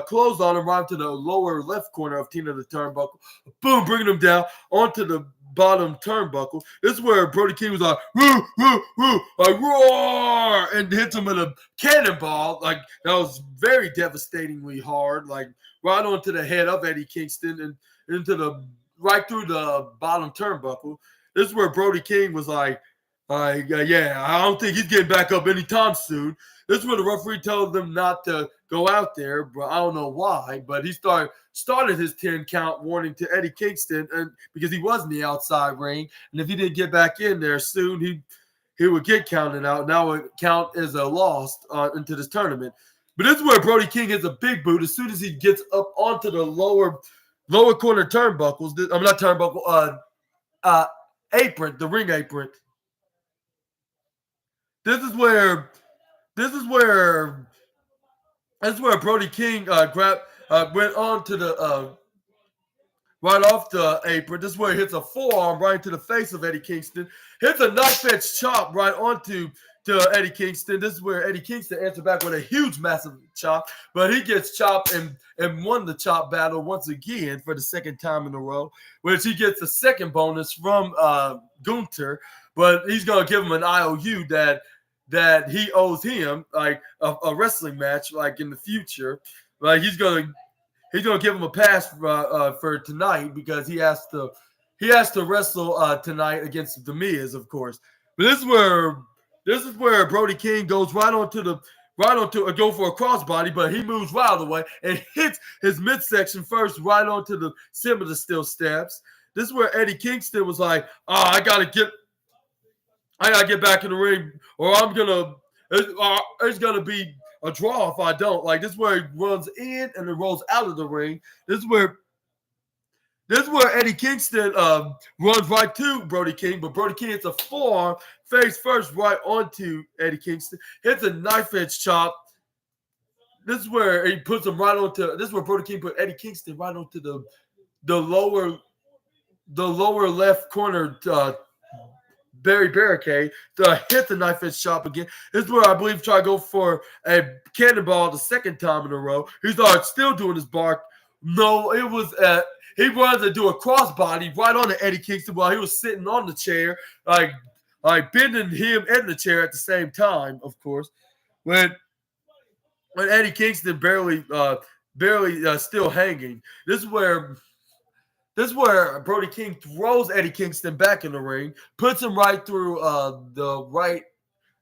closed on him right to the lower left corner of Tina the Turnbuckle. Boom, bringing him down onto the bottom turnbuckle. This is where Brody King was like, woo, woo, woo, like, roar, and hits him with a cannonball. Like, that was very devastatingly hard, like, right onto the head of Eddie Kingston and into right through the bottom turnbuckle. This is where Brody King was like, yeah, I don't think he's getting back up anytime soon. This is where the referee told them not to go out there, but I don't know why. But he started his 10 count warning to Eddie Kingston, and because he was in the outside ring, and if he didn't get back in there soon, he would get counted out. Now it count as a loss into this tournament. But this is where Brody King hits a big boot as soon as he gets up onto the lower corner turnbuckles. I'm not turnbuckle, apron, the ring apron. This is where Brody King went on to the right off the apron. This is where he hits a forearm right into the face of Eddie Kingston. Hits a knife edge chop right onto Eddie Kingston. This is where Eddie Kingston answered back with a huge, massive chop, but he gets chopped and won the chop battle once again for the second time in a row, which he gets a second bonus from Gunther, but he's going to give him an IOU that he owes him, like a wrestling match, like in the future. Like he's gonna give him a pass for tonight because he has to wrestle tonight against The Miz, of course. But this is where Brody King goes right onto go for a crossbody, but he moves right out of the way and hits his midsection first right onto the sim of the steel steps. This is where Eddie Kingston was like, I gotta get back in the ring, or it's gonna be a draw if I don't. Like, this is where he runs in and then rolls out of the ring. This is where Eddie Kingston runs right to Brody King, but Brody King hits a forearm face first right onto Eddie Kingston. Hits a knife edge chop. This is where he puts him right onto. This is where Brody King put Eddie Kingston right onto the lower left corner barricade to hit the knife edge chop again. This is where I believe try to go for a cannonball the second time in a row. He started still doing his bark. No, it was he wanted to do a crossbody right on to Eddie Kingston while he was sitting on the chair, like bending him in the chair at the same time. Of course, when Eddie Kingston barely still hanging. This is where Brody King throws Eddie Kingston back in the ring, puts him right through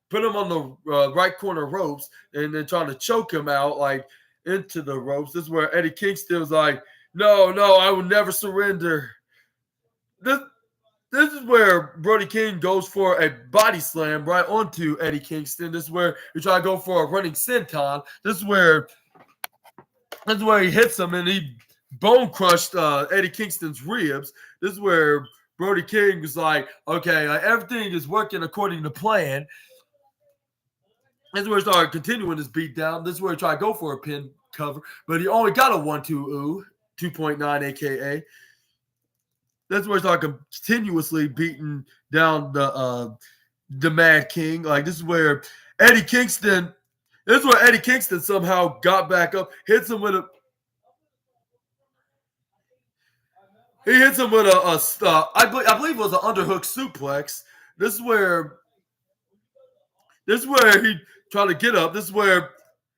put him on the right corner ropes, and then trying to choke him out like into the ropes. This is where Eddie Kingston was like, "No, I will never surrender." This is where Brody King goes for a body slam right onto Eddie Kingston. This is where he try to go for a running senton. This is where he hits him and he bone crushed Eddie Kingston's ribs. This is where Brody King was like, okay, everything is working according to plan. This is where he started continuing his beatdown. This is where he tried to go for a pin cover, but he only got a 1-2 2.9 AKA. That's where he started continuously beating down the Mad King. Like, this is where Eddie Kingston somehow got back up, hits him with a I believe it was an underhook suplex. This is where he tried to get up. This is where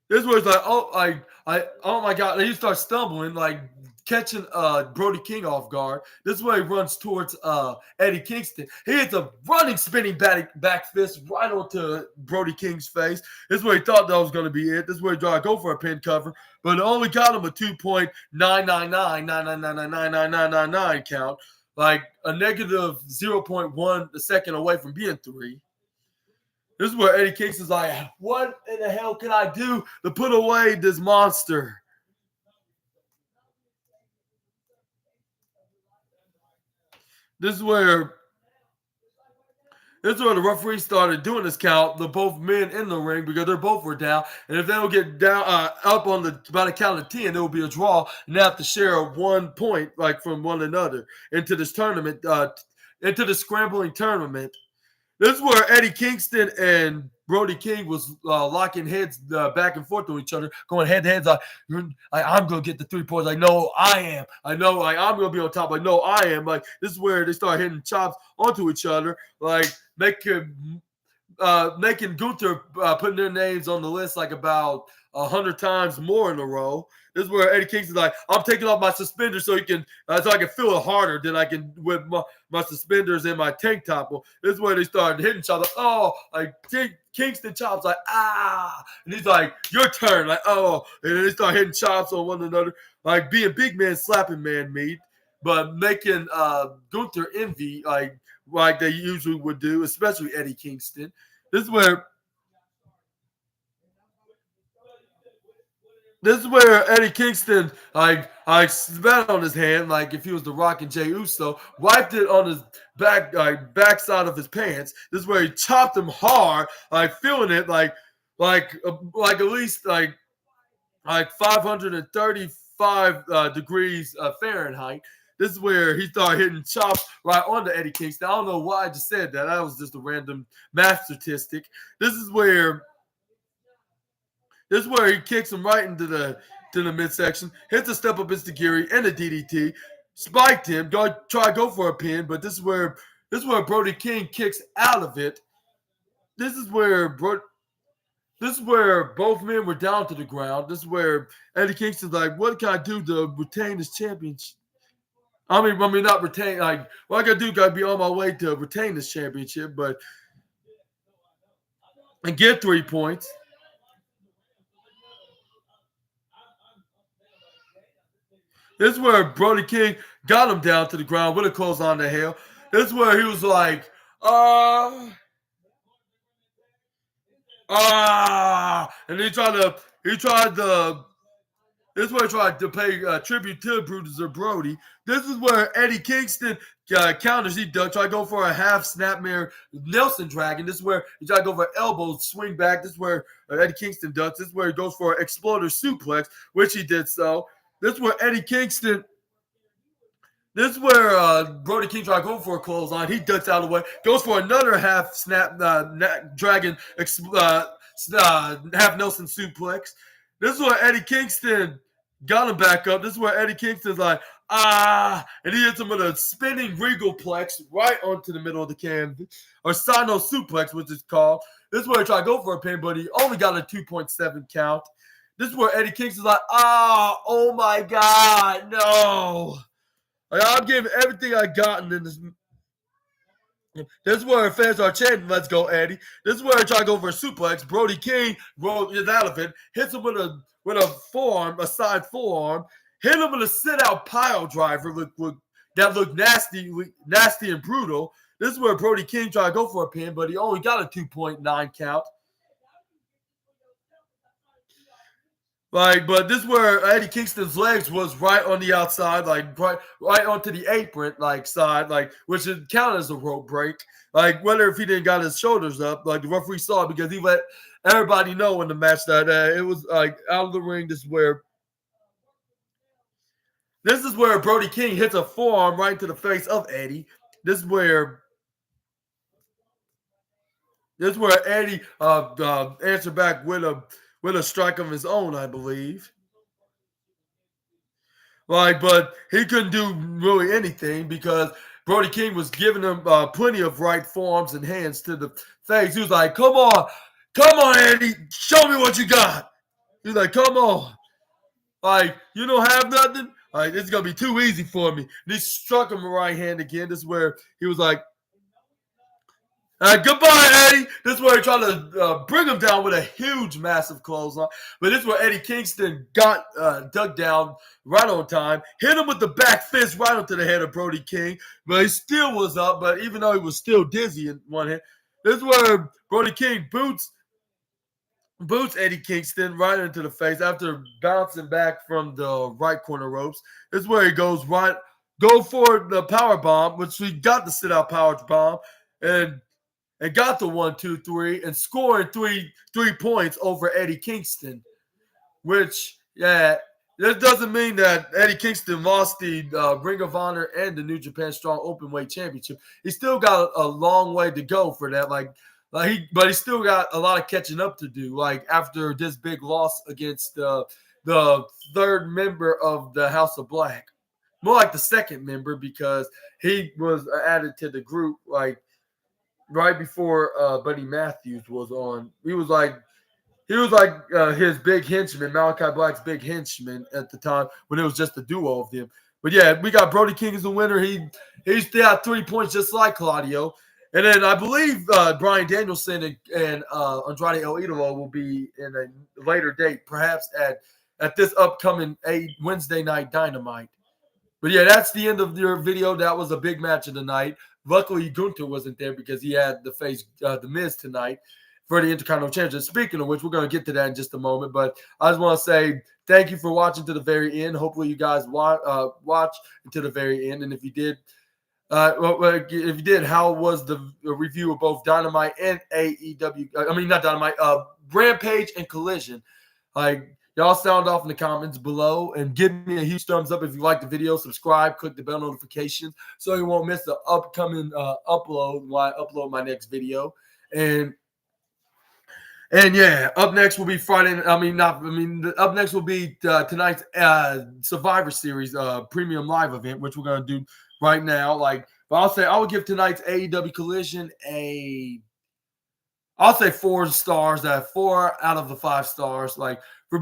it's like, oh my God. And he starts stumbling, like catching Brody King off guard. This is where he runs towards Eddie Kingston. He hits a running spinning back fist right onto Brody King's face. This is where he thought that was going to be it. This is where he tried to go for a pin cover, but it only got him a 2.999999999 count, like a negative 0.1 a second away from being 3. This is where Eddie Kingston's like, what in the hell can I do to put away this monster? This is where the referee started doing this count. The both men in the ring because they both were down, and if they don't get down up on by the count of 10, it will be a draw, and they have to share 1 point like from one another into this tournament, into the scrambling tournament. This is where Eddie Kingston and Brody King was locking heads back and forth to each other, going head to head. Like, I'm going to get the 3 points. Like, no, I am. I know, like, I'm going to be on top. Like, no, I am. Like, this is where they start hitting chops onto each other, like making Gunther putting their names on the list like about 100 times more in a row. This is where Eddie Kingston's like, I'm taking off my suspenders so I can feel it harder than I can with my suspenders and my tank top. Well, this is where they started hitting chops. Like, oh, like Kingston chops like, ah. And he's like, your turn. Like, oh. And then they start hitting chops on one another. Like being big man slapping man meat, but making Gunther envy like they usually would do, especially Eddie Kingston. This is where Eddie Kingston like spat on his hand like if he was the Rock and Jey Uso, wiped it on his backside of his pants. This is where he chopped him hard, like feeling it like at least like 535 degrees Fahrenheit. This is where he started hitting chops right onto Eddie Kingston. I don't know why I just said that. That was just a random math statistic. This is where he kicks him right into the midsection, hits a step up Giri and a DDT, spiked him, go for a pin, but this is where Brody King kicks out of it. This is where both men were down to the ground. This is where Eddie Kingston's like, what can I do to retain this championship? I mean, not retain. Like, what I gotta do? Gotta be on my way to retain this championship, and get 3 points. This is where Brody King got him down to the ground with a clothesline to hell. This is where he was like, and he tried to. This is where he tried to pay tribute to Bruiser Brody. This is where Eddie Kingston counters. He tried to go for a half snapmare Nelson Dragon. This is where he tried to go for elbows, swing back. This is where Eddie Kingston does. This is where he goes for an exploder suplex, which he did so. This is where Eddie Kingston This is where Brody King tried going for a clothesline. He ducks out of the way, goes for another half snap, dragon, half Nelson suplex. This is where Eddie Kingston got him back up. This is where Eddie Kingston's like, and he hits him with a spinning regal plex right onto the middle of the canvas, or Sino suplex, which is called. This is where he tried to go for a pin, but he only got a 2.7 count. This is where Eddie Kingston's like, oh my God, no. Like, I'm giving everything I gotten in this. This is where fans are chanting, "Let's go, Eddie." This is where I try to go for a suplex. Brody King is out of it, hits him with a forearm, a side forearm, hit him with a sit-out pile driver. That looked nasty and brutal. This is where Brody King tried to go for a pin, but he only got a 2.9 count. But this is where Eddie Kingston's legs was right on the outside, like right onto the apron, side, which would count as a rope break. Whether if he didn't got his shoulders up, the referee saw it because he let everybody know in the match that it was out of the ring. This is where Brody King hits a forearm right into the face of Eddie. This is where Eddie answered back with a strike of his own, I believe. But he couldn't do really anything because Brody King was giving him plenty of right forearms and hands to the face. He was like, come on, Eddie, show me what you got. He's like, come on. You don't have nothing? This is going to be too easy for me. And he struck him a right hand again. This is where he was like, goodbye, Eddie. This is where he tried to bring him down with a huge, massive clothesline. But this is where Eddie Kingston got dug down right on time, hit him with the back fist right onto the head of Brody King. But he still was up, but even though he was still dizzy in one hand, this is where Brody King boots Eddie Kingston right into the face after bouncing back from the right corner ropes. This is where he go for the power bomb, which he got the sit-out power bomb, and got the 1, 2, 3, and scored three points over Eddie Kingston. Which, that doesn't mean that Eddie Kingston lost the Ring of Honor and the New Japan Strong Openweight Championship. He still got a long way to go for that. But he still got a lot of catching up to do. After this big loss against the third member of the House of Black, more like the second member because he was added to the group right before Buddy Matthews was on. He was like his big henchman, Malachi Black's big henchman at the time when it was just a duo of them. But yeah, we got Brody King as the winner. He's still at 3 points just like Claudio. And then I believe Bryan Danielson and Andrade El Idolo will be in a later date, perhaps at this upcoming Wednesday night Dynamite. But yeah, that's the end of your video. That was a big match of the night. Luckily, Gunther wasn't there because he had to face The Miz tonight for the Intercontinental Championship. Speaking of which, we're going to get to that in just a moment. But I just want to say thank you for watching to the very end. Hopefully, you guys watch to the very end. And if you did, how was the review of both Dynamite and AEW? Not Dynamite, Rampage and Collision. Y'all sound off in the comments below and give me a huge thumbs up if you like the video. Subscribe, click the bell notifications so you won't miss the upcoming upload when I upload my next video. And yeah, up next will be up next will be tonight's Survivor Series premium live event, which we're gonna do right now. But I would give tonight's AEW Collision I'll say 4 stars. 4 out of the 5 stars. For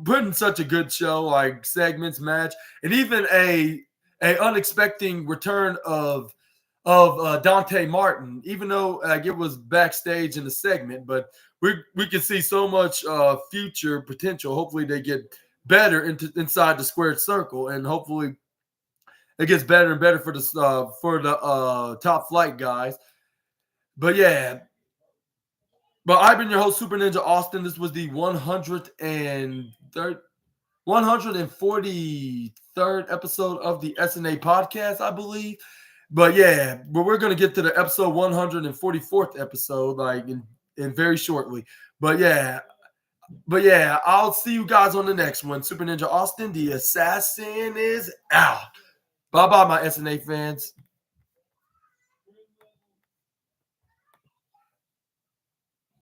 putting such a good show, segments, match, and even a unexpected return of Dante Martin, even though it was backstage in the segment, but we can see so much future potential. Hopefully they get better inside the squared circle, and hopefully it gets better and better for the top flight guys. But yeah. But I've been your host, Super Ninja Austin. This was the 143rd episode of the SNA podcast, I believe. But we're going to get to the episode 144th episode in very shortly. But yeah, I'll see you guys on the next one. Super Ninja Austin, the assassin is out. Bye bye, my SNA fans.